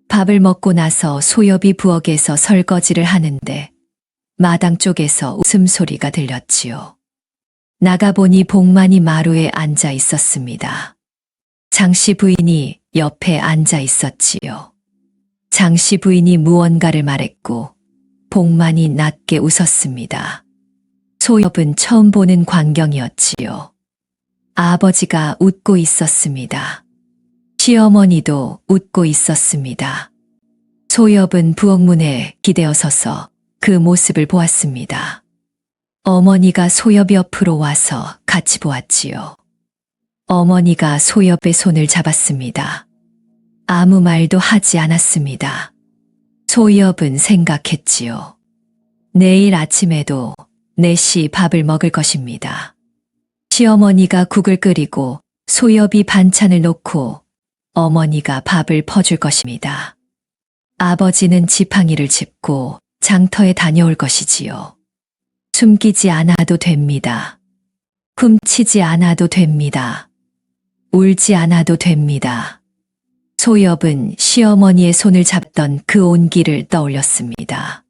밥을 먹고 나서 소엽이 부엌에서 설거지를 하는데 마당 쪽에서 웃음소리가 들렸지요. 나가보니 복만이 마루에 앉아 있었습니다. 장씨 부인이 옆에 앉아 있었지요. 장씨 부인이 무언가를 말했고 복만이 낮게 웃었습니다. 소엽은 처음 보는 광경이었지요. 아버지가 웃고 있었습니다. 시어머니도 웃고 있었습니다. 소엽은 부엌문에 기대어 서서 그 모습을 보았습니다. 어머니가 소엽 옆으로 와서 같이 보았지요. 어머니가 소엽의 손을 잡았습니다. 아무 말도 하지 않았습니다. 소엽은 생각했지요. 내일 아침에도 넷이 밥을 먹을 것입니다. 시어머니가 국을 끓이고 소엽이 반찬을 놓고 어머니가 밥을 퍼줄 것입니다. 아버지는 지팡이를 짚고 장터에 다녀올 것이지요. 숨기지 않아도 됩니다. 훔치지 않아도 됩니다. 울지 않아도 됩니다. 소엽은 시어머니의 손을 잡던 그 온기를 떠올렸습니다.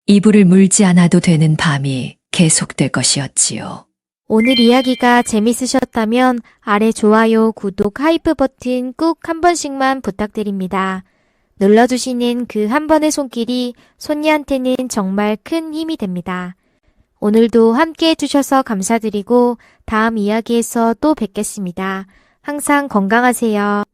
이불을 물지 않아도 되는 밤이 계속될 것이었지요. 오늘 이야기가 재밌으셨다면 아래 좋아요, 구독, 하이프 버튼 꾹 한 번씩만 부탁드립니다. 눌러주시는 그 한 번의 손길이 손니한테는 정말 큰 힘이 됩니다. 오늘도 함께 해주셔서 감사드리고 다음 이야기에서 또 뵙겠습니다. 항상 건강하세요.